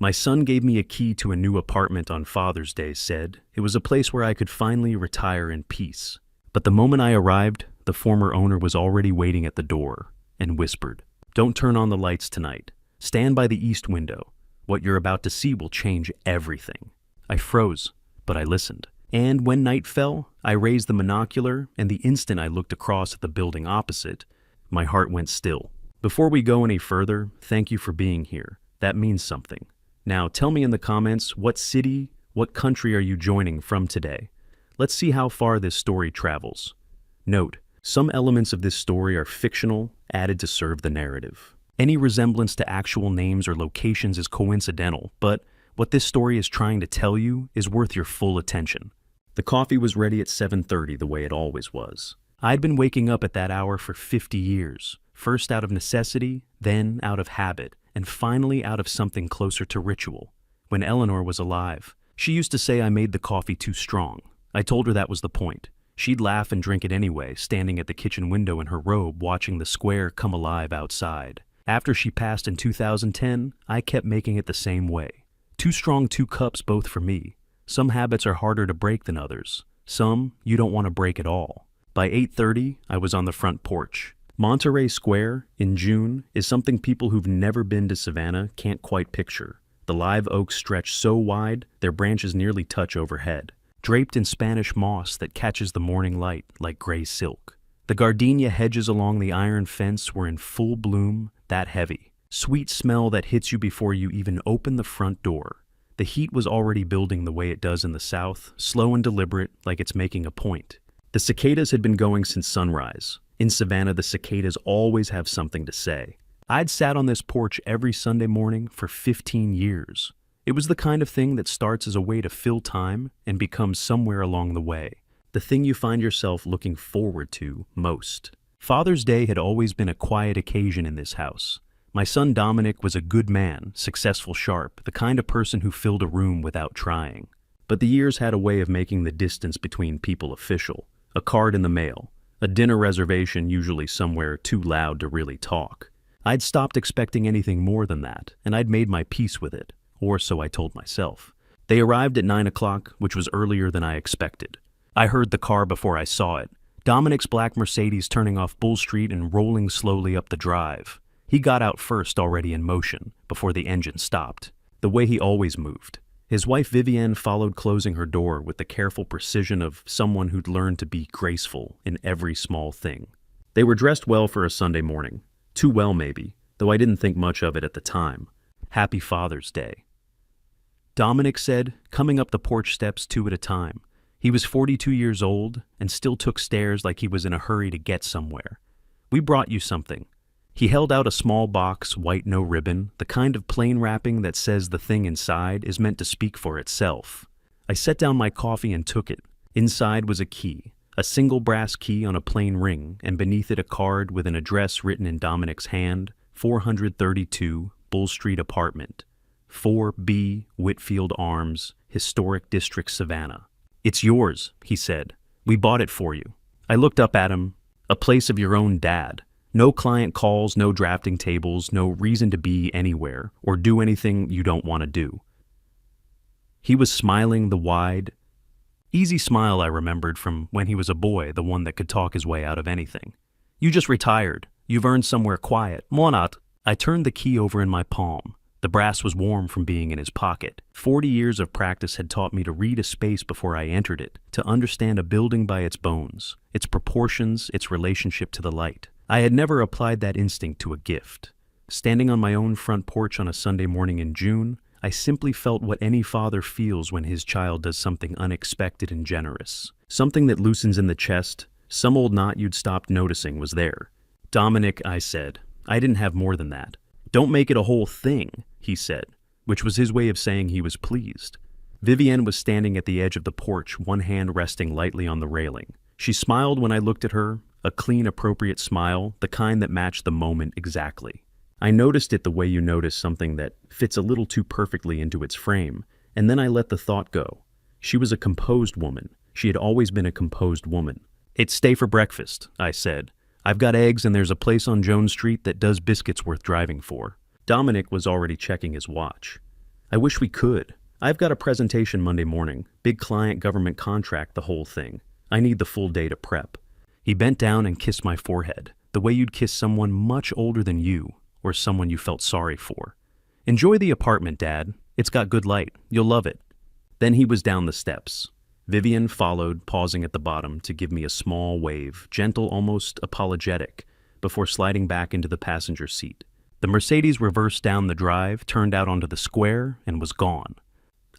My son gave me a key to a new apartment on Father's Day, said it was a place where I could finally retire in peace. But the moment I arrived, the former owner was already waiting at the door and whispered, "Don't turn on the lights tonight. Stand by the east window. What you're about to see will change everything." I froze, but I listened. And when night fell, I raised the monocular, and the instant I looked across at the building opposite, my heart went still. Before we go any further, thank you for being here. That means something. Now tell me in the comments, what city, what country are you joining from today? Let's see how far this story travels. Note, some elements of this story are fictional, added to serve the narrative. Any resemblance to actual names or locations is coincidental, but what this story is trying to tell you is worth your full attention. The coffee was ready at 7:30 the way it always was. I'd been waking up at that hour for 50 years, first out of necessity, then out of habit, and finally out of something closer to ritual. When Eleanor was alive, she used to say I made the coffee too strong. I told her that was the point. She'd laugh and drink it anyway, standing at the kitchen window in her robe watching the square come alive outside. After she passed in 2010, I kept making it the same way. Too strong, 2 cups both for me. Some habits are harder to break than others. Some you don't want to break at all. By 8:30, I was on the front porch. Monterey Square, in June, is something people who've never been to Savannah can't quite picture. The live oaks stretch so wide, their branches nearly touch overhead, draped in Spanish moss that catches the morning light like gray silk. The gardenia hedges along the iron fence were in full bloom, that heavy. Sweet smell that hits you before you even open the front door. The heat was already building the way it does in the south, slow and deliberate, like it's making a point. The cicadas had been going since sunrise. In Savannah, the cicadas always have something to say. I'd sat on this porch every Sunday morning for 15 years. It was the kind of thing that starts as a way to fill time and becomes somewhere along the way the thing you find yourself looking forward to most. Father's Day had always been a quiet occasion in this house. My son Dominic was a good man, successful, sharp, the kind of person who filled a room without trying. But the years had a way of making the distance between people official. A card in the mail, a dinner reservation usually somewhere too loud to really talk. I'd stopped expecting anything more than that, and I'd made my peace with it, or so I told myself. They arrived at 9 o'clock, which was earlier than I expected. I heard the car before I saw it. Dominic's black Mercedes turning off Bull Street and rolling slowly up the drive. He got out first, already in motion, before the engine stopped, the way he always moved. His wife Vivienne followed, closing her door with the careful precision of someone who'd learned to be graceful in every small thing. They were dressed well for a Sunday morning. Too well, maybe, though I didn't think much of it at the time. Happy Father's Day. Dominic said, coming up the porch steps 2 at a time. He was 42 years old and still took stairs like he was in a hurry to get somewhere. "We brought you something." He held out a small box, white, no ribbon, the kind of plain wrapping that says the thing inside is meant to speak for itself. I set down my coffee and took it. Inside was a key, a single brass key on a plain ring, and beneath it a card with an address written in Dominic's hand, 432 Bull Street Apartment, 4B Whitfield Arms, Historic District, Savannah. "It's yours," he said. "We bought it for you." I looked up at him. "A place of your own, Dad. No client calls, no drafting tables, no reason to be anywhere or do anything you don't want to do." He was smiling, the wide, easy smile I remembered from when he was a boy, the one that could talk his way out of anything. "You just retired. You've earned somewhere quiet. Monat." I turned the key over in my palm. The brass was warm from being in his pocket. 40 years of practice had taught me to read a space before I entered it, to understand a building by its bones, its proportions, its relationship to the light. I had never applied that instinct to a gift. Standing on my own front porch on a Sunday morning in June, I simply felt what any father feels when his child does something unexpected and generous. Something that loosens in the chest, some old knot you'd stopped noticing was there. "Dominic," I said, "I didn't have more than that." "Don't make it a whole thing," he said, which was his way of saying he was pleased. Vivienne was standing at the edge of the porch, one hand resting lightly on the railing. She smiled when I looked at her, a clean, appropriate smile, the kind that matched the moment exactly. I noticed it the way you notice something that fits a little too perfectly into its frame, and then I let the thought go. She was a composed woman. She had always been a composed woman. "It's stay for breakfast," I said. "I've got eggs and there's a place on Jones Street that does biscuits worth driving for." Dominic was already checking his watch. I wish we could. I've got a presentation Monday morning. Big client, government contract, the whole thing. I need the full day to prep. He bent down and kissed my forehead, the way you'd kiss someone much older than you, or someone you felt sorry for. Enjoy the apartment, Dad. It's got good light. You'll love it. Then he was down the steps. Vivian followed, pausing at the bottom to give me a small wave, gentle, almost apologetic, before sliding back into the passenger seat. The Mercedes reversed down the drive, turned out onto the square, and was gone.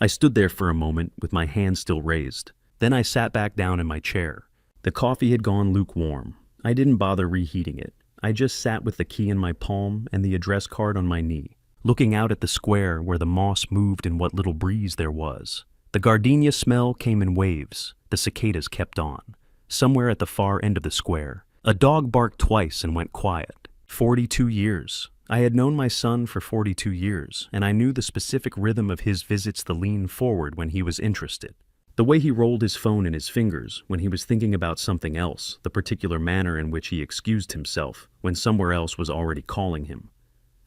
I stood there for a moment with my hand still raised. Then I sat back down in my chair. The coffee had gone lukewarm. I didn't bother reheating it. I just sat with the key in my palm and the address card on my knee, looking out at the square where the moss moved in what little breeze there was. The gardenia smell came in waves. The cicadas kept on. Somewhere at the far end of the square, a dog barked twice and went quiet. 42 years. I had known my son for 42 years, and I knew the specific rhythm of his visits, the lean forward when he was interested, the way he rolled his phone in his fingers when he was thinking about something else, the particular manner in which he excused himself when somewhere else was already calling him.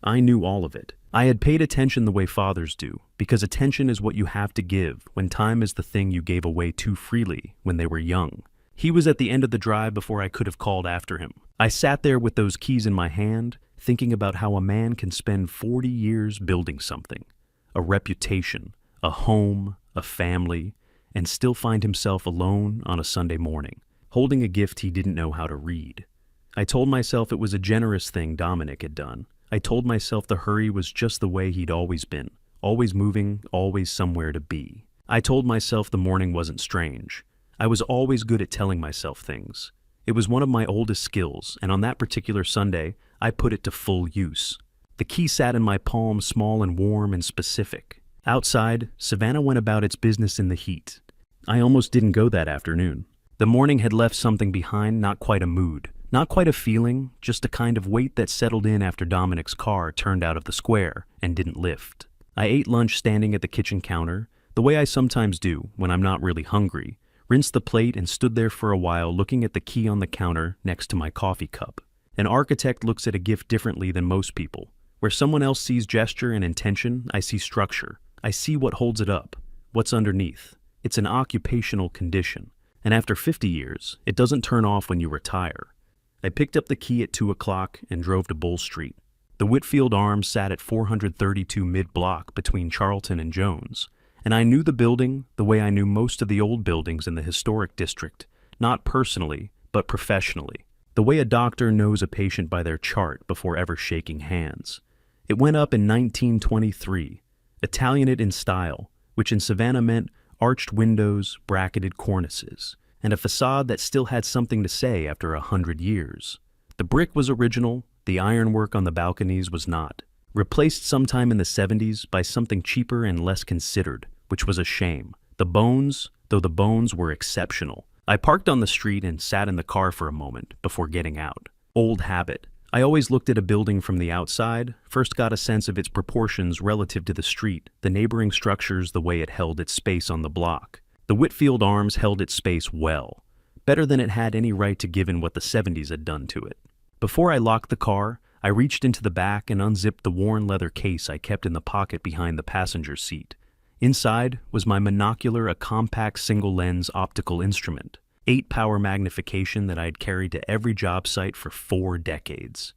I knew all of it. I had paid attention the way fathers do, because attention is what you have to give when time is the thing you gave away too freely when they were young. He was at the end of the drive before I could have called after him. I sat there with those keys in my hand, thinking about how a man can spend 40 years building something, a reputation, a home, a family, and still find himself alone on a Sunday morning, holding a gift he didn't know how to read. I told myself it was a generous thing Dominic had done. I told myself the hurry was just the way he'd always been, always moving, always somewhere to be. I told myself the morning wasn't strange. I was always good at telling myself things. It was one of my oldest skills, and on that particular Sunday, I put it to full use. The key sat in my palm, small and warm and specific. Outside, Savannah went about its business in the heat. I almost didn't go that afternoon. The morning had left something behind, not quite a mood. Not quite a feeling, just a kind of weight that settled in after Dominic's car turned out of the square and didn't lift. I ate lunch standing at the kitchen counter, the way I sometimes do when I'm not really hungry, rinsed the plate and stood there for a while looking at the key on the counter next to my coffee cup. An architect looks at a gift differently than most people. Where someone else sees gesture and intention, I see structure. I see what holds it up, what's underneath. It's an occupational condition, and after 50 years, it doesn't turn off when you retire. I picked up the key at 2 o'clock and drove to Bull Street. The Whitfield Arms sat at 432 mid-block between Charlton and Jones, and I knew the building the way I knew most of the old buildings in the historic district, not personally, but professionally, the way a doctor knows a patient by their chart before ever shaking hands. It went up in 1923, Italianate in style, which in Savannah meant arched windows, bracketed cornices, and a facade that still had something to say after 100 years. The brick was original, the ironwork on the balconies was not. Replaced sometime in the 70s by something cheaper and less considered, which was a shame. The bones, though the bones were exceptional. I parked on the street and sat in the car for a moment before getting out. Old habit. I always looked at a building from the outside, first got a sense of its proportions relative to the street, the neighboring structures, the way it held its space on the block. The Whitfield Arms held its space well, better than it had any right to given what the 70s had done to it. Before I locked the car, I reached into the back and unzipped the worn leather case I kept in the pocket behind the passenger seat. Inside was my monocular, a compact single-lens optical instrument, 8-power magnification that I had carried to every job site for 4 decades.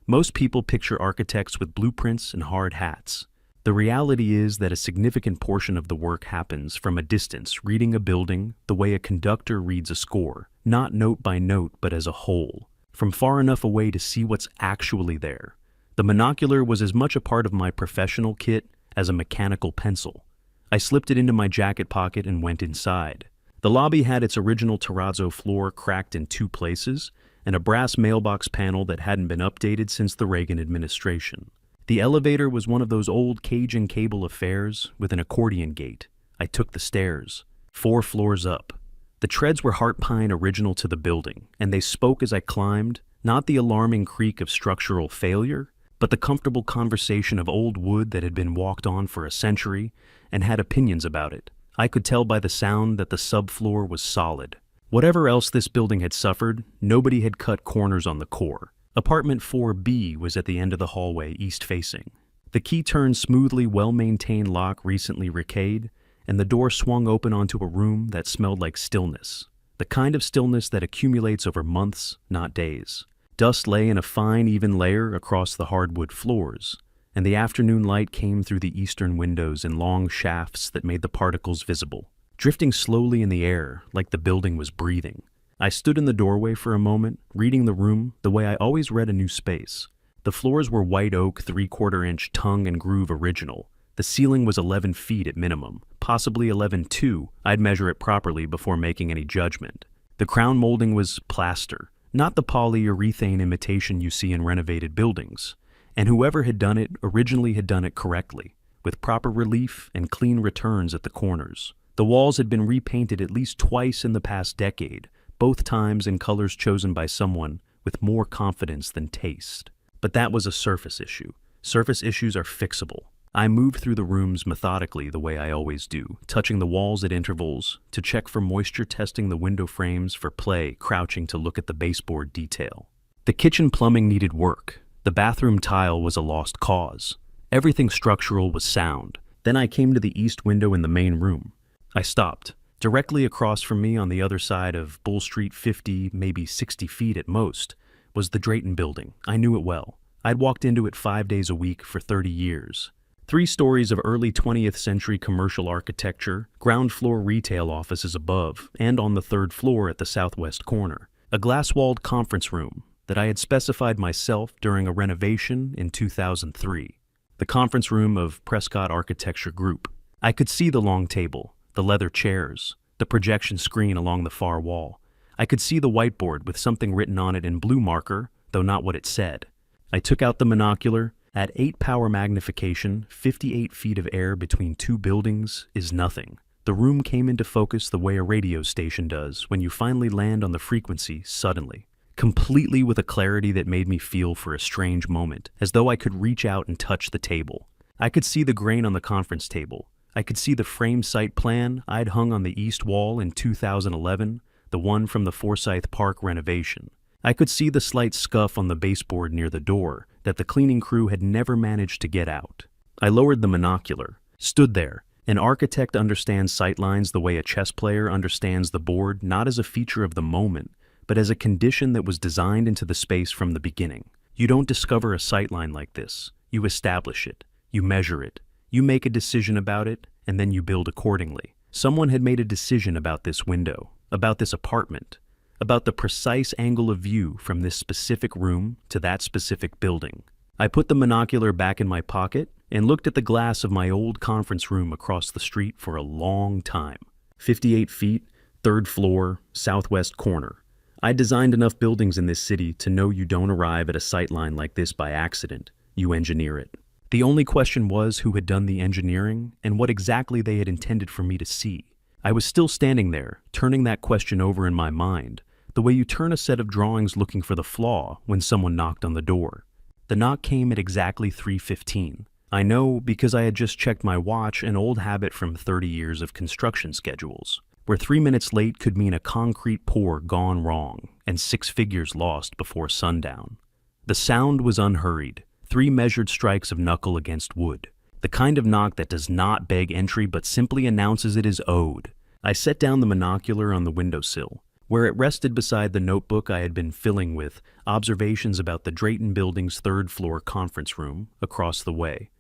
Most people picture architects with blueprints and hard hats. The reality is that a significant portion of the work happens from a distance, reading a building the way a conductor reads a score, not note by note but as a whole, from far enough away to see what's actually there. The monocular was as much a part of my professional kit as a mechanical pencil. I slipped it into my jacket pocket and went inside. The lobby had its original terrazzo floor cracked in 2 places and a brass mailbox panel that hadn't been updated since the Reagan administration. The elevator was one of those old cage and cable affairs with an accordion gate. I took the stairs, 4 floors up. The treads were heart pine original to the building, and they spoke as I climbed, not the alarming creak of structural failure, but the comfortable conversation of old wood that had been walked on for a century and had opinions about it. I could tell by the sound that the subfloor was solid. Whatever else this building had suffered, nobody had cut corners on the core. Apartment 4B was at the end of the hallway, east-facing. The key turned smoothly, well-maintained lock recently rickayed, and the door swung open onto a room that smelled like stillness. The kind of stillness that accumulates over months, not days. Dust lay in a fine, even layer across the hardwood floors, and the afternoon light came through the eastern windows in long shafts that made the particles visible, drifting slowly in the air like the building was breathing. I stood in the doorway for a moment, reading the room the way I always read a new space. The floors were white oak, 3/4-inch tongue and groove original. The ceiling was 11 feet at minimum, possibly 11.2. I'd measure it properly before making any judgment. The crown molding was plaster, not the polyurethane imitation you see in renovated buildings. And whoever had done it originally had done it correctly, with proper relief and clean returns at the corners. The walls had been repainted at least twice in the past decade, both times in colors chosen by someone with more confidence than taste. But that was a surface issue. Surface issues are fixable. I moved through the rooms methodically the way I always do, touching the walls at intervals to check for moisture, testing the window frames for play, crouching to look at the baseboard detail. The kitchen plumbing needed work. The bathroom tile was a lost cause. Everything structural was sound. Then I came to the east window in the main room. I stopped. Directly across from me on the other side of Bull Street, 50, maybe 60 feet at most, was the Drayton Building. I knew it well. I'd walked into it 5 days a week for 30 years. 3 stories of early 20th century commercial architecture, ground floor retail offices above, and on the 3rd floor at the southwest corner. A glass-walled conference room that I had specified myself during a renovation in 2003. The conference room of Prescott Architecture Group. I could see the long table, the leather chairs, the projection screen along the far wall. I could see the whiteboard with something written on it in blue marker, though not what it said. I took out the monocular. At 8 power magnification, 58 feet of air between 2 buildings is nothing. The room came into focus the way a radio station does when you finally land on the frequency suddenly, completely with a clarity that made me feel for a strange moment, as though I could reach out and touch the table. I could see the grain on the conference table. I could see the frame site plan I'd hung on the east wall in 2011, the one from the Forsyth Park renovation. I could see the slight scuff on the baseboard near the door that the cleaning crew had never managed to get out. I lowered the monocular, stood there. An architect understands sightlines the way a chess player understands the board, not as a feature of the moment, but as a condition that was designed into the space from the beginning. You don't discover a sightline like this. You establish it. You measure it. You make a decision about it, and then you build accordingly. Someone had made a decision about this window, about this apartment, about the precise angle of view from this specific room to that specific building. I put the monocular back in my pocket and looked at the glass of my old conference room across the street for a long time. 58 feet, 3rd floor, southwest corner. I designed enough buildings in this city to know you don't arrive at a sightline like this by accident. You engineer it. The only question was who had done the engineering and what exactly they had intended for me to see. I was still standing there, turning that question over in my mind, the way you turn a set of drawings looking for the flaw when someone knocked on the door. The knock came at exactly 3:15. I know because I had just checked my watch, an old habit from 30 years of construction schedules, where 3 minutes late could mean a concrete pour gone wrong and 6 figures lost before sundown. The sound was unhurried, 3 measured strikes of knuckle against wood, the kind of knock that does not beg entry but simply announces it is owed. I set down the monocular on the windowsill, where it rested beside the notebook I had been filling with observations about the Drayton Building's 3rd floor conference room across the way.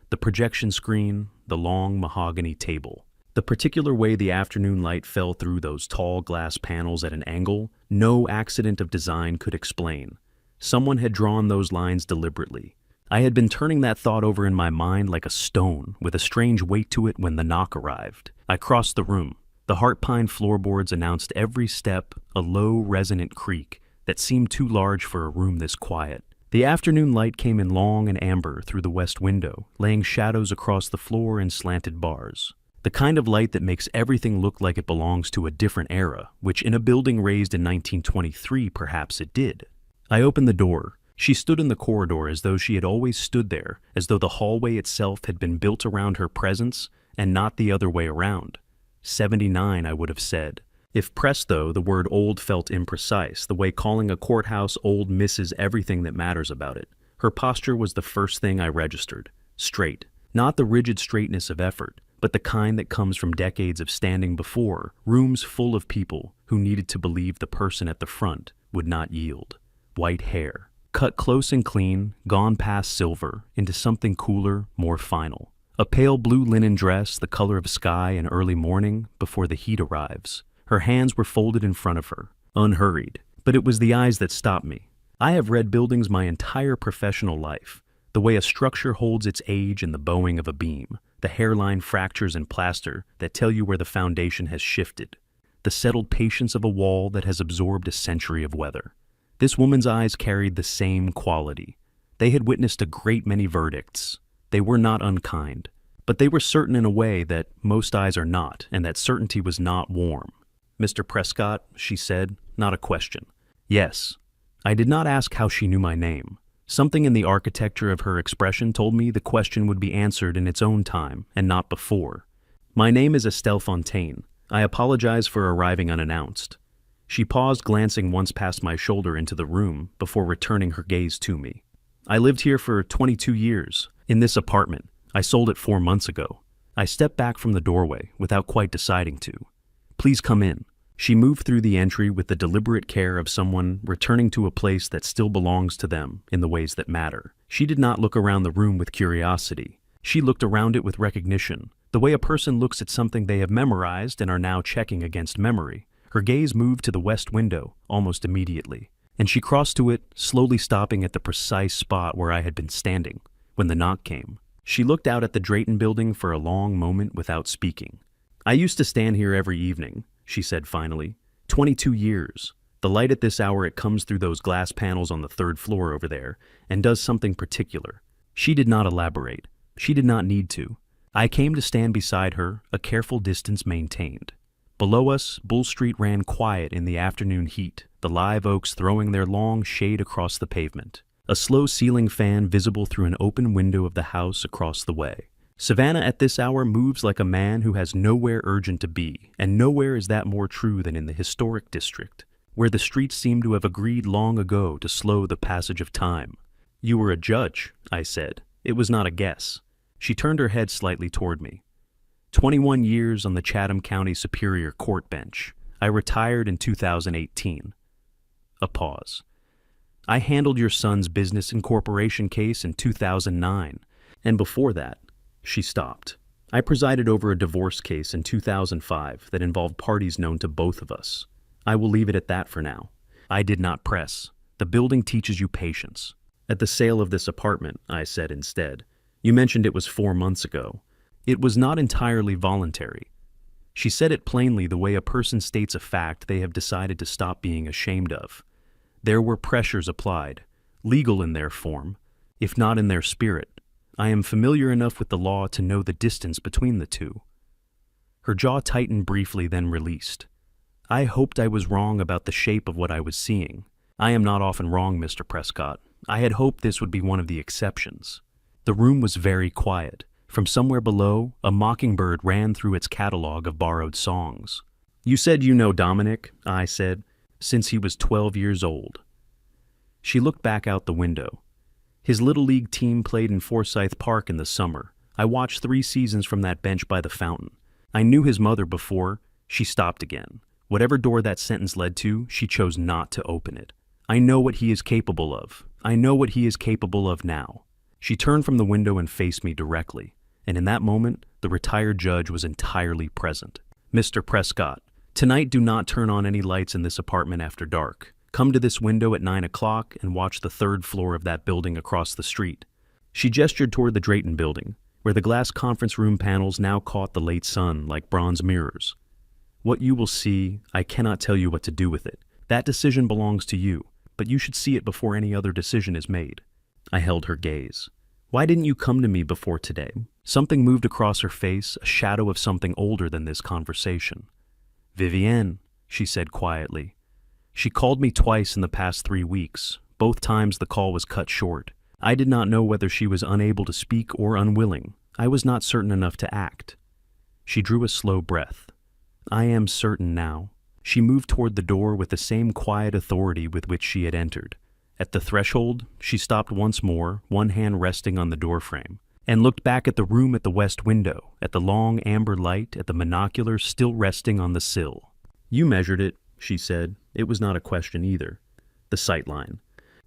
The projection screen, the long mahogany table. The particular way the afternoon light fell through those tall glass panels at an angle, no accident of design could explain. Someone had drawn those lines deliberately. I had been turning that thought over in my mind like a stone, with a strange weight to it when the knock arrived. I crossed the room. The heart pine floorboards announced every step a low, resonant creak that seemed too large for a room this quiet. The afternoon light came in long and amber through the west window, laying shadows across the floor in slanted bars. The kind of light that makes everything look like it belongs to a different era, which in a building raised in 1923 perhaps it did. I opened the door. She stood in the corridor as though she had always stood there, as though the hallway itself had been built around her presence and not the other way around. 79, I would have said. If pressed, though, the word old felt imprecise, the way calling a courthouse old misses everything that matters about it. Her posture was the first thing I registered. Straight. Not the rigid straightness of effort, but the kind that comes from decades of standing before rooms full of people who needed to believe the person at the front would not yield. White hair, cut close and clean, gone past silver, into something cooler, more final. A pale blue linen dress, the color of sky in early morning before the heat arrives. Her hands were folded in front of her, unhurried. But it was the eyes that stopped me. I have read buildings my entire professional life. The way a structure holds its age in the bowing of a beam, the hairline fractures and plaster that tell you where the foundation has shifted, the settled patience of a wall that has absorbed a century of weather. This woman's eyes carried the same quality. They had witnessed a great many verdicts. They were not unkind, but they were certain in a way that most eyes are not, and that certainty was not warm. "Mr. Prescott," she said, not a question. Yes. I did not ask how she knew my name. Something in the architecture of her expression told me the question would be answered in its own time, and not before. "My name is Estelle Fontaine. I apologize for arriving unannounced." She paused, glancing once past my shoulder into the room before returning her gaze to me. "I lived here for 22 years, in this apartment. I sold it 4 months ago." I stepped back from the doorway without quite deciding to. "Please come in." She moved through the entry with the deliberate care of someone returning to a place that still belongs to them in the ways that matter. She did not look around the room with curiosity. She looked around it with recognition, the way a person looks at something they have memorized and are now checking against memory. Her gaze moved to the west window almost immediately, and she crossed to it, slowly stopping at the precise spot where I had been standing when the knock came. She looked out at the Drayton building for a long moment without speaking. "I used to stand here every evening," she said finally. 22 years. The light at this hour, it comes through those glass panels on the 3rd floor over there and does something particular." She did not elaborate. She did not need to. I came to stand beside her, a careful distance maintained. Below us, Bull Street ran quiet in the afternoon heat, the live oaks throwing their long shade across the pavement. A slow ceiling fan visible through an open window of the house across the way. Savannah at this hour moves like a man who has nowhere urgent to be, and nowhere is that more true than in the historic district, where the streets seem to have agreed long ago to slow the passage of time. "You were a judge," I said. It was not a guess. She turned her head slightly toward me. 21 years on the Chatham County Superior Court bench. I retired in 2018. A pause. "I handled your son's business incorporation case in 2009, and before that," she stopped. "I presided over a divorce case in 2005 that involved parties known to both of us. I will leave it at that for now." I did not press. "The building teaches you patience." "At the sale of this apartment," I said instead. "You mentioned it was 4 months ago. It was not entirely voluntary." She said it plainly, the way a person states a fact they have decided to stop being ashamed of. "There were pressures applied, legal in their form, if not in their spirit. I am familiar enough with the law to know the distance between the two." Her jaw tightened briefly, then released. "I hoped I was wrong about the shape of what I was seeing. I am not often wrong, Mr. Prescott. I had hoped this would be one of the exceptions." The room was very quiet. From somewhere below, a mockingbird ran through its catalog of borrowed songs. "You said you know Dominic," I said, "since he was 12 years old." She looked back out the window. "His Little League team played in Forsyth Park in the summer. I watched 3 seasons from that bench by the fountain. I knew his mother before." She stopped again. Whatever door that sentence led to, she chose not to open it. "I know what he is capable of. I know what he is capable of now." She turned from the window and faced me directly, and in that moment, the retired judge was entirely present. "Mr. Prescott, tonight do not turn on any lights in this apartment after dark. Come to this window at 9 o'clock and watch the 3rd floor of that building across the street." She gestured toward the Drayton building, where the glass conference room panels now caught the late sun like bronze mirrors. "What you will see, I cannot tell you what to do with it. That decision belongs to you, but you should see it before any other decision is made." I held her gaze. "Why didn't you come to me before today?" Something moved across her face, a shadow of something older than this conversation. "Vivienne," she said quietly. "She called me twice in the past 3 weeks. Both times the call was cut short. I did not know whether she was unable to speak or unwilling. I was not certain enough to act." She drew a slow breath. "I am certain now." She moved toward the door with the same quiet authority with which she had entered. At the threshold, she stopped once more, one hand resting on the doorframe, and looked back at the room at the west window, at the long amber light, at the monocular still resting on the sill. "You measured it," she said. It was not a question either. The sightline.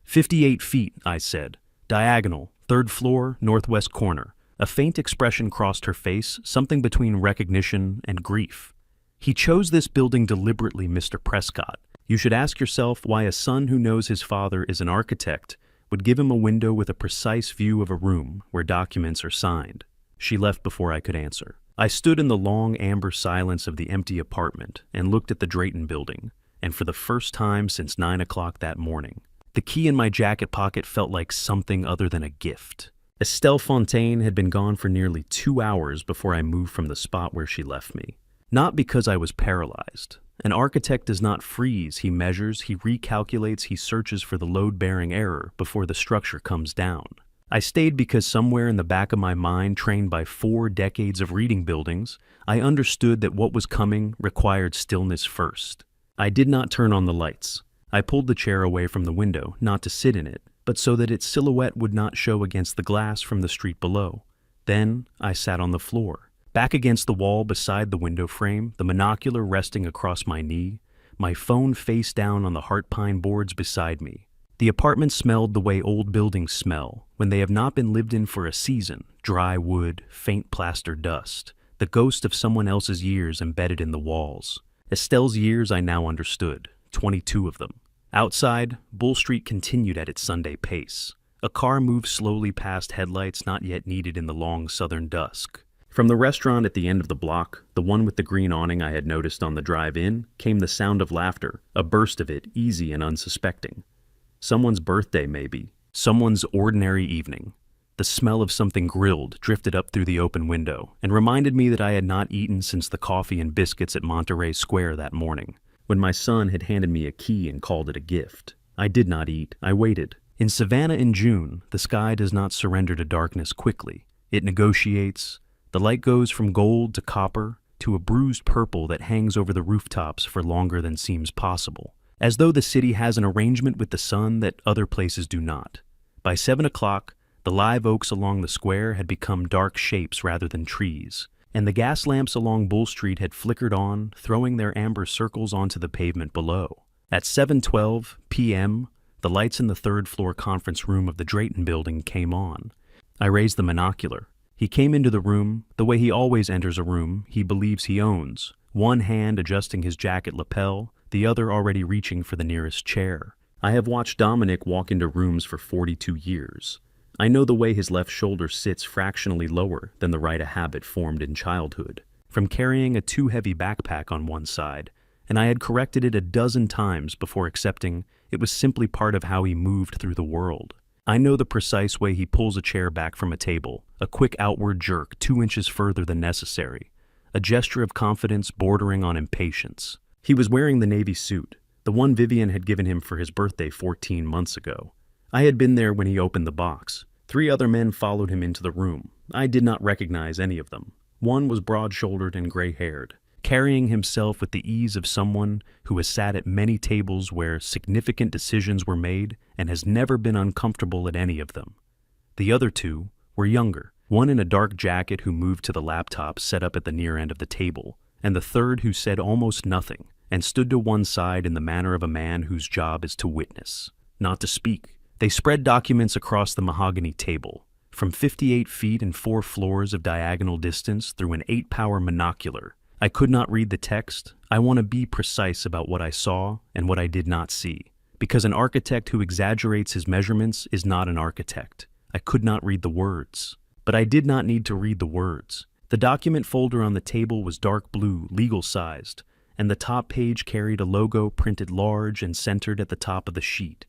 58 feet, I said. Diagonal, third floor, northwest corner. A faint expression crossed her face, something between recognition and grief. "He chose this building deliberately, Mr. Prescott. You should ask yourself why a son who knows his father is an architect would give him a window with a precise view of a room where documents are signed." She left before I could answer. I stood in the long amber silence of the empty apartment and looked at the Drayton building, and for the first time since 9 o'clock that morning, the key in my jacket pocket felt like something other than a gift. Estelle Fontaine had been gone for nearly 2 hours before I moved from the spot where she left me. Not because I was paralyzed. An architect does not freeze, he measures, he recalculates, he searches for the load-bearing error before the structure comes down. I stayed because somewhere in the back of my mind, trained by 4 decades of reading buildings, I understood that what was coming required stillness first. I did not turn on the lights. I pulled the chair away from the window, not to sit in it, but so that its silhouette would not show against the glass from the street below. Then I sat on the floor. Back against the wall beside the window frame, the monocular resting across my knee, my phone face down on the heart pine boards beside me. The apartment smelled the way old buildings smell when they have not been lived in for a season: dry wood, faint plaster dust, the ghost of someone else's years embedded in the walls. Estelle's years I now understood, 22 of them. Outside, Bull Street continued at its Sunday pace. A car moved slowly past headlights not yet needed in the long southern dusk. From the restaurant at the end of the block, the one with the green awning I had noticed on the drive-in, came the sound of laughter, a burst of it, easy and unsuspecting. Someone's birthday, maybe. Someone's ordinary evening. The smell of something grilled drifted up through the open window and reminded me that I had not eaten since the coffee and biscuits at Monterey Square that morning, when my son had handed me a key and called it a gift. I did not eat. I waited. In Savannah in June, the sky does not surrender to darkness quickly. It negotiates. The light goes from gold to copper to a bruised purple that hangs over the rooftops for longer than seems possible, as though the city has an arrangement with the sun that other places do not. By 7 o'clock, the live oaks along the square had become dark shapes rather than trees, and the gas lamps along Bull Street had flickered on, throwing their amber circles onto the pavement below. At 7:12 p.m., the lights in the third-floor conference room of the Drayton building came on. I raised the monocular. He came into the room, the way he always enters a room he believes he owns, one hand adjusting his jacket lapel, the other already reaching for the nearest chair. I have watched Dominic walk into rooms for 42 years. I know the way his left shoulder sits fractionally lower than the right a habit formed in childhood, from carrying a too heavy backpack on one side, and I had corrected it a dozen times before accepting it was simply part of how he moved through the world. I know the precise way he pulls a chair back from a table, a quick outward jerk 2 inches further than necessary, a gesture of confidence bordering on impatience. He was wearing the navy suit, the one Vivian had given him for his birthday 14 months ago. I had been there when he opened the box. 3 other men followed him into the room. I did not recognize any of them. One was broad-shouldered and gray-haired, carrying himself with the ease of someone who has sat at many tables where significant decisions were made and has never been uncomfortable at any of them. The other 2 were younger, one in a dark jacket who moved to the laptop set up at the near end of the table, and the third who said almost nothing and stood to one side in the manner of a man whose job is to witness, not to speak. They spread documents across the mahogany table, from 58 feet and 4 floors of diagonal distance through an 8-power monocular. I could not read the text. I want to be precise about what I saw and what I did not see, because an architect who exaggerates his measurements is not an architect. I could not read the words. But I did not need to read the words. The document folder on the table was dark blue, legal-sized, and the top page carried a logo printed large and centered at the top of the sheet.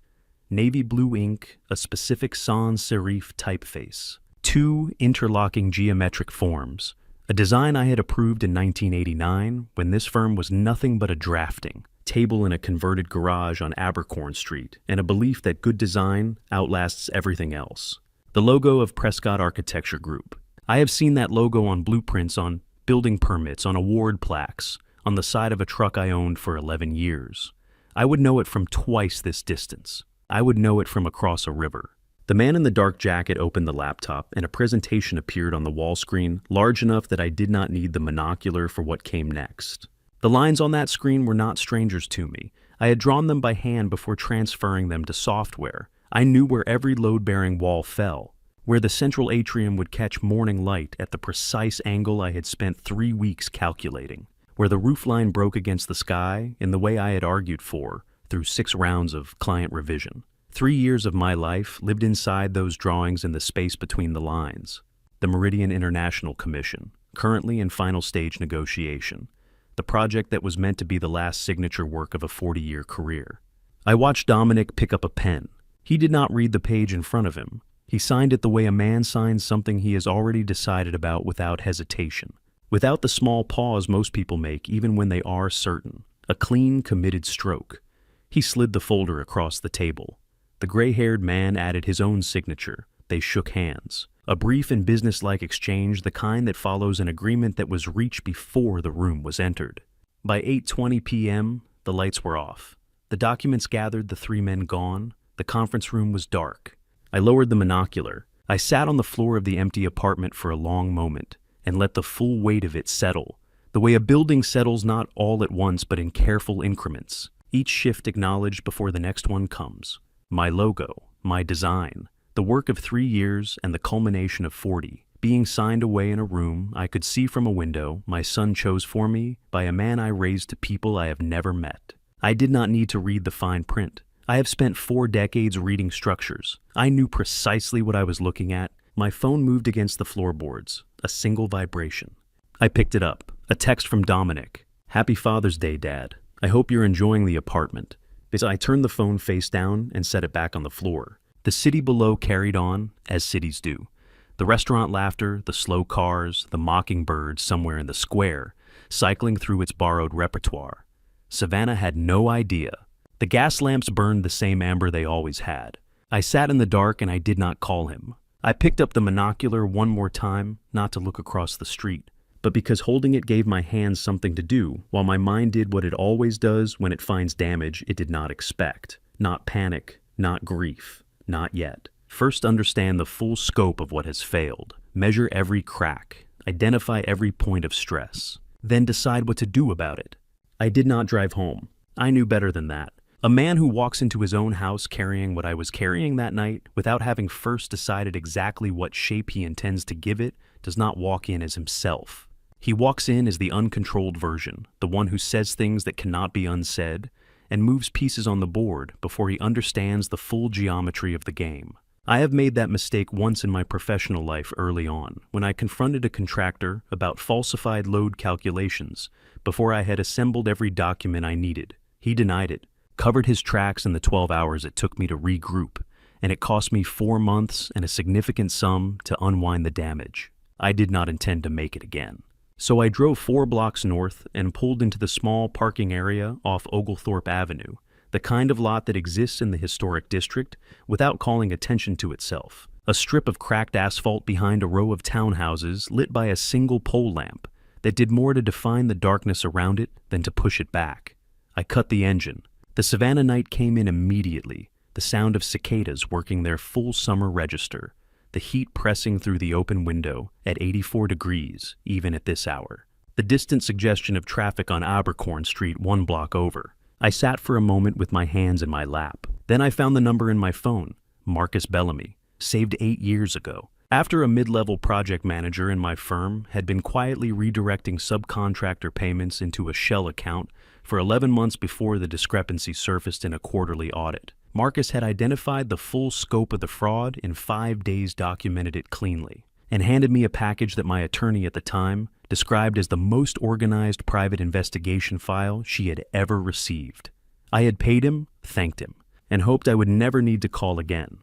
Navy blue ink, a specific sans serif typeface. 2 interlocking geometric forms. A design I had approved in 1989 when this firm was nothing but a drafting table in a converted garage on Abercorn Street, and a belief that good design outlasts everything else. The logo of Prescott Architecture Group. I have seen that logo on blueprints, on building permits, on award plaques, on the side of a truck I owned for 11 years. I would know it from twice this distance. I would know it from across a river. The man in the dark jacket opened the laptop, and a presentation appeared on the wall screen, large enough that I did not need the monocular for what came next. The lines on that screen were not strangers to me. I had drawn them by hand before transferring them to software. I knew where every load-bearing wall fell, where the central atrium would catch morning light at the precise angle I had spent 3 weeks calculating, where the roofline broke against the sky in the way I had argued for through 6 rounds of client revision. 3 years of my life lived inside those drawings in the space between the lines. The Meridian International Commission, currently in final stage negotiation. The project that was meant to be the last signature work of a 40-year career. I watched Dominic pick up a pen. He did not read the page in front of him. He signed it the way a man signs something he has already decided about without hesitation. Without the small pause most people make even when they are certain. A clean, committed stroke. He slid the folder across the table. The gray-haired man added his own signature. They shook hands. A brief and businesslike exchange, the kind that follows an agreement that was reached before the room was entered. By 8:20 p.m., the lights were off. The documents gathered, the 3 men gone. The conference room was dark. I lowered the monocular. I sat on the floor of the empty apartment for a long moment and let the full weight of it settle, the way a building settles not all at once but in careful increments, each shift acknowledged before the next one comes. My logo, my design, the work of 3 years and the culmination of 40, being signed away in a room I could see from a window my son chose for me by a man I raised to people I have never met. I did not need to read the fine print. I have spent 4 decades reading structures. I knew precisely what I was looking at. My phone moved against the floorboards, a single vibration. I picked it up, a text from Dominic. "Happy Father's Day, Dad. I hope you're enjoying the apartment." As I turned the phone face down and set it back on the floor, the city below carried on, as cities do. The restaurant laughter, the slow cars, the mockingbird somewhere in the square, cycling through its borrowed repertoire. Savannah had no idea. The gas lamps burned the same amber they always had. I sat in the dark and I did not call him. I picked up the monocular one more time, not to look across the street, but because holding it gave my hands something to do, while my mind did what it always does when it finds damage it did not expect. Not panic, not grief, not yet. First understand the full scope of what has failed. Measure every crack. Identify every point of stress. Then decide what to do about it. I did not drive home. I knew better than that. A man who walks into his own house carrying what I was carrying that night without having first decided exactly what shape he intends to give it does not walk in as himself. He walks in as the uncontrolled version, the one who says things that cannot be unsaid, and moves pieces on the board before he understands the full geometry of the game. I have made that mistake once in my professional life early on, when I confronted a contractor about falsified load calculations before I had assembled every document I needed. He denied it, covered his tracks in the 12 hours it took me to regroup, and it cost me 4 months and a significant sum to unwind the damage. I did not intend to make it again. So I drove 4 blocks north and pulled into the small parking area off Oglethorpe Avenue, the kind of lot that exists in the historic district without calling attention to itself. A strip of cracked asphalt behind a row of townhouses lit by a single pole lamp that did more to define the darkness around it than to push it back. I cut the engine. The Savannah night came in immediately, the sound of cicadas working their full summer register, the heat pressing through the open window at 84 degrees, even at this hour. The distant suggestion of traffic on Abercorn Street 1 block over. I sat for a moment with my hands in my lap. Then I found the number in my phone, Marcus Bellamy, saved 8 years ago. After a mid-level project manager in my firm had been quietly redirecting subcontractor payments into a shell account for 11 months before the discrepancy surfaced in a quarterly audit, Marcus had identified the full scope of the fraud in 5 days, documented it cleanly, and handed me a package that my attorney at the time described as the most organized private investigation file she had ever received. I had paid him, thanked him, and hoped I would never need to call again.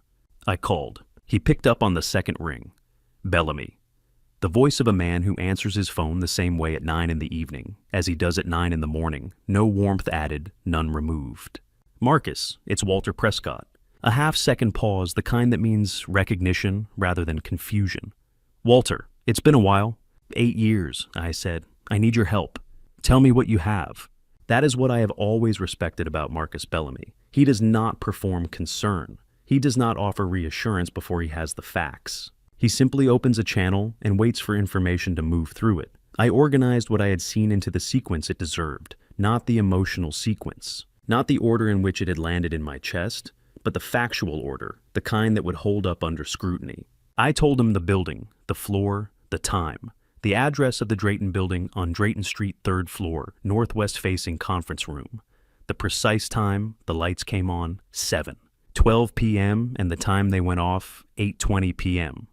I called. He picked up on the second ring. Bellamy. The voice of a man who answers his phone the same way at 9 in the evening as he does at 9 in the morning, no warmth added, none removed. Marcus, it's Walter Prescott. A half-second pause, the kind that means recognition rather than confusion. Walter, it's been a while. 8 years, I said. I need your help. Tell me what you have. That is what I have always respected about Marcus Bellamy. He does not perform concern. He does not offer reassurance before he has the facts. He simply opens a channel and waits for information to move through it. I organized what I had seen into the sequence it deserved, not the emotional sequence, not the order in which it had landed in my chest, but the factual order, the kind that would hold up under scrutiny. I told him the building, the floor, the time, the address of the Drayton Building on Drayton Street, 3rd floor, northwest-facing conference room. The precise time the lights came on, 7:12 p.m., and the time they went off, 8:20 p.m.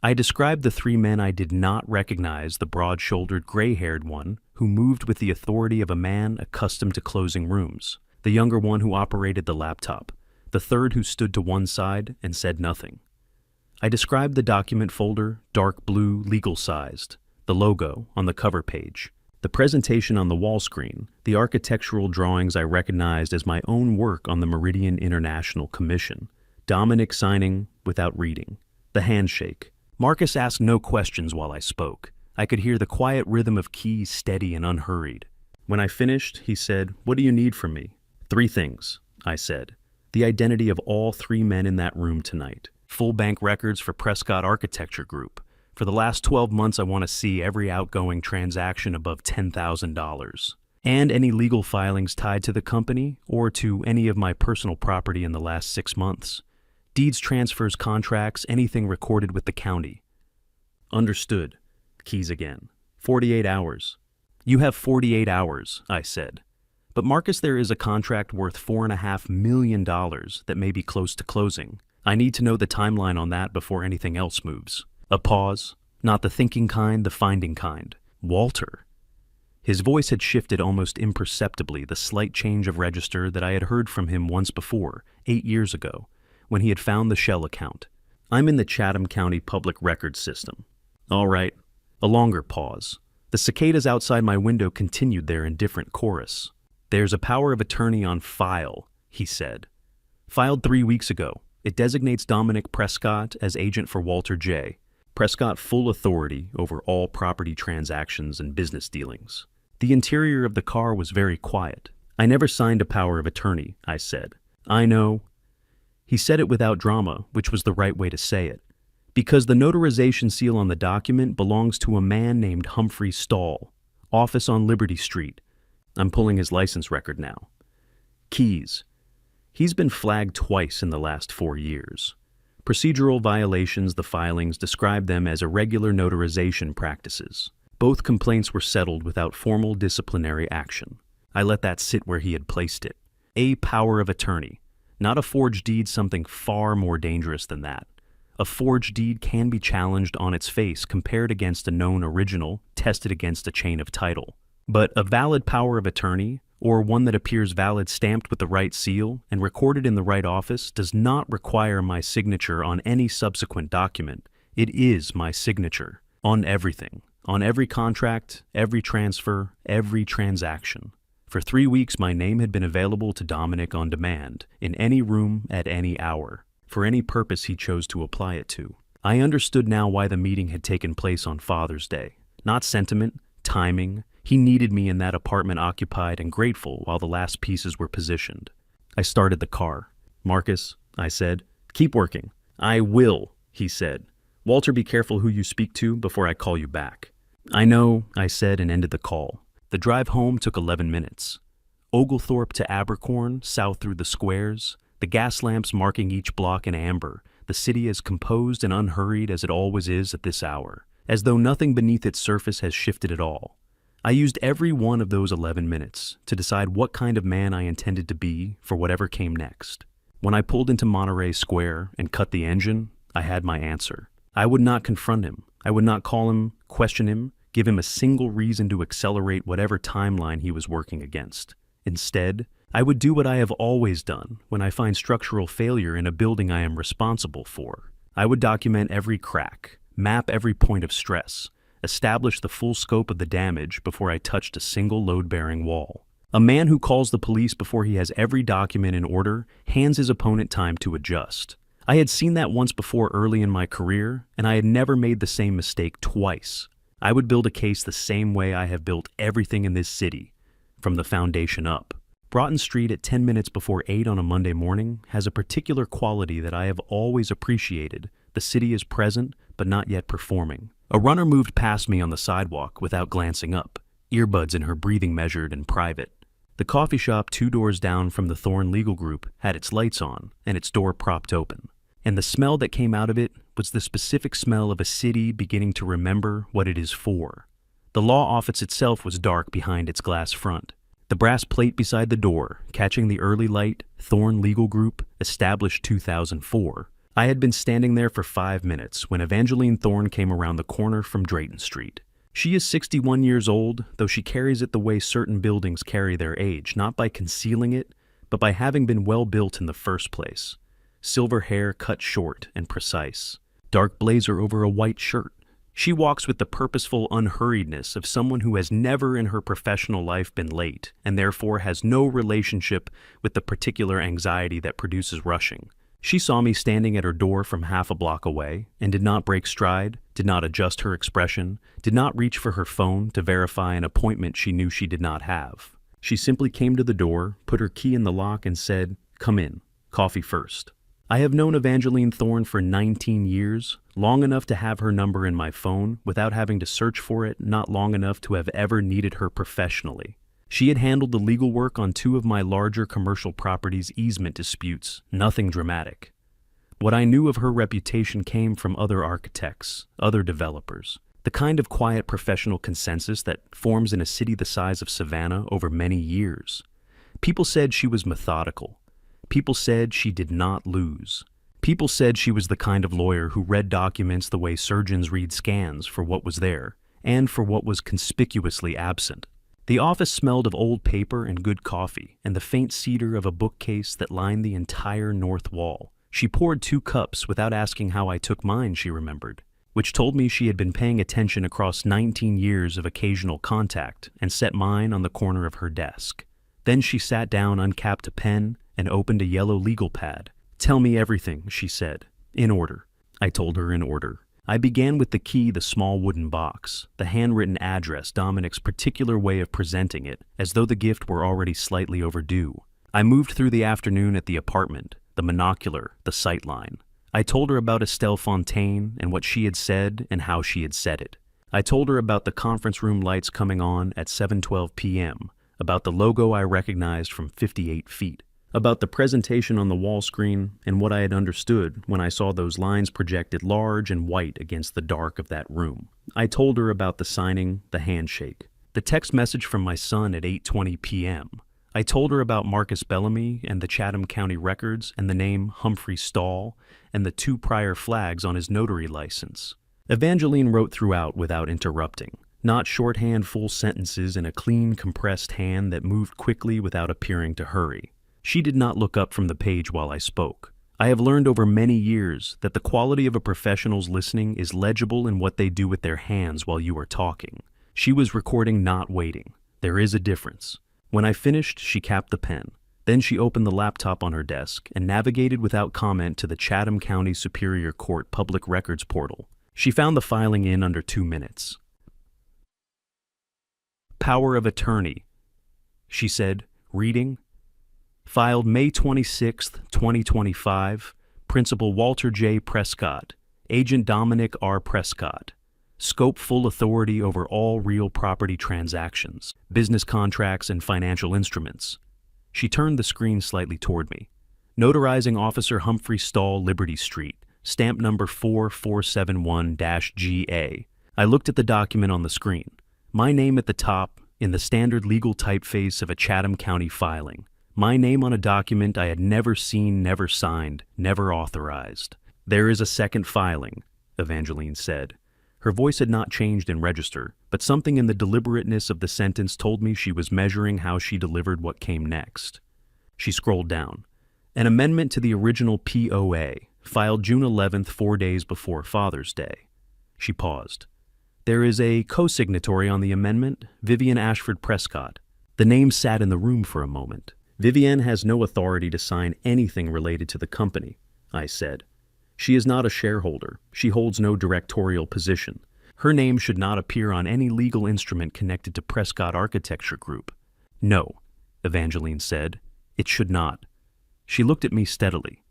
I described the 3 men I did not recognize, the broad-shouldered, gray-haired one who moved with the authority of a man accustomed to closing rooms, the younger one who operated the laptop, the third who stood to one side and said nothing. I described the document folder, dark blue, legal-sized, the logo on the cover page, the presentation on the wall screen, the architectural drawings I recognized as my own work on the Meridian International Commission, Dominic signing without reading, the handshake. Marcus asked no questions while I spoke. I could hear the quiet rhythm of keys steady and unhurried. When I finished, he said, "What do you need from me?" 3 things, I said. The identity of all 3 men in that room tonight. Full bank records for Prescott Architecture Group. For the last 12 months, I want to see every outgoing transaction above $10,000. And any legal filings tied to the company or to any of my personal property in the last 6 months. Deeds, transfers, contracts, anything recorded with the county. Understood. Keys again. 48 hours. You have 48 hours, I said. But Marcus, there is a contract worth $4.5 million that may be close to closing. I need to know the timeline on that before anything else moves. A pause. Not the thinking kind, the finding kind. Walter. His voice had shifted almost imperceptibly, the slight change of register that I had heard from him once before, 8 years ago, when he had found the Shell account. I'm in the Chatham County Public Records System. All right. A longer pause. The cicadas outside my window continued their indifferent chorus. There's a power of attorney on file, he said. Filed 3 weeks ago. It designates Dominic Prescott as agent for Walter J. Prescott full authority over all property transactions and business dealings. The interior of the car was very quiet. I never signed a power of attorney, I said. I know. He said it without drama, which was the right way to say it. Because the notarization seal on the document belongs to a man named Humphrey Stahl, office on Liberty Street. I'm pulling his license record now. Keys. He's been flagged twice in the last 4 years. Procedural violations, the filings describe them as irregular notarization practices. Both complaints were settled without formal disciplinary action. I let that sit where he had placed it. A power of attorney. Not a forged deed, something far more dangerous than that. A forged deed can be challenged on its face, compared against a known original, tested against a chain of title. But a valid power of attorney, or one that appears valid stamped with the right seal and recorded in the right office, does not require my signature on any subsequent document. It is my signature on everything, on every contract, every transfer, every transaction. For 3 weeks, my name had been available to Dominic on demand, in any room, at any hour, for any purpose he chose to apply it to. I understood now why the meeting had taken place on Father's Day. Not sentiment, timing. He needed me in that apartment occupied and grateful while the last pieces were positioned. I started the car. Marcus, I said, keep working. I will, he said. Walter, be careful who you speak to before I call you back. I know, I said and ended the call. The drive home took 11 minutes. Oglethorpe to Abercorn, south through the squares, the gas lamps marking each block in amber, the city as composed and unhurried as it always is at this hour, as though nothing beneath its surface has shifted at all. I used every one of those 11 minutes to decide what kind of man I intended to be for whatever came next. When I pulled into Monterey Square and cut the engine, I had my answer. I would not confront him. I would not call him, question him, give him a single reason to accelerate whatever timeline he was working against. Instead, I would do what I have always done when I find structural failure in a building I am responsible for. I would document every crack, map every point of stress, establish the full scope of the damage before I touched a single load-bearing wall. A man who calls the police before he has every document in order hands his opponent time to adjust. I had seen that once before early in my career, and I had never made the same mistake twice. I would build a case the same way I have built everything in this city, from the foundation up. Broughton Street at 10 minutes before 8 on a Monday morning has a particular quality that I have always appreciated. The city is present, but not yet performing. A runner moved past me on the sidewalk without glancing up, earbuds in her breathing measured and private. The coffee shop 2 doors down from the Thorn Legal Group had its lights on and its door propped open. And the smell that came out of it was the specific smell of a city beginning to remember what it is for. The law office itself was dark behind its glass front. The brass plate beside the door, catching the early light, Thorn Legal Group, established 2004. I had been standing there for 5 minutes when Evangeline Thorn came around the corner from Drayton Street. She is 61 years old, though she carries it the way certain buildings carry their age, not by concealing it, but by having been well built in the first place. Silver hair cut short and precise. Dark blazer over a white shirt. She walks with the purposeful unhurriedness of someone who has never in her professional life been late, and therefore has no relationship with the particular anxiety that produces rushing. She saw me standing at her door from half a block away, and did not break stride, did not adjust her expression, did not reach for her phone to verify an appointment she knew she did not have. She simply came to the door, put her key in the lock, and said, "Come in, coffee first." I have known Evangeline Thorn for 19 years, long enough to have her number in my phone without having to search for it, not long enough to have ever needed her professionally. She had handled the legal work on 2 of my larger commercial properties' easement disputes, nothing dramatic. What I knew of her reputation came from other architects, other developers, the kind of quiet professional consensus that forms in a city the size of Savannah over many years. People said she was methodical. People said she did not lose. People said she was the kind of lawyer who read documents the way surgeons read scans for what was there, and for what was conspicuously absent. The office smelled of old paper and good coffee, and the faint cedar of a bookcase that lined the entire north wall. She poured 2 cups without asking how I took mine, she remembered, which told me she had been paying attention across 19 years of occasional contact, and set mine on the corner of her desk. Then she sat down, uncapped a pen, and opened a yellow legal pad. "Tell me everything," she said. "In order." I told her in order. I began with the key, the small wooden box, the handwritten address, Dominic's particular way of presenting it, as though the gift were already slightly overdue. I moved through the afternoon at the apartment, the monocular, the sightline. I told her about Estelle Fontaine and what she had said and how she had said it. I told her about the conference room lights coming on at 7:12 p.m., about the logo I recognized from 58 feet. About the presentation on the wall screen and what I had understood when I saw those lines projected large and white against the dark of that room. I told her about the signing, the handshake, the text message from my son at 8:20 p.m. I told her about Marcus Bellamy and the Chatham County records and the name Humphrey Stahl and the 2 prior flags on his notary license. Evangeline wrote throughout without interrupting, not shorthand full sentences in a clean, compressed hand that moved quickly without appearing to hurry. She did not look up from the page while I spoke. I have learned over many years that the quality of a professional's listening is legible in what they do with their hands while you are talking. She was recording, not waiting. There is a difference. When I finished, she capped the pen. Then she opened the laptop on her desk and navigated without comment to the Chatham County Superior Court Public Records portal. She found the filing in under 2 minutes. "Power of attorney," she said, reading. "Filed May 26, 2025, Principal Walter J. Prescott, Agent Dominic R. Prescott. Scope full authority over all real property transactions, business contracts, and financial instruments." She turned the screen slightly toward me. "Notarizing Officer Humphrey Stahl, Liberty Street, stamp number 4471-GA. I looked at the document on the screen. My name at the top, in the standard legal typeface of a Chatham County filing. My name on a document I had never seen, never signed, never authorized. "There is a second filing," Evangeline said. Her voice had not changed in register, but something in the deliberateness of the sentence told me she was measuring how she delivered what came next. She scrolled down. "An amendment to the original POA, filed June 11th, 4 days before Father's Day." She paused. "There is a co-signatory on the amendment, Vivian Ashford Prescott." The name sat in the room for a moment. "Vivienne has no authority to sign anything related to the company," I said. "She is not a shareholder. She holds no directorial position. Her name should not appear on any legal instrument connected to Prescott Architecture Group." "No," Evangeline said. It should not. She looked at me steadily,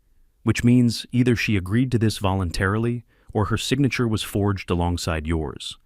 which means either she agreed to this voluntarily or her signature was forged alongside yours.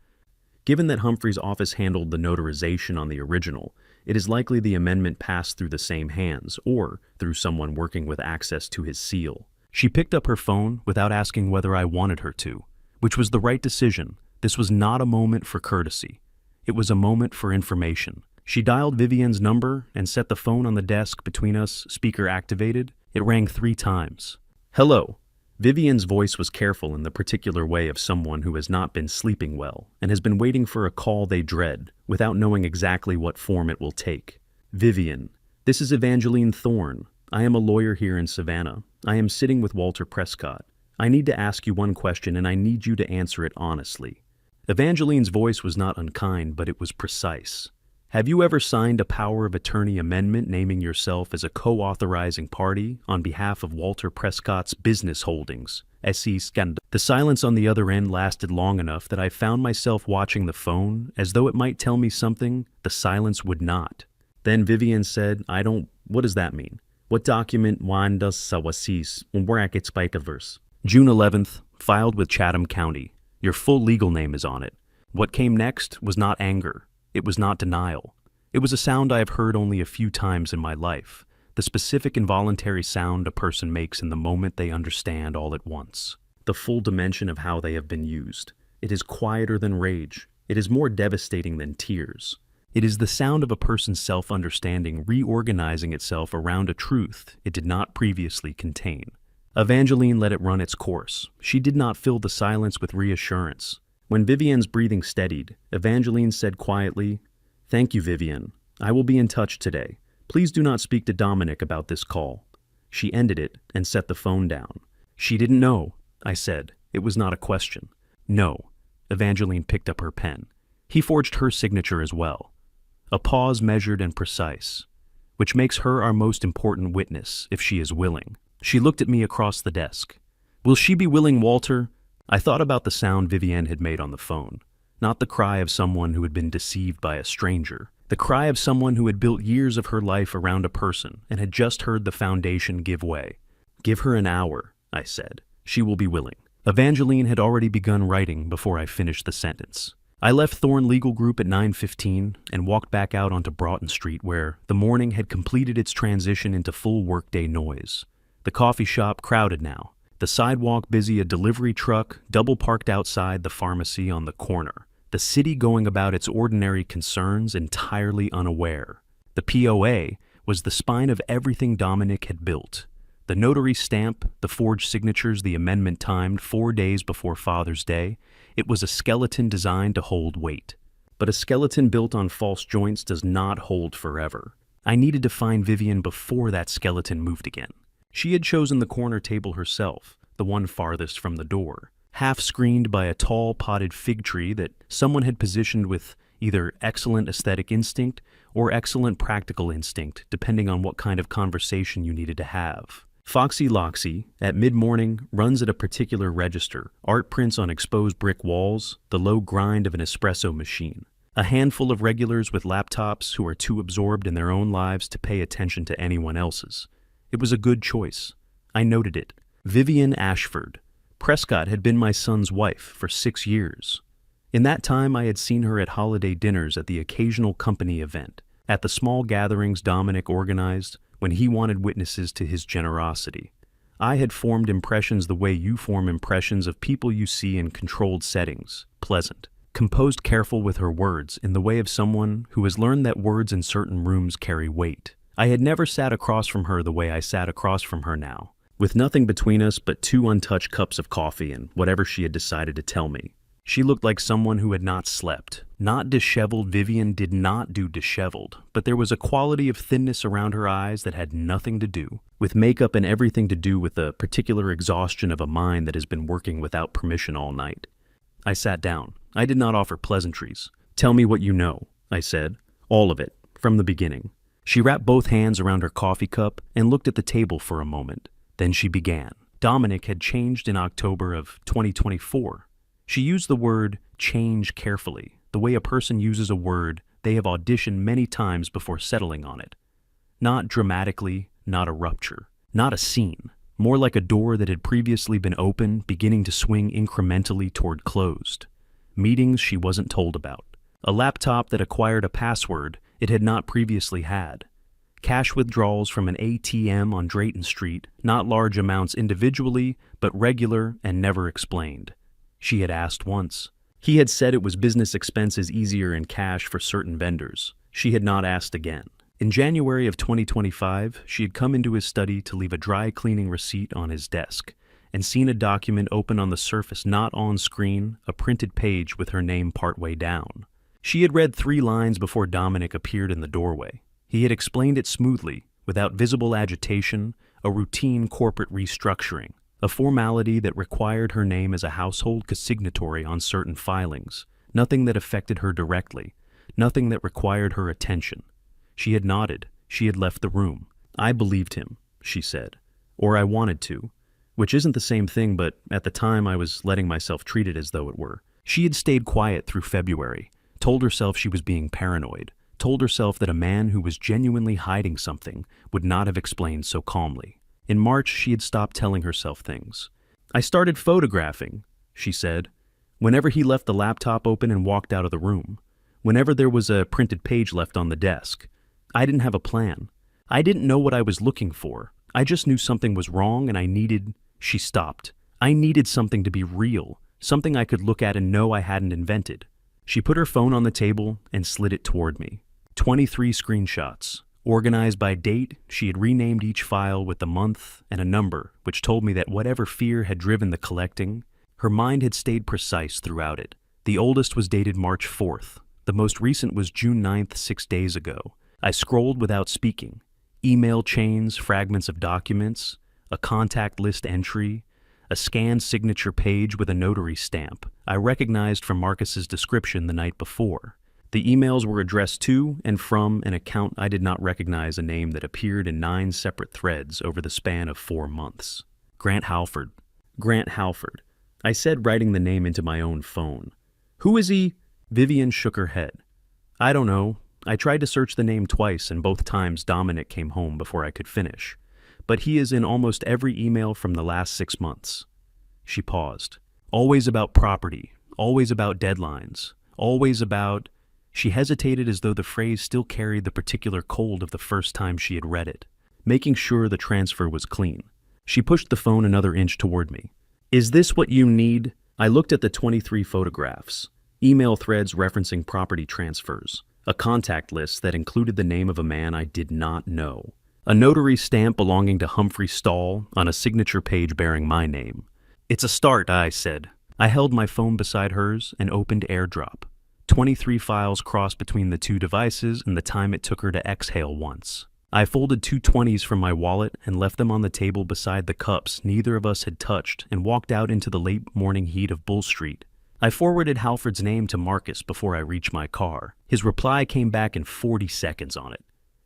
Given that Humphrey's office handled the notarization on the original, it is likely the amendment passed through the same hands or through someone working with access to his seal. She picked up her phone without asking whether I wanted her to, which was the right decision. This was not a moment for courtesy. It was a moment for information. She dialed Vivian's number and set the phone on the desk between us, speaker activated. It rang 3 times. Hello. Vivian's voice was careful in the particular way of someone who has not been sleeping well and has been waiting for a call they dread without knowing exactly what form it will take. Vivian, this is Evangeline Thorne. I am a lawyer here in Savannah. I am sitting with Walter Prescott. I need to ask you one question and I need you to answer it honestly. Evangeline's voice was not unkind, but it was precise. Have you ever signed a power of attorney amendment naming yourself as a co-authorizing party on behalf of Walter Prescott's business holdings, SE Scandal? The silence on the other end lasted long enough that I found myself watching the phone as though it might tell me something the silence would not. Then Vivian said, what does that mean? What document wandas sawasis brackets spikeverse? June 11th, filed with Chatham County. Your full legal name is on it. What came next was not anger. It was not denial. It was a sound I have heard only a few times in my life, the specific involuntary sound a person makes in the moment they understand all at once, the full dimension of how they have been used. It is quieter than rage. It is more devastating than tears. It is the sound of a person's self-understanding reorganizing itself around a truth it did not previously contain. Evangeline let it run its course. She did not fill the silence with reassurance. When Vivian's breathing steadied, Evangeline said quietly, Thank you, Vivian. I will be in touch today. Please do not speak to Dominic about this call. She ended it and set the phone down. She didn't know, I said. It was not a question. No. Evangeline picked up her pen. He forged her signature as well. A pause measured and precise, which makes her our most important witness if she is willing. She looked at me across the desk. Will she be willing, Walter? I thought about the sound Vivienne had made on the phone, not the cry of someone who had been deceived by a stranger, the cry of someone who had built years of her life around a person and had just heard the foundation give way. Give her an hour, I said. She will be willing. Evangeline had already begun writing before I finished the sentence. I left Thorne Legal Group at 9:15 and walked back out onto Broughton Street where the morning had completed its transition into full workday noise. The coffee shop crowded now. The sidewalk busy, a delivery truck double parked outside the pharmacy on the corner. The city going about its ordinary concerns entirely unaware. The POA was the spine of everything Dominic had built. The notary stamp, the forged signatures, the amendment timed 4 days before Father's Day. It was a skeleton designed to hold weight. But a skeleton built on false joints does not hold forever. I needed to find Vivian before that skeleton moved again. She had chosen the corner table herself, the one farthest from the door, half screened by a tall potted fig tree that someone had positioned with either excellent aesthetic instinct or excellent practical instinct, depending on what kind of conversation you needed to have. Foxy Loxy, at mid-morning, runs at a particular register, art prints on exposed brick walls, the low grind of an espresso machine. A handful of regulars with laptops who are too absorbed in their own lives to pay attention to anyone else's. It was a good choice. I noted it. Vivian Ashford. Prescott had been my son's wife for 6 years. In that time, I had seen her at holiday dinners, at the occasional company event, at the small gatherings Dominic organized when he wanted witnesses to his generosity. I had formed impressions the way you form impressions of people you see in controlled settings, pleasant, composed, careful with her words, in the way of someone who has learned that words in certain rooms carry weight. I had never sat across from her the way I sat across from her now, with nothing between us but 2 untouched cups of coffee and whatever she had decided to tell me. She looked like someone who had not slept. Not disheveled. Vivian did not do disheveled, but there was a quality of thinness around her eyes that had nothing to do with makeup and everything to do with the particular exhaustion of a mind that has been working without permission all night. I sat down. I did not offer pleasantries. Tell me what you know, I said. All of it, from the beginning. She wrapped both hands around her coffee cup and looked at the table for a moment. Then she began. Dominic had changed in October of 2024. She used the word change carefully, the way a person uses a word they have auditioned many times before settling on it. Not dramatically, not a rupture, not a scene. More like a door that had previously been open, beginning to swing incrementally toward closed. Meetings she wasn't told about. A laptop that acquired a password it had not previously had. Cash withdrawals from an ATM on Drayton Street, not large amounts individually, but regular and never explained. She had asked once. He had said it was business expenses easier in cash for certain vendors. She had not asked again. In January of 2025, she had come into his study to leave a dry cleaning receipt on his desk and seen a document open on the surface, not on screen, a printed page with her name partway down. She had read 3 lines before Dominic appeared in the doorway. He had explained it smoothly, without visible agitation, a routine corporate restructuring, a formality that required her name as a household consignatory on certain filings, nothing that affected her directly, nothing that required her attention. She had nodded. She had left the room. I believed him, she said. Or I wanted to, which isn't the same thing, but at the time I was letting myself treat it as though it were. She had stayed quiet through February, told herself she was being paranoid, told herself that a man who was genuinely hiding something would not have explained so calmly. In March, she had stopped telling herself things. I started photographing, she said, whenever he left the laptop open and walked out of the room, whenever there was a printed page left on the desk. I didn't have a plan. I didn't know what I was looking for. I just knew something was wrong and I needed... She stopped. I needed something to be real, something I could look at and know I hadn't invented. She put her phone on the table and slid it toward me. 23 screenshots. Organized by date, she had renamed each file with a month and a number, which told me that whatever fear had driven the collecting, her mind had stayed precise throughout it. The oldest was dated March 4th. The most recent was June 9th, 6 days ago. I scrolled without speaking. Email chains, fragments of documents, a contact list entry, a scanned signature page with a notary stamp I recognized from Marcus's description the night before. The emails were addressed to and from an account I did not recognize, a name that appeared in 9 separate threads over the span of 4 months. Grant Halford. Grant Halford. I said, writing the name into my own phone. Who is he? Vivian shook her head. I don't know. I tried to search the name twice, and both times Dominic came home before I could finish. But he is in almost every email from the last 6 months. She paused. Always about property, always about deadlines, always about... She hesitated as though the phrase still carried the particular cold of the first time she had read it, making sure the transfer was clean. She pushed the phone another inch toward me. Is this what you need? I looked at the 23 photographs, email threads referencing property transfers, a contact list that included the name of a man I did not know, a notary stamp belonging to Humphrey Stahl on a signature page bearing my name. It's a start, I said. I held my phone beside hers and opened AirDrop. 23 files crossed between the 2 devices and the time it took her to exhale once. I folded 2 20s from my wallet and left them on the table beside the cups neither of us had touched and walked out into the late morning heat of Bull Street. I forwarded Halford's name to Marcus before I reached my car. His reply came back in 40 seconds on it.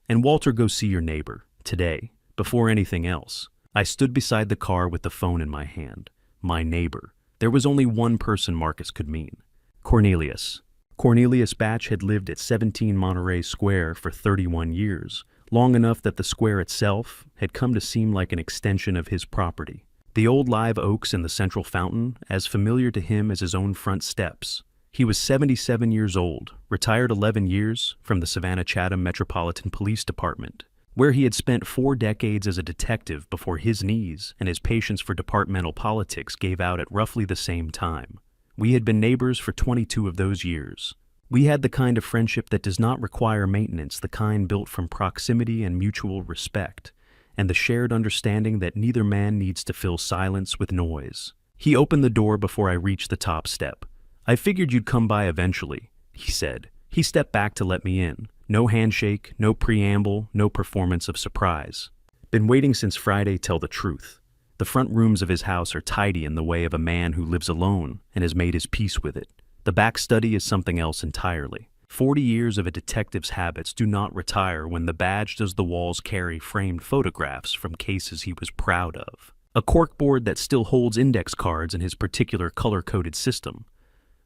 And Walter, go see your neighbor, today, before anything else. I stood beside the car with the phone in my hand. My neighbor. There was only one person Marcus could mean. Cornelius. Cornelius Batch had lived at 17 Monterey Square for 31 years, long enough that the square itself had come to seem like an extension of his property. The old live oaks in the central fountain, as familiar to him as his own front steps. He was 77 years old, retired 11 years from the Savannah-Chatham Metropolitan Police Department, where he had spent 4 decades as a detective before his knees and his patience for departmental politics gave out at roughly the same time. We had been neighbors for 22 of those years. We had the kind of friendship that does not require maintenance, the kind built from proximity and mutual respect, and the shared understanding that neither man needs to fill silence with noise. He opened the door before I reached the top step. I figured you'd come by eventually, he said. He stepped back to let me in. No handshake, no preamble, no performance of surprise. Been waiting since Friday, tell the truth. The front rooms of his house are tidy in the way of a man who lives alone and has made his peace with it. The back study is something else entirely. 40 years of a detective's habits do not retire when the badge does the walls carry framed photographs from cases he was proud of. A corkboard that still holds index cards in his particular color-coded system.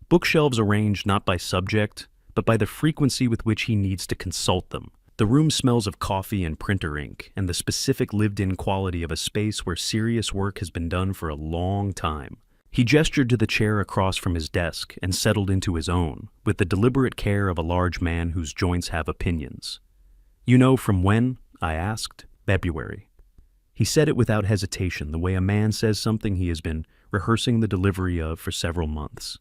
Bookshelves arranged not by subject, but by the frequency with which he needs to consult them. The room smells of coffee and printer ink, and the specific lived-in quality of a space where serious work has been done for a long time. He gestured to the chair across from his desk and settled into his own, with the deliberate care of a large man whose joints have opinions. "You know from when?" I asked. "February." He said it without hesitation, the way a man says something he has been rehearsing the delivery of for several months.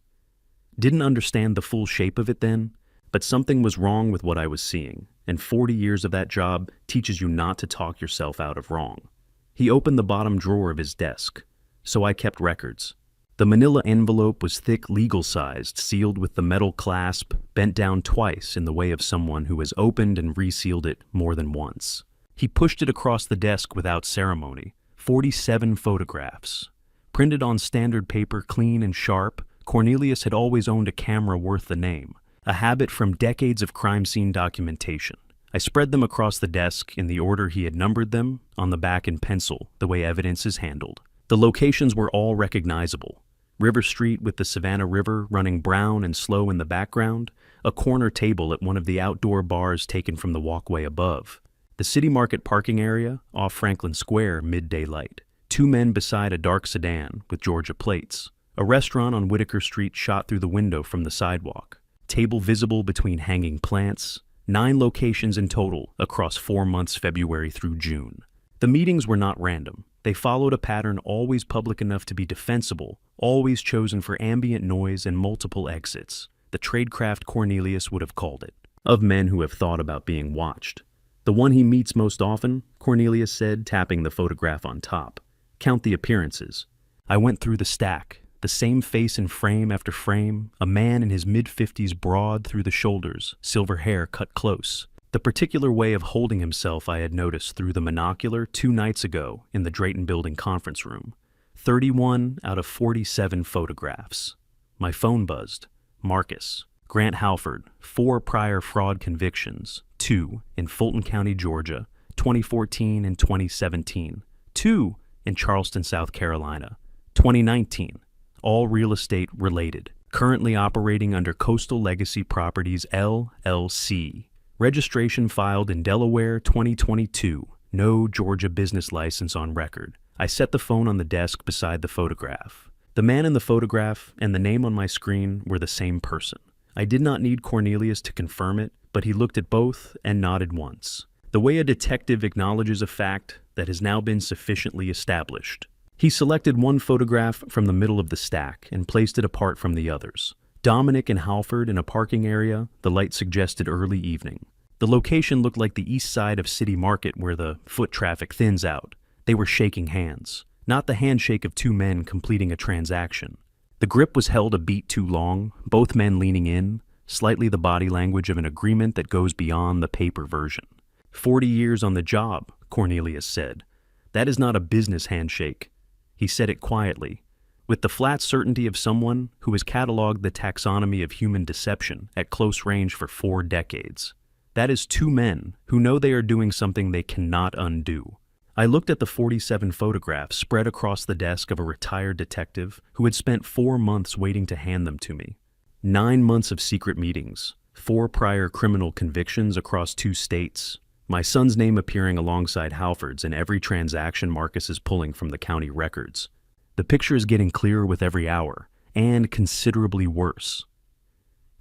Didn't understand the full shape of it then, but something was wrong with what I was seeing, and 40 years of that job teaches you not to talk yourself out of wrong. He opened the bottom drawer of his desk, so I kept records. The manila envelope was thick, legal-sized, sealed with the metal clasp, bent down twice in the way of someone who has opened and resealed it more than once. He pushed it across the desk without ceremony. 47 photographs. Printed on standard paper, clean and sharp, Cornelius had always owned a camera worth the name, a habit from decades of crime scene documentation. I spread them across the desk in the order he had numbered them, on the back in pencil, the way evidence is handled. The locations were all recognizable. River Street with the Savannah River running brown and slow in the background, a corner table at one of the outdoor bars taken from the walkway above. The City Market parking area, off Franklin Square, midday light. 2 men beside a dark sedan with Georgia plates. A restaurant on Whitaker Street shot through the window from the sidewalk. Table visible between hanging plants. 9 locations in total across 4 months, February through June. The meetings were not random. They followed a pattern always public enough to be defensible, always chosen for ambient noise and multiple exits. The tradecraft Cornelius would have called it. Of men who have thought about being watched. "The one he meets most often," Cornelius said, tapping the photograph on top. "Count the appearances." I went through the stack. The same face in frame after frame, a man in his mid-50s, broad through the shoulders, silver hair cut close. The particular way of holding himself I had noticed through the monocular 2 nights ago in the Drayton Building conference room. 31 out of 47 photographs. My phone buzzed. Marcus. Grant Halford, 4 prior fraud convictions, 2 in Fulton County, Georgia, 2014 and 2017, 2 in Charleston, South Carolina, 2019, all real estate related, currently operating under Coastal Legacy Properties LLC. Registration filed in Delaware 2022, no Georgia business license on record. I set the phone on the desk beside the photograph. The man in the photograph and the name on my screen were the same person. I did not need Cornelius to confirm it, but he looked at both and nodded once. The way a detective acknowledges a fact that has now been sufficiently established. He selected one photograph from the middle of the stack and placed it apart from the others. Dominic and Halford in a parking area, the light suggested early evening. The location looked like the east side of City Market where the foot traffic thins out. They were shaking hands, not the handshake of 2 men completing a transaction. The grip was held a beat too long, both men leaning in, slightly the body language of an agreement that goes beyond the paper version. 40 years on the job, Cornelius said. That is not a business handshake. He said it quietly, with the flat certainty of someone who has cataloged the taxonomy of human deception at close range for 4 decades. That is 2 men who know they are doing something they cannot undo. I looked at the 47 photographs spread across the desk of a retired detective who had spent 4 months waiting to hand them to me. 9 months of secret meetings, 4 prior criminal convictions across 2 states, my son's name appearing alongside Halford's in every transaction Marcus is pulling from the county records. The picture is getting clearer with every hour, and considerably worse.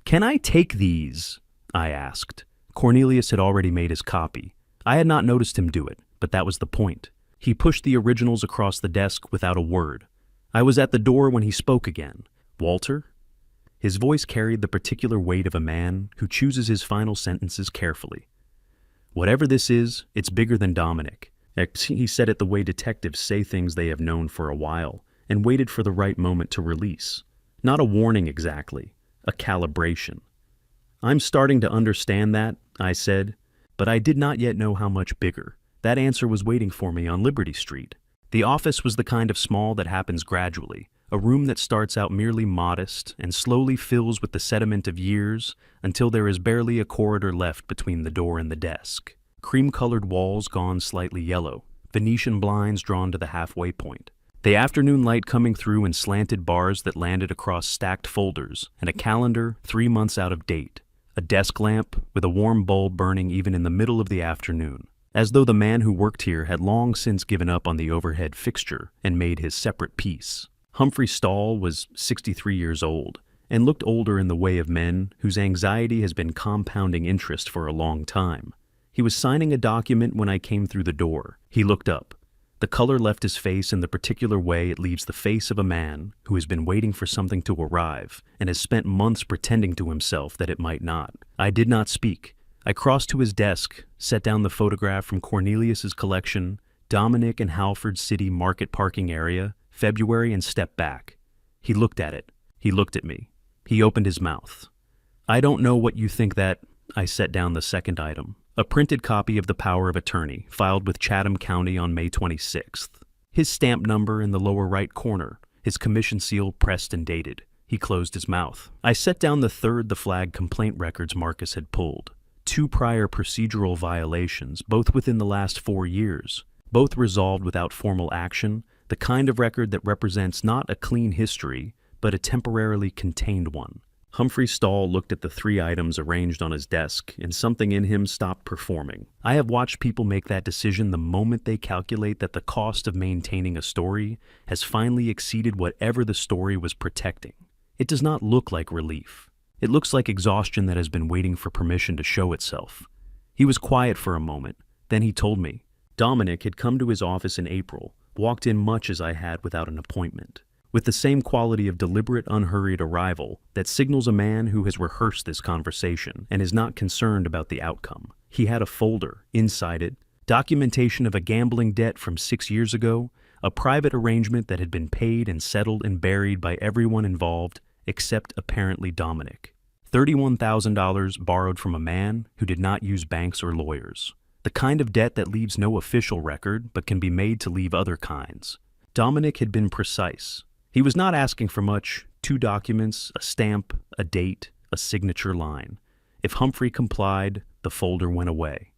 "Can I take these?" I asked. Cornelius had already made his copy. I had not noticed him do it, but that was the point. He pushed the originals across the desk without a word. I was at the door when he spoke again. "Walter?" His voice carried the particular weight of a man who chooses his final sentences carefully. "Whatever this is, it's bigger than Dominic." He said it the way detectives say things they have known for a while and waited for the right moment to release. Not a warning exactly, a calibration. "I'm starting to understand that," I said, but I did not yet know how much bigger. That answer was waiting for me on Liberty Street. The office was the kind of small that happens gradually, a room that starts out merely modest and slowly fills with the sediment of years until there is barely a corridor left between the door and the desk. Cream-colored walls gone slightly yellow, Venetian blinds drawn to the halfway point. The afternoon light coming through in slanted bars that landed across stacked folders, and a calendar 3 months out of date. a desk lamp with a warm bulb burning even in the middle of the afternoon, as though the man who worked here had long since given up on the overhead fixture and made his separate piece. Humphrey Stahl was 63 years old and looked older in the way of men whose anxiety has been compounding interest for a long time. He was signing a document when I came through the door. He looked up. The color left his face in the particular way it leaves the face of a man who has been waiting for something to arrive and has spent months pretending to himself that it might not. I did not speak. I crossed to his desk, set down the photograph from Cornelius's collection, Dominic and Halford City Market Parking Area, February, and stepped back. He looked at it. He looked at me. He opened his mouth. "I don't know what you think that—" I set down the second item. A printed copy of the power of attorney, filed with Chatham County on May 26th. His stamp number in the lower right corner, his commission seal pressed and dated. He closed his mouth. I set down the third, the flag complaint records Marcus had pulled. 2 prior procedural violations, both within the last 4 years, both resolved without formal action, the kind of record that represents not a clean history, but a temporarily contained one. Humphrey Stahl looked at the 3 items arranged on his desk, and something in him stopped performing. I have watched people make that decision the moment they calculate that the cost of maintaining a story has finally exceeded whatever the story was protecting. It does not look like relief. It looks like exhaustion that has been waiting for permission to show itself. He was quiet for a moment. Then he told me. Dominic had come to his office in April, walked in much as I had without an appointment, with the same quality of deliberate, unhurried arrival that signals a man who has rehearsed this conversation and is not concerned about the outcome. He had a folder. Inside it, documentation of a gambling debt from 6 years ago, a private arrangement that had been paid and settled and buried by everyone involved except apparently Dominic. $31,000 borrowed from a man who did not use banks or lawyers. The kind of debt that leaves no official record but can be made to leave other kinds. Dominic had been precise. He was not asking for much: 2 documents, a stamp, a date, a signature line. If Humphrey complied, the folder went away.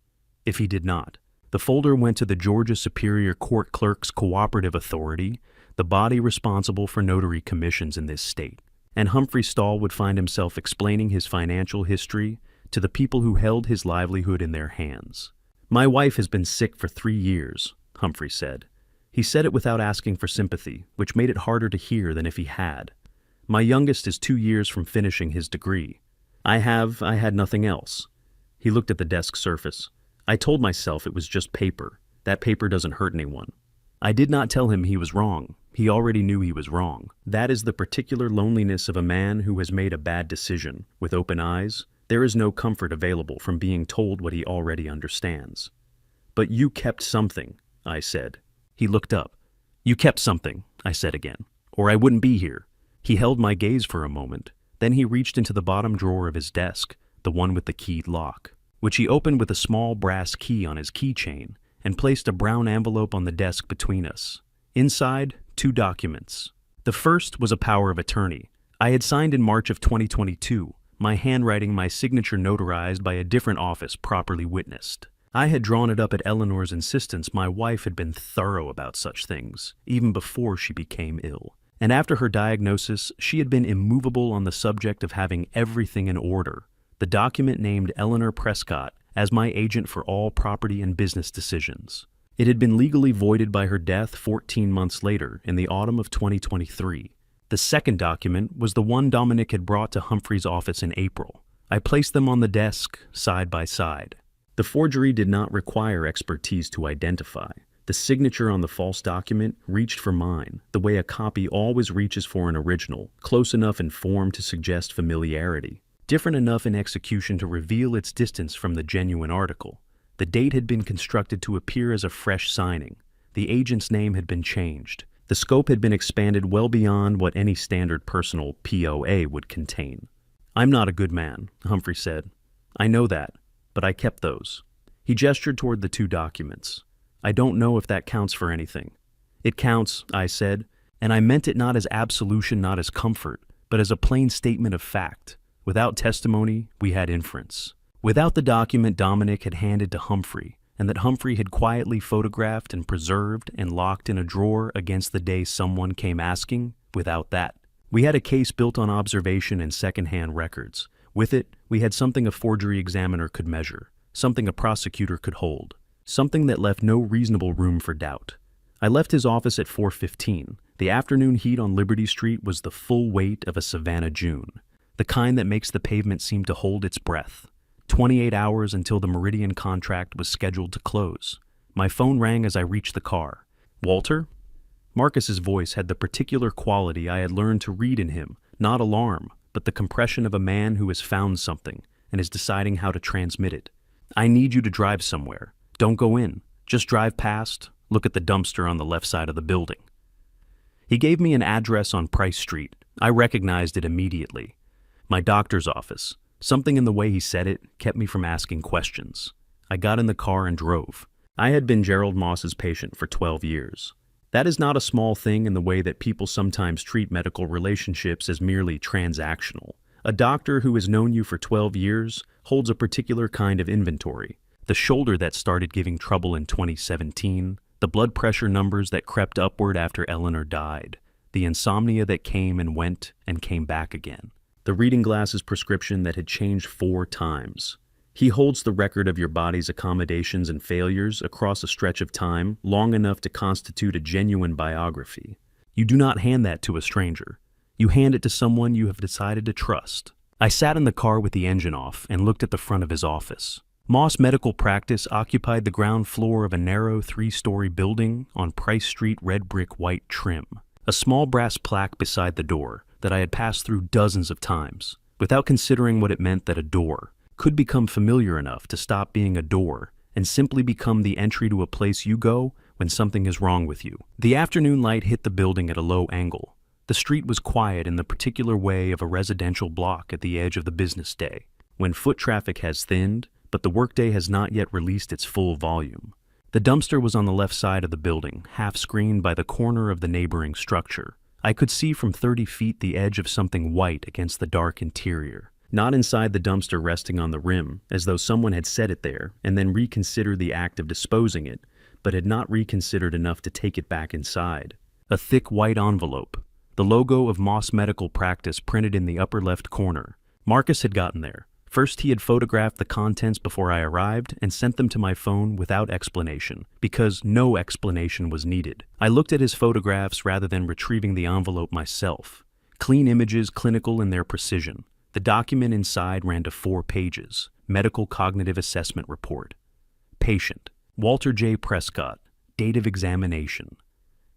If he did not, the folder went to the Georgia Superior Court Clerks Cooperative Authority, the body responsible for notary commissions in this state. And Humphrey Stahl would find himself explaining his financial history to the people who held his livelihood in their hands. "My wife has been sick for 3 years, Humphrey said. He said it without asking for sympathy, which made it harder to hear than if he had. "My youngest is 2 years from finishing his degree. I had nothing else." He looked at the desk surface. "I told myself it was just paper. That paper doesn't hurt anyone." I did not tell him he was wrong. He already knew he was wrong. That is the particular loneliness of a man who has made a bad decision. With open eyes, there is no comfort available from being told what he already understands. "But you kept something," I said. He looked up. "You kept something," I said again, "or I wouldn't be here." He held my gaze for a moment. Then he reached into the bottom drawer of his desk, the one with the keyed lock, which he opened with a small brass key on his keychain, and placed a brown envelope on the desk between us. Inside, 2 documents. The first was a power of attorney. I had signed in March of 2022, my handwriting, my signature notarized by a different office properly witnessed. I had drawn it up at Eleanor's insistence. My wife had been thorough about such things, even before she became ill. And after her diagnosis, she had been immovable on the subject of having everything in order. The document named Eleanor Prescott as my agent for all property and business decisions. It had been legally voided by her death 14 months later, in the autumn of 2023. The second document was the one Dominic had brought to Humphrey's office in April. I placed them on the desk, side by side. The forgery did not require expertise to identify. The signature on the false document reached for mine, the way a copy always reaches for an original, close enough in form to suggest familiarity, different enough in execution to reveal its distance from the genuine article. The date had been constructed to appear as a fresh signing. The agent's name had been changed. The scope had been expanded well beyond what any standard personal POA would contain. "I'm not a good man," Humphrey said. "I know that, but I kept those." He gestured toward the 2 documents. "I don't know if that counts for anything." "It counts," I said, and I meant it not as absolution, not as comfort, but as a plain statement of fact. Without testimony, we had inference. Without the document Dominic had handed to Humphrey, and that Humphrey had quietly photographed and preserved and locked in a drawer against the day someone came asking, without that, we had a case built on observation and second-hand records. With it, We had something a forgery examiner could measure, something a prosecutor could hold, something that left no reasonable room for doubt. I left his office at 4:15. The afternoon heat on Liberty Street was the full weight of a Savannah June, the kind that makes the pavement seem to hold its breath. 28 hours until the Meridian contract was scheduled to close. My phone rang as I reached the car. "Walter?" Marcus's voice had the particular quality I had learned to read in him, not alarm, but the compression of a man who has found something and is deciding how to transmit it. "I need you to drive somewhere. Don't go in. Just drive past, look at the dumpster on the left side of the building." He gave me an address on Price Street. I recognized it immediately. My doctor's office. Something in the way he said it kept me from asking questions. I got in the car and drove. I had been Gerald Moss's patient for 12 years. That is not a small thing in the way that people sometimes treat medical relationships as merely transactional. A doctor who has known you for 12 years holds a particular kind of inventory. The shoulder that started giving trouble in 2017, the blood pressure numbers that crept upward after Eleanor died, the insomnia that came and went and came back again, the reading glasses prescription that had changed 4 times. He holds the record of your body's accommodations and failures across a stretch of time long enough to constitute a genuine biography. You do not hand that to a stranger. You hand it to someone you have decided to trust. I sat in the car with the engine off and looked at the front of his office. Moss Medical Practice occupied the ground floor of a narrow 3-story building on Price Street, red brick white trim. A small brass plaque beside the door that I had passed through dozens of times, without considering what it meant that a door could become familiar enough to stop being a door and simply become the entry to a place you go when something is wrong with you. The afternoon light hit the building at a low angle. The street was quiet in the particular way of a residential block at the edge of the business day, when foot traffic has thinned, but the workday has not yet released its full volume. The dumpster was on the left side of the building, half screened by the corner of the neighboring structure. I could see from 30 feet the edge of something white against the dark interior. Not inside the dumpster resting on the rim, as though someone had set it there and then reconsidered the act of disposing it, but had not reconsidered enough to take it back inside. A thick white envelope, the logo of Moss Medical Practice printed in the upper left corner. Marcus had gotten there. First, he had photographed the contents before I arrived and sent them to my phone without explanation, because no explanation was needed. I looked at his photographs rather than retrieving the envelope myself. Clean images, clinical in their precision. The document inside ran to 4 pages. Medical Cognitive Assessment Report. Patient, Walter J. Prescott. Date of examination,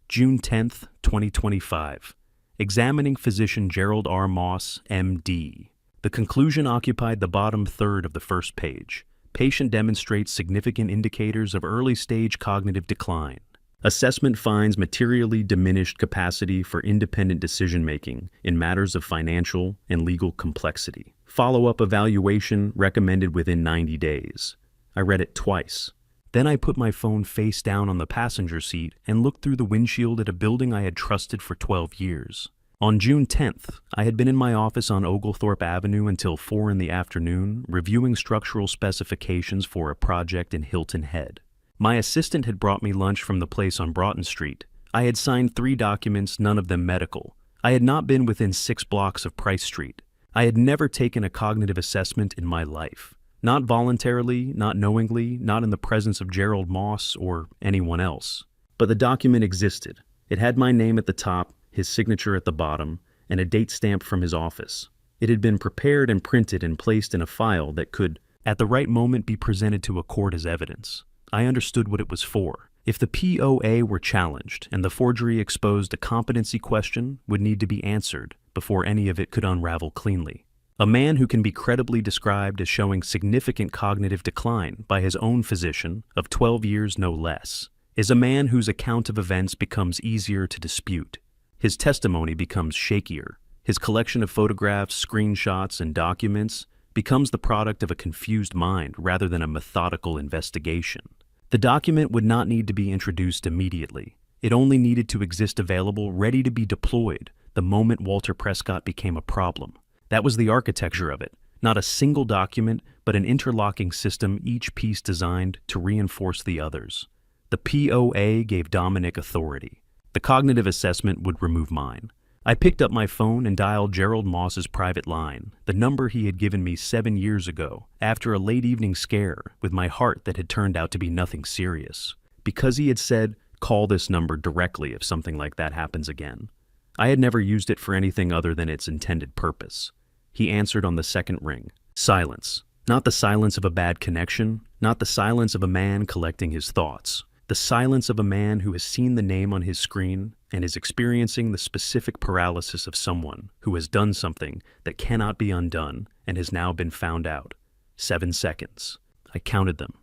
June 10th, 2025. Examining physician Gerald R. Moss, M.D. The conclusion occupied the bottom third of the first page. Patient demonstrates significant indicators of early-stage cognitive decline. Assessment finds materially diminished capacity for independent decision-making in matters of financial and legal complexity. Follow-up evaluation recommended within 90 days. I read it twice. Then I put my phone face down on the passenger seat and looked through the windshield at a building I had trusted for 12 years. On June 10th, I had been in my office on Oglethorpe Avenue until 4 in the afternoon, reviewing structural specifications for a project in Hilton Head. My assistant had brought me lunch from the place on Broughton Street. I had signed 3 documents, none of them medical. I had not been within 6 blocks of Price Street. I had never taken a cognitive assessment in my life. Not voluntarily, not knowingly, not in the presence of Gerald Moss or anyone else. But the document existed. It had my name at the top, his signature at the bottom, and a date stamp from his office. It had been prepared and printed and placed in a file that could, at the right moment, be presented to a court as evidence. I understood what it was for. If the POA were challenged and the forgery exposed, a competency question would need to be answered before any of it could unravel cleanly. A man who can be credibly described as showing significant cognitive decline by his own physician of 12 years no less is a man whose account of events becomes easier to dispute. His testimony becomes shakier. His collection of photographs, screenshots, and documents becomes the product of a confused mind rather than a methodical investigation. The document would not need to be introduced immediately. It only needed to exist available, ready to be deployed, the moment Walter Prescott became a problem. That was the architecture of it. Not a single document, but an interlocking system, each piece designed to reinforce the others. The POA gave Dominic authority. The cognitive assessment would remove mine. I picked up my phone and dialed Gerald Moss's private line, the number he had given me 7 years ago, after a late evening scare with my heart that had turned out to be nothing serious. Because he had said, "Call this number directly if something like that happens again." I had never used it for anything other than its intended purpose. He answered on the second ring. Silence. Not the silence of a bad connection, not the silence of a man collecting his thoughts. The silence of a man who has seen the name on his screen and is experiencing the specific paralysis of someone who has done something that cannot be undone and has now been found out. 7 seconds. I counted them.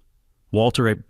Walter,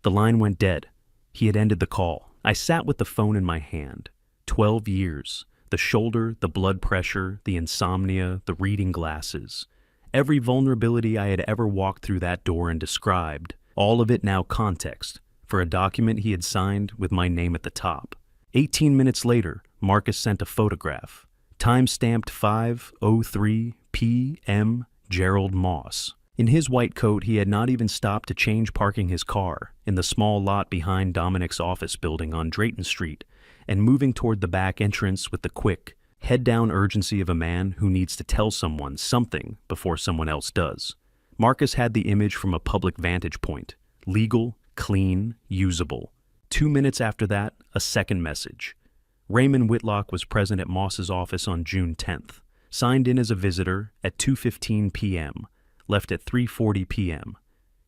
The line went dead. He had ended the call. I sat with the phone in my hand. 12 years. The shoulder, the blood pressure, the insomnia, the reading glasses. Every vulnerability I had ever walked through that door and described, all of it now context for a document he had signed with my name at the top. 18 minutes later, Marcus sent a photograph. Time-stamped 5:03 p.m. Gerald Moss. In his white coat, he had not even stopped to change parking his car in the small lot behind Dominic's office building on Drayton Street and moving toward the back entrance with the quick, head-down urgency of a man who needs to tell someone something before someone else does. Marcus had the image from a public vantage point. Legal, clean, usable. 2 minutes after that, a second message. Raymond Whitlock was present at Moss's office on June 10th. Signed in as a visitor at 2:15 p.m., left at 3:40 p.m.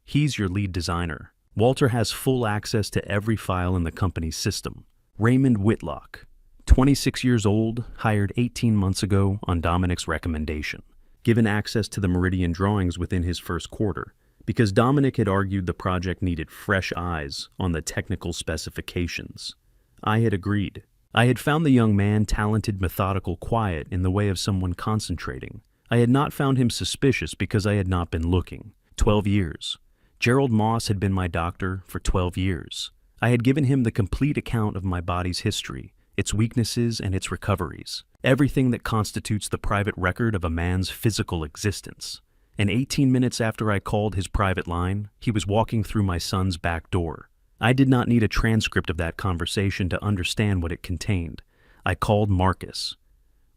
He's your lead designer. Walter has full access to every file in the company's system. Raymond Whitlock, 26 years old, hired 18 months ago on Dominic's recommendation. Given access to the Meridian drawings within his first quarter, because Dominic had argued the project needed fresh eyes on the technical specifications. I had agreed. I had found the young man talented, methodical, quiet in the way of someone concentrating. I had not found him suspicious because I had not been looking. 12 years. Gerald Moss had been my doctor for 12 years. I had given him the complete account of my body's history, its weaknesses and its recoveries, everything that constitutes the private record of a man's physical existence. And 18 minutes after I called his private line, he was walking through my son's back door. I did not need a transcript of that conversation to understand what it contained. I called Marcus.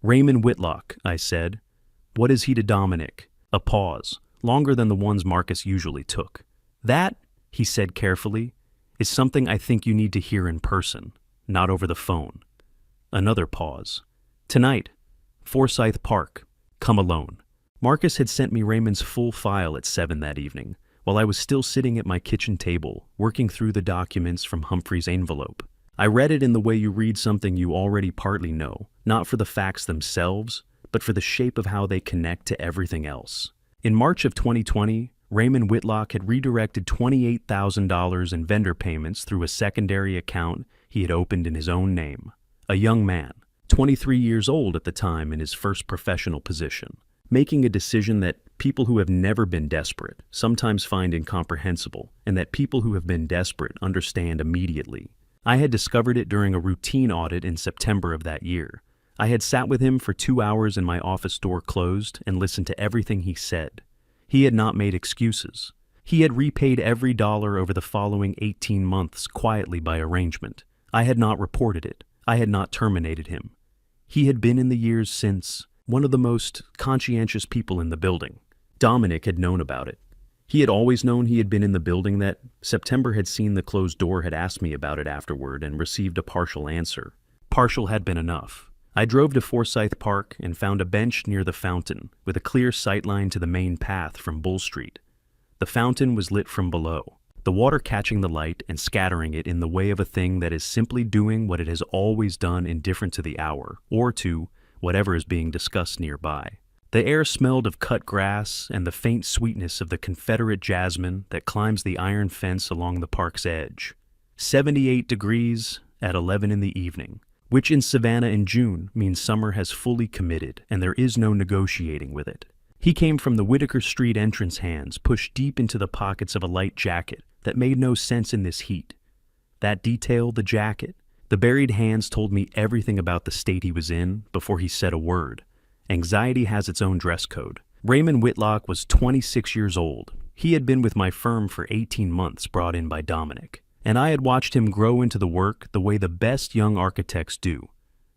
"Raymond Whitlock," I said. "What is he to Dominic?" A pause, longer than the ones Marcus usually took. "That," he said carefully, "is something I think you need to hear in person, not over the phone." Another pause. "Tonight, Forsyth Park. Come alone." Marcus had sent me Raymond's full file at 7 that evening, while I was still sitting at my kitchen table, working through the documents from Humphrey's envelope. I read it in the way you read something you already partly know, not for the facts themselves, but for the shape of how they connect to everything else. In March of 2020, Raymond Whitlock had redirected $28,000 in vendor payments through a secondary account he had opened in his own name. A young man, 23 years old at the time in his first professional position, making a decision that people who have never been desperate sometimes find incomprehensible, and that people who have been desperate understand immediately. I had discovered it during a routine audit in September of that year. I had sat with him for 2 hours in my office door closed and listened to everything he said. He had not made excuses. He had repaid every dollar over the following 18 months quietly by arrangement. I had not reported it. I had not terminated him. He had been in the years since one of the most conscientious people in the building. Dominic had known about it. He had always known he had been in the building. That September had seen the closed door, had asked me about it afterward and received a partial answer. Partial had been enough. I drove to Forsyth Park and found a bench near the fountain with a clear sightline to the main path from Bull Street. The fountain was lit from below, the water catching the light and scattering it in the way of a thing that is simply doing what it has always done, indifferent to the hour, or to whatever is being discussed nearby. The air smelled of cut grass and the faint sweetness of the Confederate jasmine that climbs the iron fence along the park's edge. 78 degrees at 11 in the evening, which in Savannah in June means summer has fully committed and there is no negotiating with it. He came from the Whitaker Street entrance, hands pushed deep into the pockets of a light jacket that made no sense in this heat. That detail, the jacket, the buried hands told me everything about the state he was in before he said a word. Anxiety has its own dress code. Raymond Whitlock was 26 years old. He had been with my firm for 18 months, brought in by Dominic, and I had watched him grow into the work the way the best young architects do.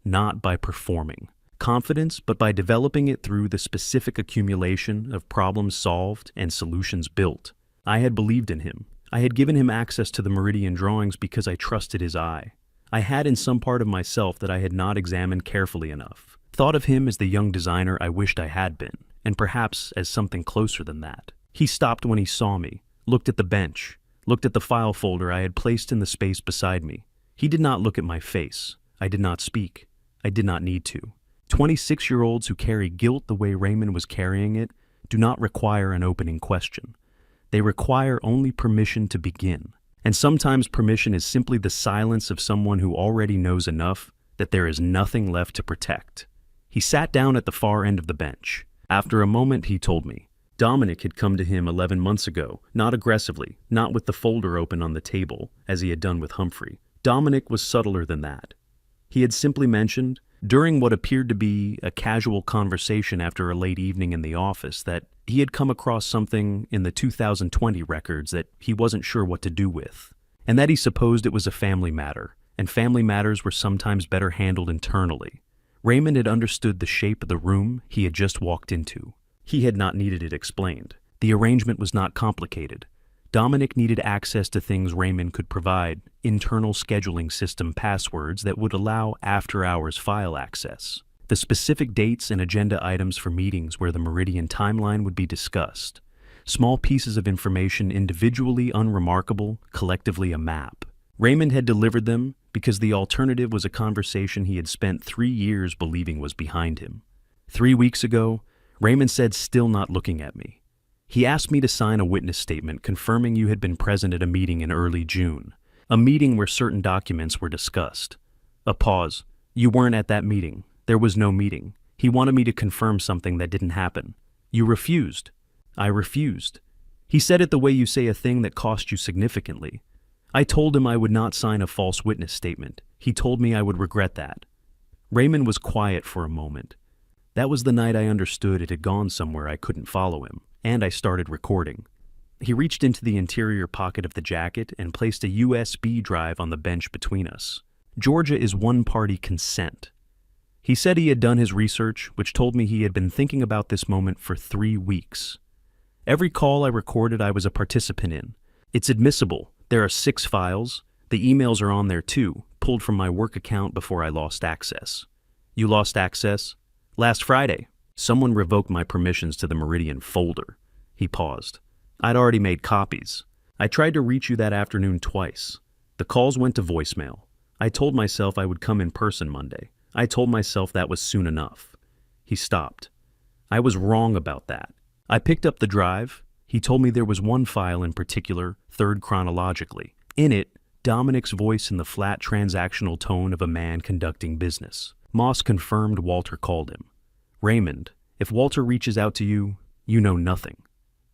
not by performing. Confidence, but by developing it through the specific accumulation of problems solved and solutions built. I had believed in him. I had given him access to the meridian drawings because I trusted his eye. I had in some part of myself that I had not examined carefully enough. Thought of him as the young designer I wished I had been, and perhaps as something closer than that. He stopped when he saw me, looked at the bench, looked at the file folder I had placed in the space beside me. He did not look at my face. I did not speak. I did not need to. 26-year-olds who carry guilt the way Raymond was carrying it do not require an opening question. They require only permission to begin. And sometimes permission is simply the silence of someone who already knows enough that there is nothing left to protect. He sat down at the far end of the bench. After a moment, he told me. Dominic had come to him 11 months ago, not aggressively, not with the folder open on the table, as he had done with Humphrey. Dominic was subtler than that. He had simply mentioned, during what appeared to be a casual conversation after a late evening in the office, that he had come across something in the 2020 records that he wasn't sure what to do with, and that he supposed it was a family matter, and family matters were sometimes better handled internally. Raymond had understood the shape of the room he had just walked into. He had not needed it explained. The arrangement was not complicated. Dominic needed access to things Raymond could provide, internal scheduling system passwords that would allow after-hours file access, the specific dates and agenda items for meetings where the Meridian timeline would be discussed, small pieces of information individually unremarkable, collectively a map. Raymond had delivered them because the alternative was a conversation he had spent 3 years believing was behind him. 3 weeks ago, Raymond said, still not looking at me. He asked me to sign a witness statement confirming you had been present at a meeting in early June, a meeting where certain documents were discussed. A pause. You weren't at that meeting. There was no meeting. He wanted me to confirm something that didn't happen. You refused. I refused. He said it the way you say a thing that cost you significantly. I told him I would not sign a false witness statement. He told me I would regret that. Raymond was quiet for a moment. That was the night I understood it had gone somewhere I couldn't follow him, and I started recording. He reached into the interior pocket of the jacket and placed a USB drive on the bench between us. Georgia is one-party consent. He said he had done his research, which told me he had been thinking about this moment for 3 weeks. Every call I recorded I was a participant in. It's admissible. There are 6 files. The emails are on there too, pulled from my work account before I lost access. You lost access? Last Friday. Someone revoked my permissions to the Meridian folder. He paused. I'd already made copies. I tried to reach you that afternoon twice. The calls went to voicemail. I told myself I would come in person Monday. I told myself that was soon enough. He stopped. I was wrong about that. I picked up the drive. He told me there was one file in particular, third chronologically. In it, Dominic's voice in the flat transactional tone of a man conducting business. Moss confirmed Walter called him. Raymond, if Walter reaches out to you, you know nothing.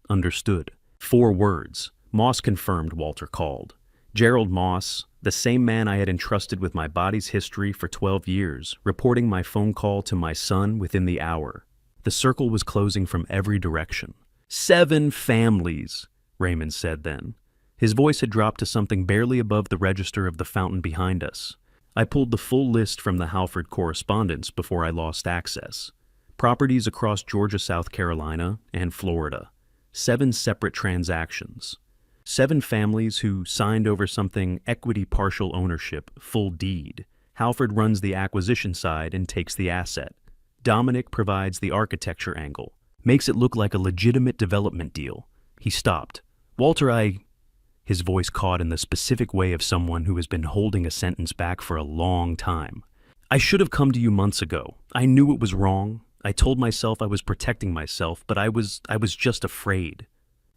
Understood. 4 words. Moss confirmed Walter called. Gerald Moss, the same man I had entrusted with my body's history for 12 years, reporting my phone call to my son within the hour. The circle was closing from every direction. 7 families, Raymond said then. His voice had dropped to something barely above the register of the fountain behind us. I pulled the full list from the Halford correspondence before I lost access. Properties across Georgia, South Carolina, and Florida. 7 separate transactions. 7 families who signed over something equity partial ownership, full deed. Halford runs the acquisition side and takes the asset. Dominic provides the architecture angle. Makes it look like a legitimate development deal. He stopped. Walter, His voice caught in the specific way of someone who has been holding a sentence back for a long time. I should have come to you months ago. I knew it was wrong. I told myself I was protecting myself, but I was just afraid.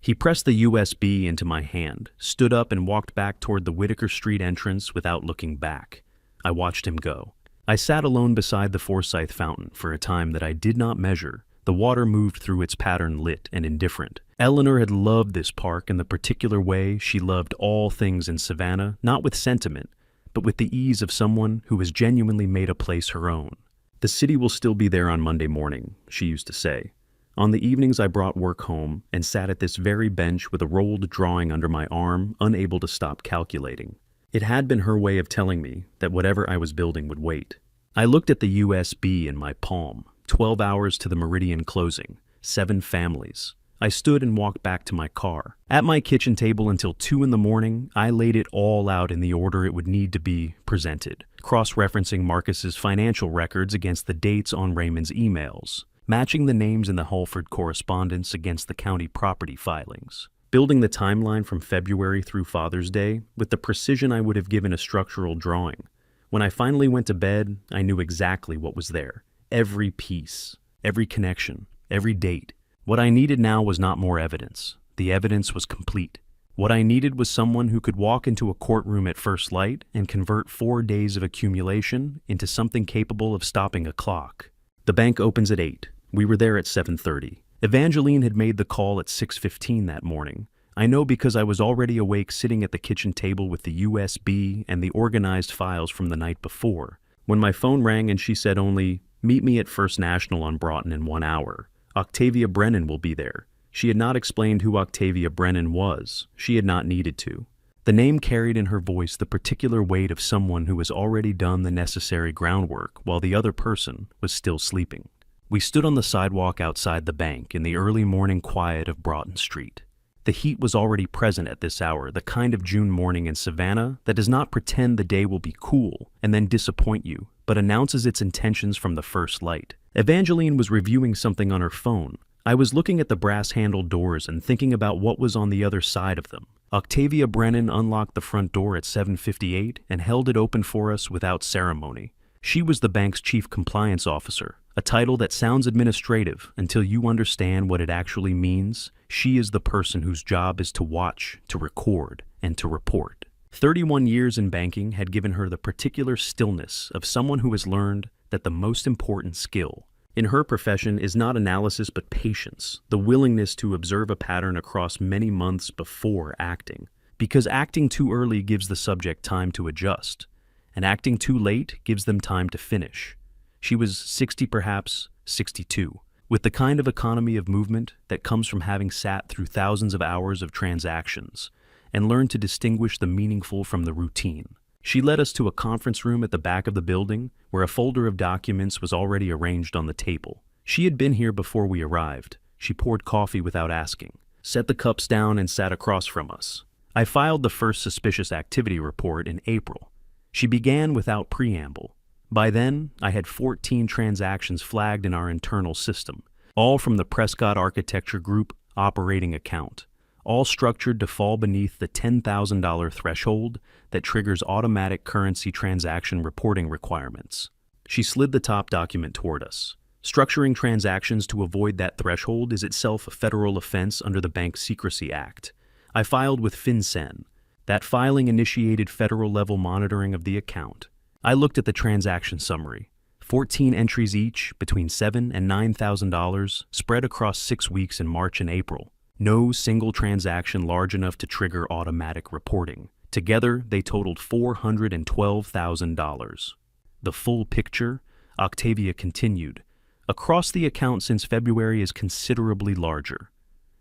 He pressed the USB into my hand, stood up and walked back toward the Whitaker Street entrance without looking back. I watched him go. I sat alone beside the Forsyth fountain for a time that I did not measure. The water moved through its pattern lit and indifferent. Eleanor had loved this park in the particular way she loved all things in Savannah, not with sentiment, but with the ease of someone who has genuinely made a place her own. The city will still be there on Monday morning, she used to say. On the evenings I brought work home and sat at this very bench with a rolled drawing under my arm, unable to stop calculating. It had been her way of telling me that whatever I was building would wait. I looked at the USB in my palm. 12 hours to the meridian closing. 7 families. I stood and walked back to my car. At my kitchen table until 2 in the morning, I laid it all out in the order it would need to be presented, cross-referencing Marcus's financial records against the dates on Raymond's emails, matching the names in the Halford correspondence against the county property filings, building the timeline from February through Father's Day with the precision I would have given a structural drawing. When I finally went to bed, I knew exactly what was there. Every piece, every connection, every date. What I needed now was not more evidence. The evidence was complete. What I needed was someone who could walk into a courtroom at first light and convert 4 days of accumulation into something capable of stopping a clock. The bank opens at 8. We were there at 7:30. Evangeline had made the call at 6:15 that morning. I know because I was already awake sitting at the kitchen table with the USB and the organized files from the night before. When my phone rang and she said only, "Meet me at First National on Broughton in 1 hour. Octavia Brennan will be there." She had not explained who Octavia Brennan was. She had not needed to. The name carried in her voice the particular weight of someone who has already done the necessary groundwork while the other person was still sleeping. We stood on the sidewalk outside the bank in the early morning quiet of Broughton Street. The heat was already present at this hour, the kind of June morning in Savannah that does not pretend the day will be cool and then disappoint you, but announces its intentions from the first light. Evangeline was reviewing something on her phone. I was looking at the brass-handled doors and thinking about what was on the other side of them. Octavia Brennan unlocked the front door at 7:58 and held it open for us without ceremony. She was the bank's chief compliance officer, a title that sounds administrative until you understand what it actually means. She is the person whose job is to watch, to record, and to report. 31 years in banking had given her the particular stillness of someone who has learned that the most important skill in her profession is not analysis but patience, the willingness to observe a pattern across many months before acting. Because acting too early gives the subject time to adjust, and acting too late gives them time to finish. She was 60, perhaps 62, with the kind of economy of movement that comes from having sat through thousands of hours of transactions and learned to distinguish the meaningful from the routine. She led us to a conference room at the back of the building where a folder of documents was already arranged on the table. She had been here before we arrived. She poured coffee without asking, set the cups down, and sat across from us. I filed the first suspicious activity report in April. She began without preamble. By then, I had 14 transactions flagged in our internal system, all from the Prescott Architecture Group operating account, all structured to fall beneath the $10,000 threshold that triggers automatic currency transaction reporting requirements. She slid the top document toward us. Structuring transactions to avoid that threshold is itself a federal offense under the Bank Secrecy Act. I filed with FinCEN. That filing initiated federal-level monitoring of the account. I looked at the transaction summary. 14 entries each, between $7,000 and $9,000, spread across 6 weeks in March and April. No single transaction large enough to trigger automatic reporting. Together, they totaled $412,000. The full picture, Octavia continued. Across the account since February is considerably larger.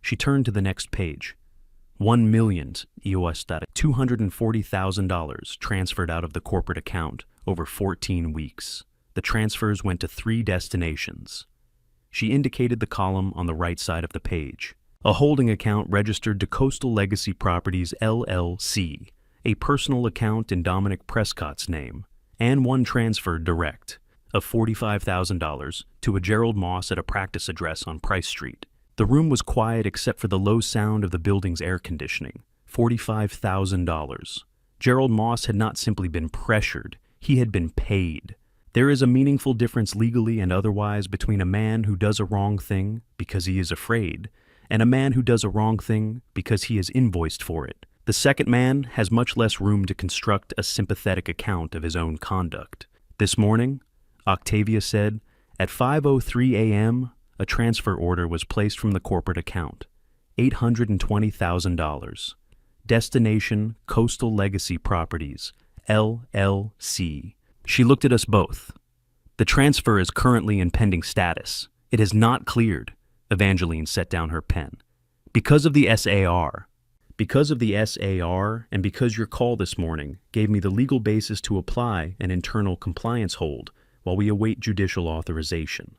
She turned to the next page. $1 million $240,000 transferred out of the corporate account over 14 weeks. The transfers went to 3 destinations. She indicated the column on the right side of the page. A holding account registered to Coastal Legacy Properties, LLC, a personal account in Dominic Prescott's name, and one transferred direct of $45,000 to a Gerald Moss at a practice address on Price Street. The room was quiet except for the low sound of the building's air conditioning. $45,000. Gerald Moss had not simply been pressured, he had been paid. There is a meaningful difference legally and otherwise between a man who does a wrong thing because he is afraid and a man who does a wrong thing because he is invoiced for it. The second man has much less room to construct a sympathetic account of his own conduct. This morning, Octavia said, at 5:03 a.m., a transfer order was placed from the corporate account. $820,000. Destination Coastal Legacy Properties, LLC. She looked at us both. The transfer is currently in pending status. It has not cleared. Evangeline set down her pen. Because of the SAR. Because of the SAR and because your call this morning gave me the legal basis to apply an internal compliance hold, while we await judicial authorization."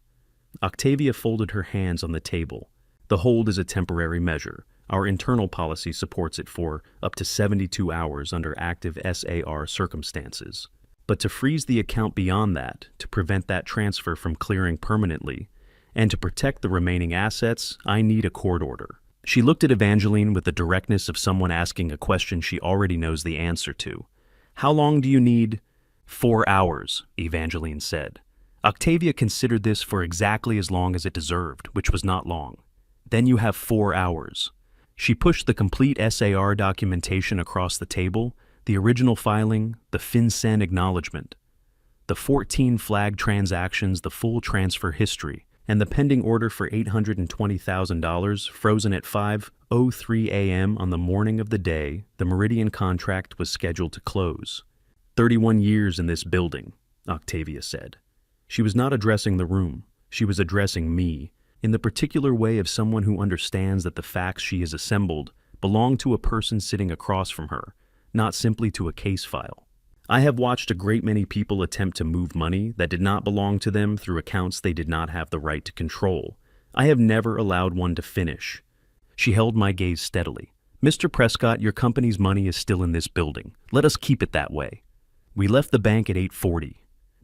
Octavia folded her hands on the table. "The hold is a temporary measure. Our internal policy supports it for up to 72 hours under active SAR circumstances. But to freeze the account beyond that, to prevent that transfer from clearing permanently, and to protect the remaining assets, I need a court order." She looked at Evangeline with the directness of someone asking a question she already knows the answer to. "How long do you need?" 4 hours, Evangeline said. Octavia considered this for exactly as long as it deserved, which was not long. "Then you have 4 hours." She pushed the complete SAR documentation across the table, the original filing, the FinCEN acknowledgement, the 14 flag transactions, the full transfer history, and the pending order for $820,000 frozen at 5:03 a.m. on the morning of the day the Meridian contract was scheduled to close. 31 years in this building, Octavia said. She was not addressing the room. She was addressing me, in the particular way of someone who understands that the facts she has assembled belong to a person sitting across from her, not simply to a case file. "I have watched a great many people attempt to move money that did not belong to them through accounts they did not have the right to control. I have never allowed one to finish." She held my gaze steadily. "Mr. Prescott, your company's money is still in this building. Let us keep it that way." We left the bank at 8:40.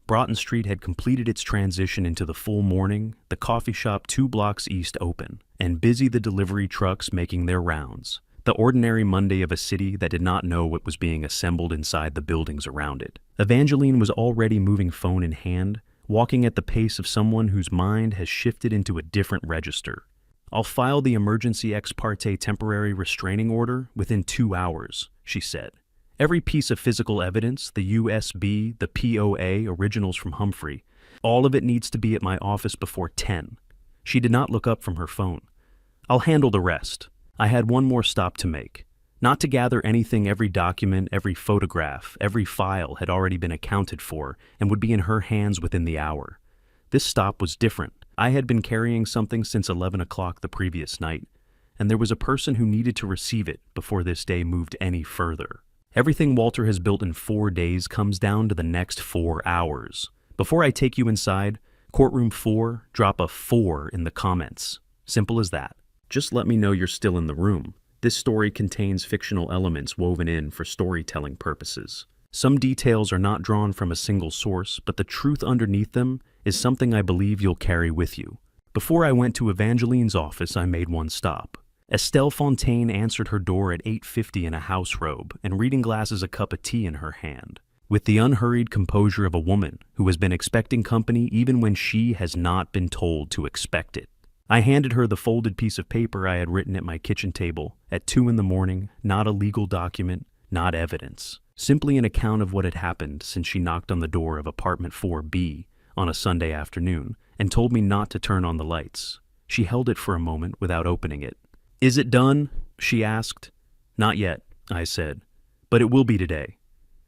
Broughton Street had completed its transition into the full morning, the coffee shop 2 blocks east open, and busy the delivery trucks making their rounds. The ordinary Monday of a city that did not know what was being assembled inside the buildings around it. Evangeline was already moving phone in hand, walking at the pace of someone whose mind has shifted into a different register. "I'll file the emergency ex parte temporary restraining order within 2 hours, she said. "Every piece of physical evidence, the USB, the POA, originals from Humphrey, all of it needs to be at my office before 10. She did not look up from her phone. "I'll handle the rest." I had one more stop to make. Not to gather anything. Every document, every photograph, every file had already been accounted for and would be in her hands within the hour. This stop was different. I had been carrying something since 11 o'clock the previous night, and there was a person who needed to receive it before this day moved any further. Everything Walter has built in 4 days comes down to the next 4 hours. Before I take you inside, courtroom 4, drop a 4 in the comments. Simple as that. Just let me know you're still in the room. This story contains fictional elements woven in for storytelling purposes. Some details are not drawn from a single source, but the truth underneath them is something I believe you'll carry with you. Before I went to Evangeline's office, I made one stop. Estelle Fontaine answered her door at 8:50 in a house robe and reading glasses, a cup of tea in her hand, with the unhurried composure of a woman who has been expecting company even when she has not been told to expect it. I handed her the folded piece of paper I had written at my kitchen table at 2 in the morning, not a legal document, not evidence, simply an account of what had happened since she knocked on the door of apartment 4B on a Sunday afternoon and told me not to turn on the lights. She held it for a moment without opening it. "Is it done?" she asked. "Not yet," I said, "but it will be today."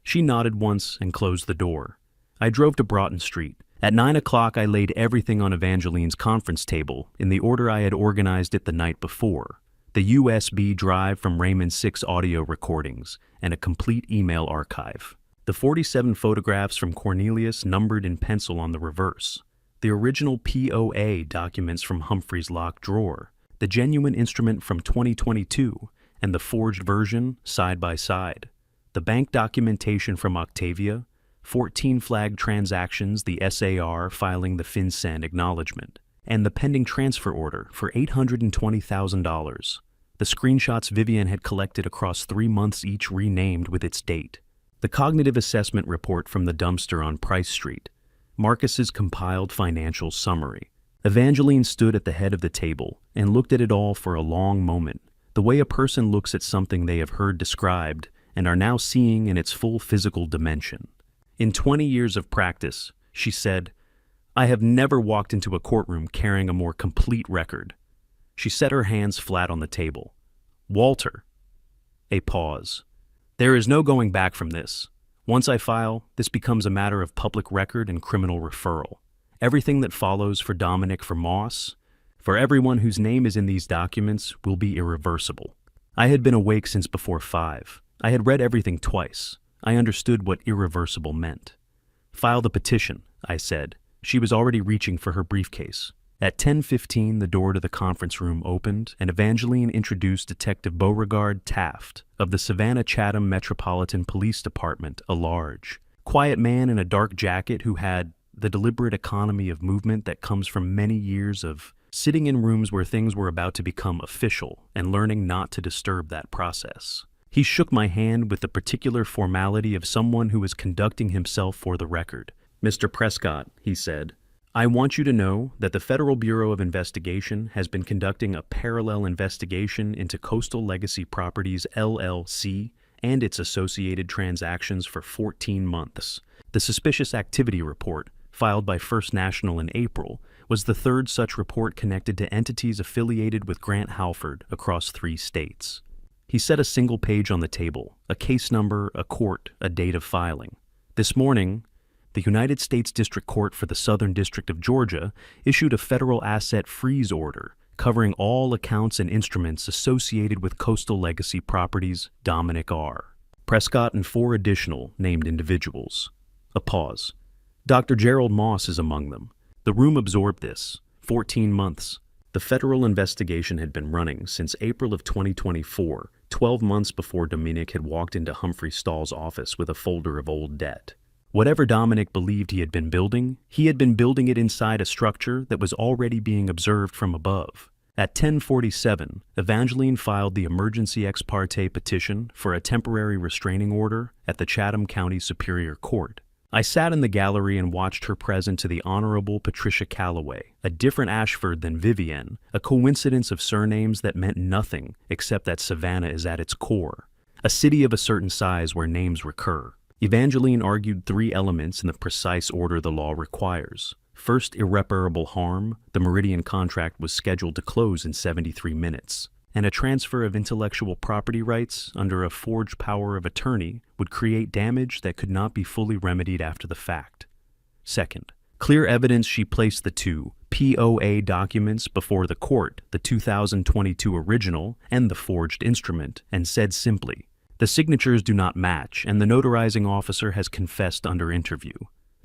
She nodded once and closed the door. I drove to Broughton Street. At 9 o'clock, I laid everything on Evangeline's conference table in the order I had organized it the night before. The USB drive from Raymond's 6 audio recordings and a complete email archive. The 47 photographs from Cornelius numbered in pencil on the reverse. The original POA documents from Humphrey's locked drawer. The genuine instrument from 2022 and the forged version side by side. The bank documentation from Octavia. 14 flag transactions, the SAR filing the FinCEN acknowledgement, and the pending transfer order for $820,000. The screenshots Vivian had collected across 3 months, each renamed with its date. The cognitive assessment report from the dumpster on Price Street. Marcus's compiled financial summary. Evangeline stood at the head of the table and looked at it all for a long moment, the way a person looks at something they have heard described and are now seeing in its full physical dimension. In 20 years of practice, she said, "I have never walked into a courtroom carrying a more complete record." She set her hands flat on the table. "Walter." A pause. "There is no going back from this. Once I file, this becomes a matter of public record and criminal referral. Everything that follows for Dominic, for Moss, for everyone whose name is in these documents will be irreversible." I had been awake since before 5. I had read everything twice. I understood what irreversible meant. "File the petition," I said. She was already reaching for her briefcase. At 10:15, the door to the conference room opened, and Evangeline introduced Detective Beauregard Taft of the Savannah-Chatham Metropolitan Police Department, a large, quiet man in a dark jacket who had the deliberate economy of movement that comes from many years of sitting in rooms where things were about to become official and learning not to disturb that process. He shook my hand with the particular formality of someone who is conducting himself for the record. "Mr. Prescott," he said, "I want you to know that the Federal Bureau of Investigation has been conducting a parallel investigation into Coastal Legacy Properties, LLC, and its associated transactions for 14 months. The Suspicious Activity Report, filed by First National in April, was the third such report connected to entities affiliated with Grant Halford across 3 states. He set a single page on the table, a case number, a court, a date of filing. This morning, the United States District Court for the Southern District of Georgia issued a federal asset freeze order covering all accounts and instruments associated with Coastal Legacy Properties, Dominic R. Prescott and 4 additional named individuals." A pause. "Dr. Gerald Moss is among them." The room absorbed this. 14 months. The federal investigation had been running since April of 2024, 12 months before Dominic had walked into Humphrey Stahl's office with a folder of old debt. Whatever Dominic believed he had been building it inside a structure that was already being observed from above. At 10:47, Evangeline filed the emergency ex parte petition for a temporary restraining order at the Chatham County Superior Court. I sat in the gallery and watched her present to the Honorable Patricia Calloway, a different Ashford than Vivienne, a coincidence of surnames that meant nothing except that Savannah is at its core, a city of a certain size where names recur. Evangeline argued 3 elements in the precise order the law requires. First, irreparable harm. The Meridian contract was scheduled to close in 73 minutes, and a transfer of intellectual property rights under a forged power of attorney would create damage that could not be fully remedied after the fact. Second, clear evidence. She placed the 2 POA documents before the court, the 2022 original and the forged instrument, and said simply, "The signatures do not match, and the notarizing officer has confessed under interview."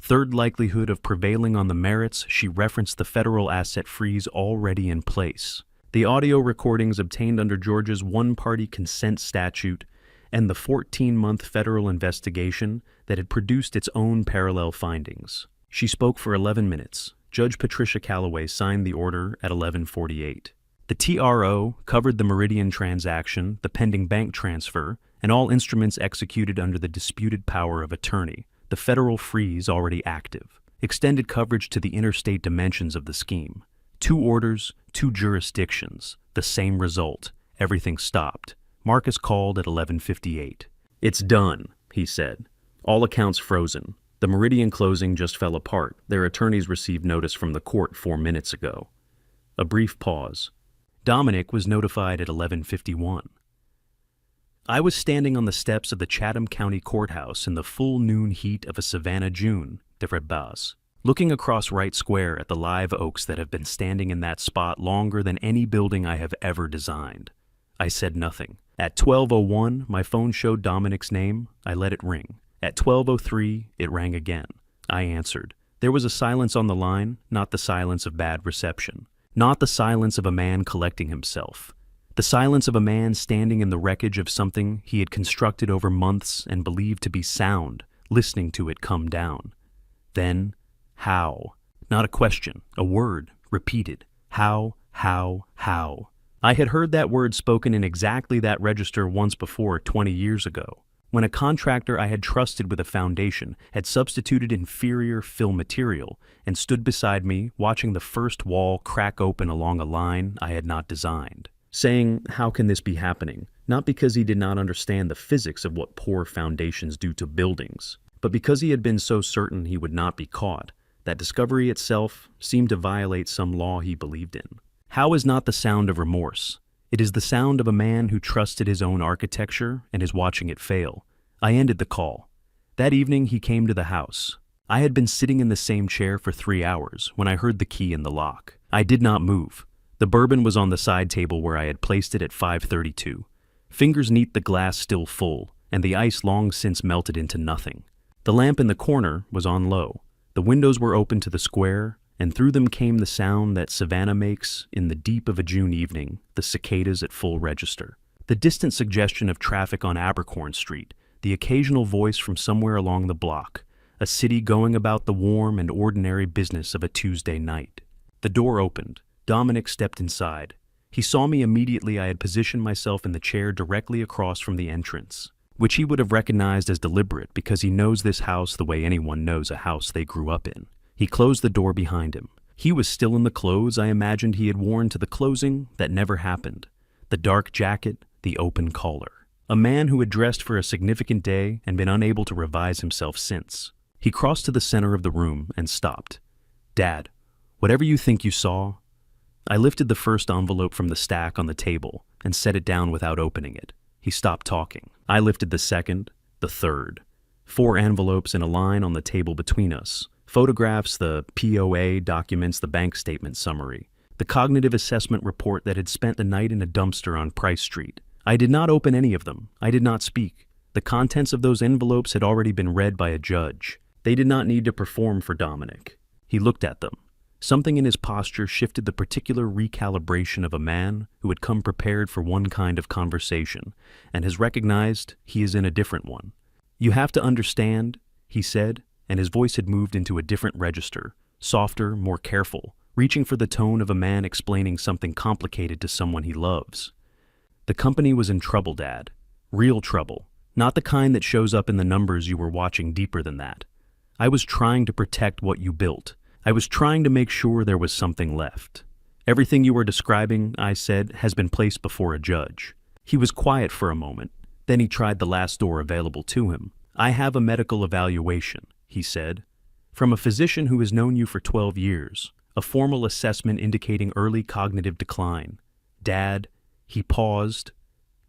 Third likelihood of prevailing on the merits, she referenced the federal asset freeze already in place, the audio recordings obtained under Georgia's one-party consent statute, and the 14-month federal investigation that had produced its own parallel findings. She spoke for 11 minutes. Judge Patricia Calloway signed the order at 11:48. The TRO covered the Meridian transaction, the pending bank transfer, and all instruments executed under the disputed power of attorney, the federal freeze already active, extended coverage to the interstate dimensions of the scheme. 2 orders, 2 jurisdictions, the same result. Everything stopped. Marcus called at 11:58. "It's done," he said. "All accounts frozen. The Meridian closing just fell apart. Their attorneys received notice from the court 4 minutes ago." A brief pause. Dominic was notified at 11:51. I was standing on the steps of the Chatham County Courthouse in the full noon heat of a Savannah June, de Rebas, looking across Wright Square at the live oaks that have been standing in that spot longer than any building I have ever designed. I said nothing. At 12:01, my phone showed Dominic's name. I let it ring. At 12:03, it rang again. I answered. There was a silence on the line, not the silence of bad reception, not the silence of a man collecting himself. The silence of a man standing in the wreckage of something he had constructed over months and believed to be sound, listening to it come down. Then, how? Not a question, a word, repeated. How? I had heard that word spoken in exactly that register once before, 20 years ago, when a contractor I had trusted with a foundation had substituted inferior fill material and stood beside me watching the first wall crack open along a line I had not designed, saying, "How can this be happening?" Not because he did not understand the physics of what poor foundations do to buildings, but because he had been so certain he would not be caught. That discovery itself seemed to violate some law he believed in. How is not the sound of remorse? It is the sound of a man who trusted his own architecture and is watching it fail. I ended the call. That evening he came to the house. I had been sitting in the same chair for 3 hours when I heard the key in the lock. I did not move. The bourbon was on the side table where I had placed it at 5:32. Fingers neath the glass still full, and the ice long since melted into nothing. The lamp in the corner was on low. The The windows were open to the square, and through them came the sound that Savannah makes in the deep of a June evening, the cicadas at full register. The distant suggestion of traffic on Abercorn Street, the occasional voice from somewhere along the block, a city going about the warm and ordinary business of a Tuesday night. The door opened. Dominic stepped inside. He saw me immediately. I had positioned myself in the chair directly across from the entrance, which he would have recognized as deliberate because he knows this house the way anyone knows a house they grew up in. He closed the door behind him. He was still in the clothes I imagined he had worn to the closing that never happened. The dark jacket, the open collar. A man who had dressed for a significant day and been unable to revise himself since. He crossed to the center of the room and stopped. "Dad, whatever you think you saw." I lifted the first envelope from the stack on the table and set it down without opening it. He stopped talking. I lifted the second, the third. 4 envelopes in a line on the table between us. Photographs, the POA documents, the bank statement summary, the cognitive assessment report that had spent the night in a dumpster on Price Street. I did not open any of them. I did not speak. The contents of those envelopes had already been read by a judge. They did not need to perform for Dominic. He looked at them. Something in his posture shifted the particular recalibration of a man who had come prepared for one kind of conversation and has recognized he is in a different one. "You have to understand," he said, and his voice had moved into a different register, softer, more careful, reaching for the tone of a man explaining something complicated to someone he loves. "The company was in trouble, Dad. Real trouble. Not the kind that shows up in the numbers you were watching. Deeper than that. I was trying to protect what you built. I was trying to make sure there was something left. Everything you are describing," I said, "has been placed before a judge." He was quiet for a moment. Then he tried the last door available to him. "I have a medical evaluation," he said, "from a physician who has known you for 12 years, a formal assessment indicating early cognitive decline. Dad," he paused,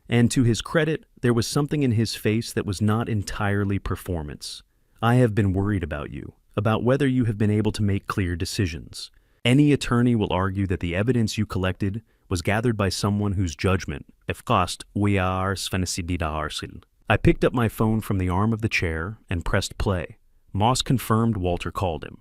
and to his credit, there was something in his face that was not entirely performance. "I have been worried about you, about whether you have been able to make clear decisions. Any attorney will argue that the evidence you collected was gathered by someone whose judgment, if cost, we are svenesididarsil." I picked up my phone from the arm of the chair and pressed play. Moss confirmed Walter called him.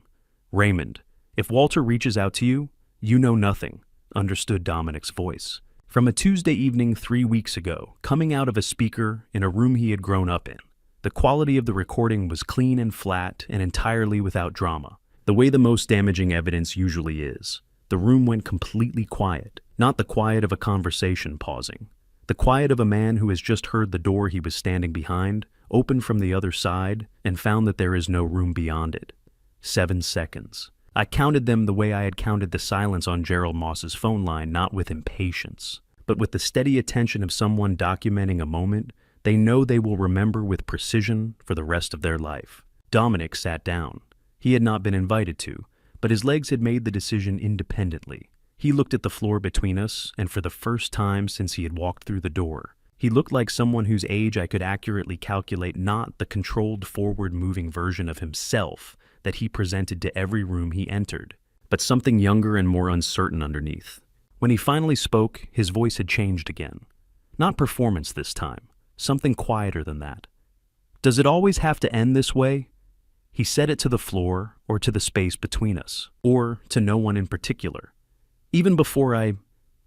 "Raymond, if Walter reaches out to you, you know nothing," understood Dominic's voice. From a Tuesday evening 3 weeks ago, coming out of a speaker in a room he had grown up in. The quality of the recording was clean and flat and entirely without drama, the way the most damaging evidence usually is. The room went completely quiet, not the quiet of a conversation pausing. The quiet of a man who has just heard the door he was standing behind open from the other side and found that there is no room beyond it. 7 seconds. I counted them the way I had counted the silence on Gerald Moss's phone line, not with impatience, but with the steady attention of someone documenting a moment they know they will remember with precision for the rest of their life. Dominic sat down. He had not been invited to, but his legs had made the decision independently. He looked at the floor between us, and for the first time since he had walked through the door, he looked like someone whose age I could accurately calculate, not the controlled forward-moving version of himself that he presented to every room he entered, but something younger and more uncertain underneath. When he finally spoke, his voice had changed again. Not performance this time. Something quieter than that. "Does it always have to end this way?" He said it to the floor or to the space between us, or to no one in particular. Even before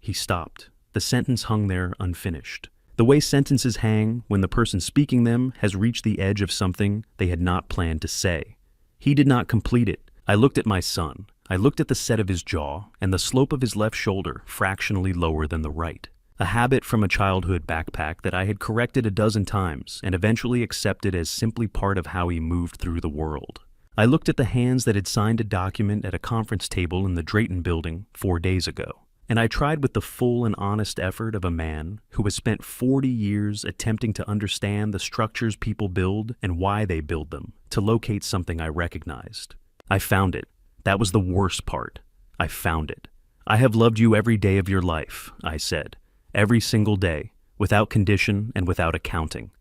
He stopped. The sentence hung there unfinished. The way sentences hang when the person speaking them has reached the edge of something they had not planned to say. He did not complete it. I looked at my son. I looked at the set of his jaw and the slope of his left shoulder fractionally lower than the right. A habit from a childhood backpack that I had corrected a dozen times and eventually accepted as simply part of how he moved through the world. I looked at the hands that had signed a document at a conference table in the Drayton building 4 days ago, and I tried with the full and honest effort of a man who has spent 40 years attempting to understand the structures people build and why they build them, to locate something I recognized. I found it. That was the worst part. I found it. "I have loved you every day of your life," I said. "Every single day, without condition and without accounting."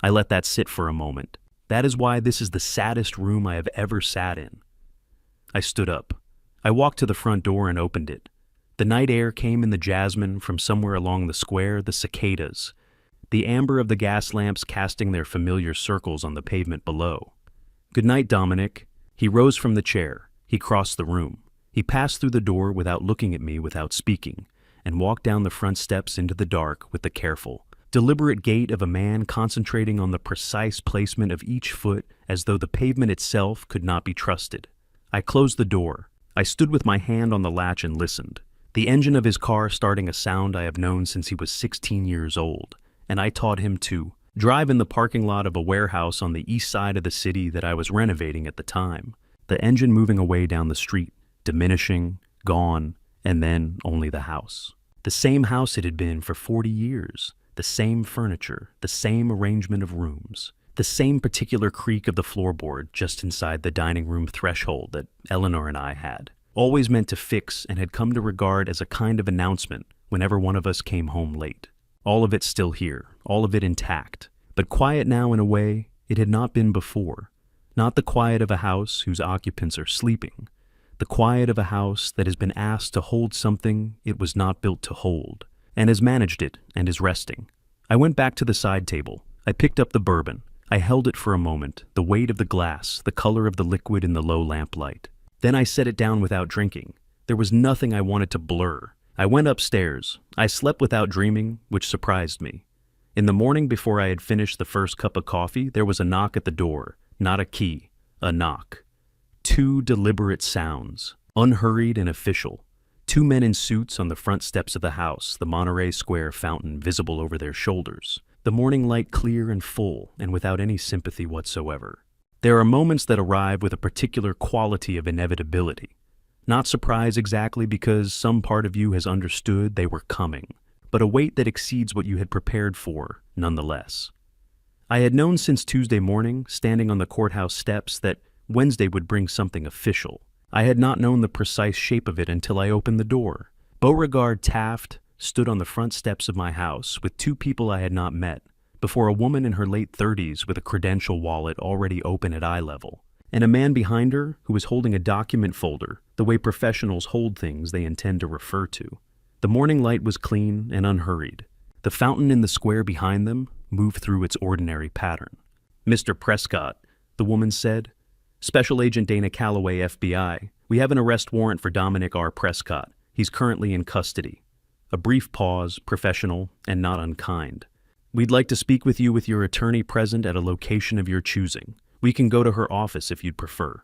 I let that sit for a moment. That is why this is the saddest room I have ever sat in. I stood up. I walked to the front door and opened it. The night air came in the jasmine from somewhere along the square, the cicadas, the amber of the gas lamps casting their familiar circles on the pavement below. "Good night, Dominic." He rose from the chair. He crossed the room. He passed through the door without looking at me, without speaking, and walked down the front steps into the dark with the careful, deliberate gait of a man concentrating on the precise placement of each foot as though the pavement itself could not be trusted. I closed the door. I stood with my hand on the latch and listened. The engine of his car starting a sound I have known since he was 16 years old, and I taught him to drive in the parking lot of a warehouse on the east side of the city that I was renovating at the time. The engine moving away down the street, diminishing, gone, and then only the house. The same house it had been for 40 years. The same furniture, the same arrangement of rooms, the same particular creak of the floorboard just inside the dining room threshold that Eleanor and I had, always meant to fix and had come to regard as a kind of announcement whenever one of us came home late. All of it still here, all of it intact, but quiet now in a way it had not been before. Not the quiet of a house whose occupants are sleeping, the quiet of a house that has been asked to hold something it was not built to hold, and has managed it and is resting. I went back to the side table. I picked up the bourbon. I held it for a moment, the weight of the glass, the color of the liquid in the low lamplight. Then I set it down without drinking. There was nothing I wanted to blur. I went upstairs. I slept without dreaming, which surprised me. In the morning, before I had finished the first cup of coffee, there was a knock at the door. Not a key, a knock. 2 deliberate sounds, unhurried and official. 2 men in suits on the front steps of the house, the Monterey Square fountain visible over their shoulders, the morning light clear and full and without any sympathy whatsoever. There are moments that arrive with a particular quality of inevitability. Not surprise exactly because some part of you has understood they were coming, but a weight that exceeds what you had prepared for, nonetheless. I had known since Tuesday morning, standing on the courthouse steps, that Wednesday would bring something official. I had not known the precise shape of it until I opened the door. Beauregard Taft stood on the front steps of my house with 2 people I had not met, before a woman in her late 30s with a credential wallet already open at eye level, and a man behind her who was holding a document folder, the way professionals hold things they intend to refer to. The morning light was clean and unhurried. The fountain in the square behind them moved through its ordinary pattern. "Mr. Prescott," the woman said. "Special Agent Dana Calloway, FBI. We have an arrest warrant for Dominic R. Prescott. He's currently in custody." A brief pause, professional and not unkind. "We'd like to speak with you with your attorney present at a location of your choosing. We can go to her office if you'd prefer."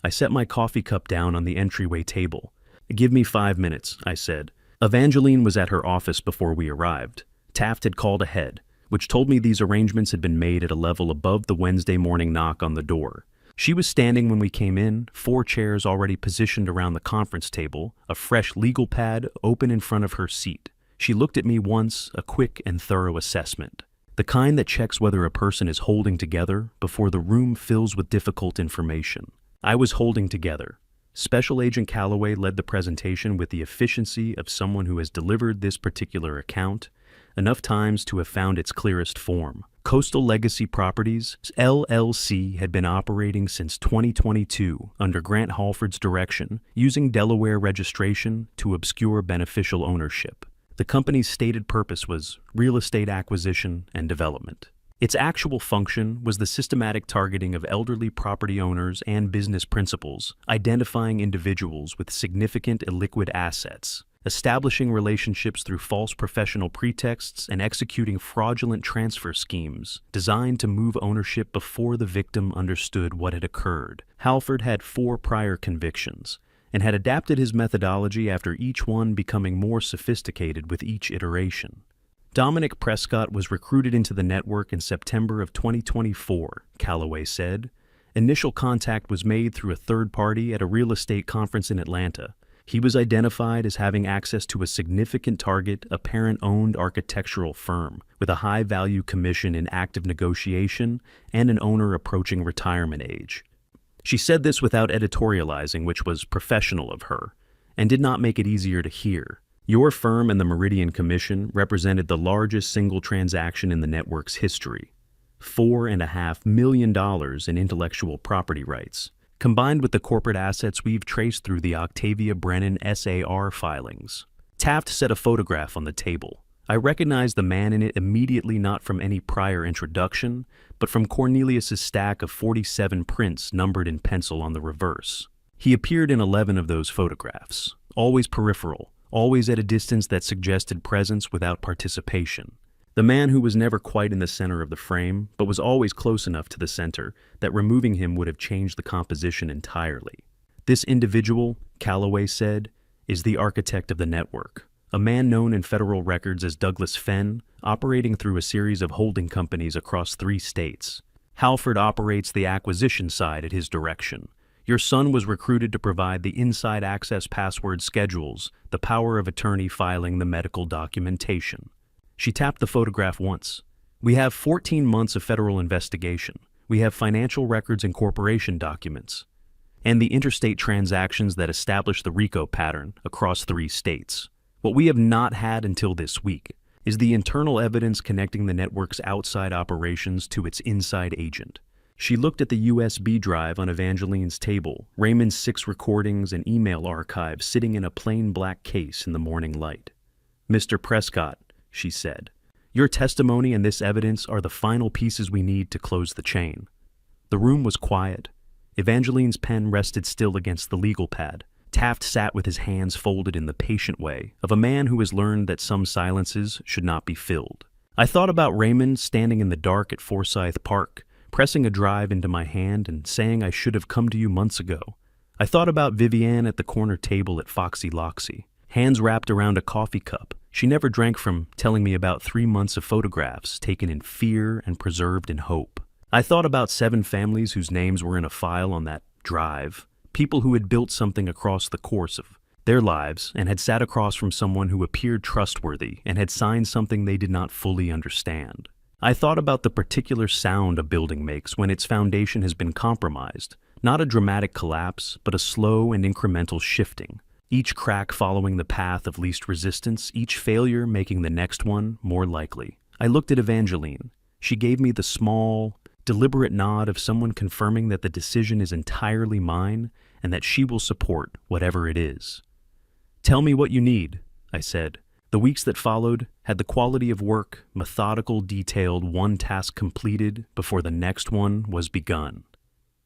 I set my coffee cup down on the entryway table. "Give me 5 minutes," I said. Evangeline was at her office before we arrived. Taft had called ahead, which told me these arrangements had been made at a level above the Wednesday morning knock on the door. She was standing when we came in, 4 chairs already positioned around the conference table, a fresh legal pad open in front of her seat. She looked at me once, a quick and thorough assessment. The kind that checks whether a person is holding together before the room fills with difficult information. I was holding together. Special Agent Calloway led the presentation with the efficiency of someone who has delivered this particular account enough times to have found its clearest form. Coastal Legacy Properties, LLC, had been operating since 2022 under Grant Halford's direction, using Delaware registration to obscure beneficial ownership. The company's stated purpose was real estate acquisition and development. Its actual function was the systematic targeting of elderly property owners and business principals, identifying individuals with significant illiquid assets, establishing relationships through false professional pretexts, and executing fraudulent transfer schemes designed to move ownership before the victim understood what had occurred. Halford had 4 prior convictions and had adapted his methodology after each one becoming more sophisticated with each iteration. Dominic Prescott was recruited into the network in September of 2024, Calloway said. Initial contact was made through a third party at a real estate conference in Atlanta. He was identified as having access to a significant target, a parent-owned architectural firm with a high-value commission in active negotiation and an owner approaching retirement age. She said this without editorializing, which was professional of her, and did not make it easier to hear. Your firm and the Meridian Commission represented the largest single transaction in the network's history, $4.5 million in intellectual property rights, combined with the corporate assets we've traced through the Octavia Brennan SAR filings. Taft set a photograph on the table, I recognized the man in it immediately, not from any prior introduction, but from Cornelius's stack of 47 prints numbered in pencil on the reverse. He appeared in 11 of those photographs, always peripheral, always at a distance that suggested presence without participation. The man who was never quite in the center of the frame, but was always close enough to the center that removing him would have changed the composition entirely. This individual, Calloway said, is the architect of the network, a man known in federal records as Douglas Fenn, operating through a series of holding companies across 3 states. Halford operates the acquisition side at his direction. Your son was recruited to provide the inside access password schedules, the power of attorney filing the medical documentation. She tapped the photograph once. We have 14 months of federal investigation. We have financial records and corporation documents, and the interstate transactions that establish the RICO pattern across 3 states. What we have not had until this week is the internal evidence connecting the network's outside operations to its inside agent. She looked at the USB drive on Evangeline's table, Raymond's 6 recordings and email archives sitting in a plain black case in the morning light. "Mr. Prescott," she said, "your testimony and this evidence are the final pieces we need to close the chain." The room was quiet. Evangeline's pen rested still against the legal pad. Taft sat with his hands folded in the patient way of a man who has learned that some silences should not be filled. I thought about Raymond standing in the dark at Forsyth Park, pressing a drive into my hand and saying I should have come to you months ago. I thought about Vivienne at the corner table at Foxy Loxy, hands wrapped around a coffee cup. She never drank from, telling me about 3 months of photographs taken in fear and preserved in hope. I thought about 7 families whose names were in a file on that drive, people who had built something across the course of their lives and had sat across from someone who appeared trustworthy and had signed something they did not fully understand. I thought about the particular sound a building makes when its foundation has been compromised, not a dramatic collapse, but a slow and incremental shifting, each crack following the path of least resistance, each failure making the next one more likely. I looked at Evangeline. She gave me the small, deliberate nod of someone confirming that the decision is entirely mine and that she will support whatever it is. "Tell me what you need," I said. The weeks that followed had the quality of work, methodical, detailed, one task completed before the next one was begun.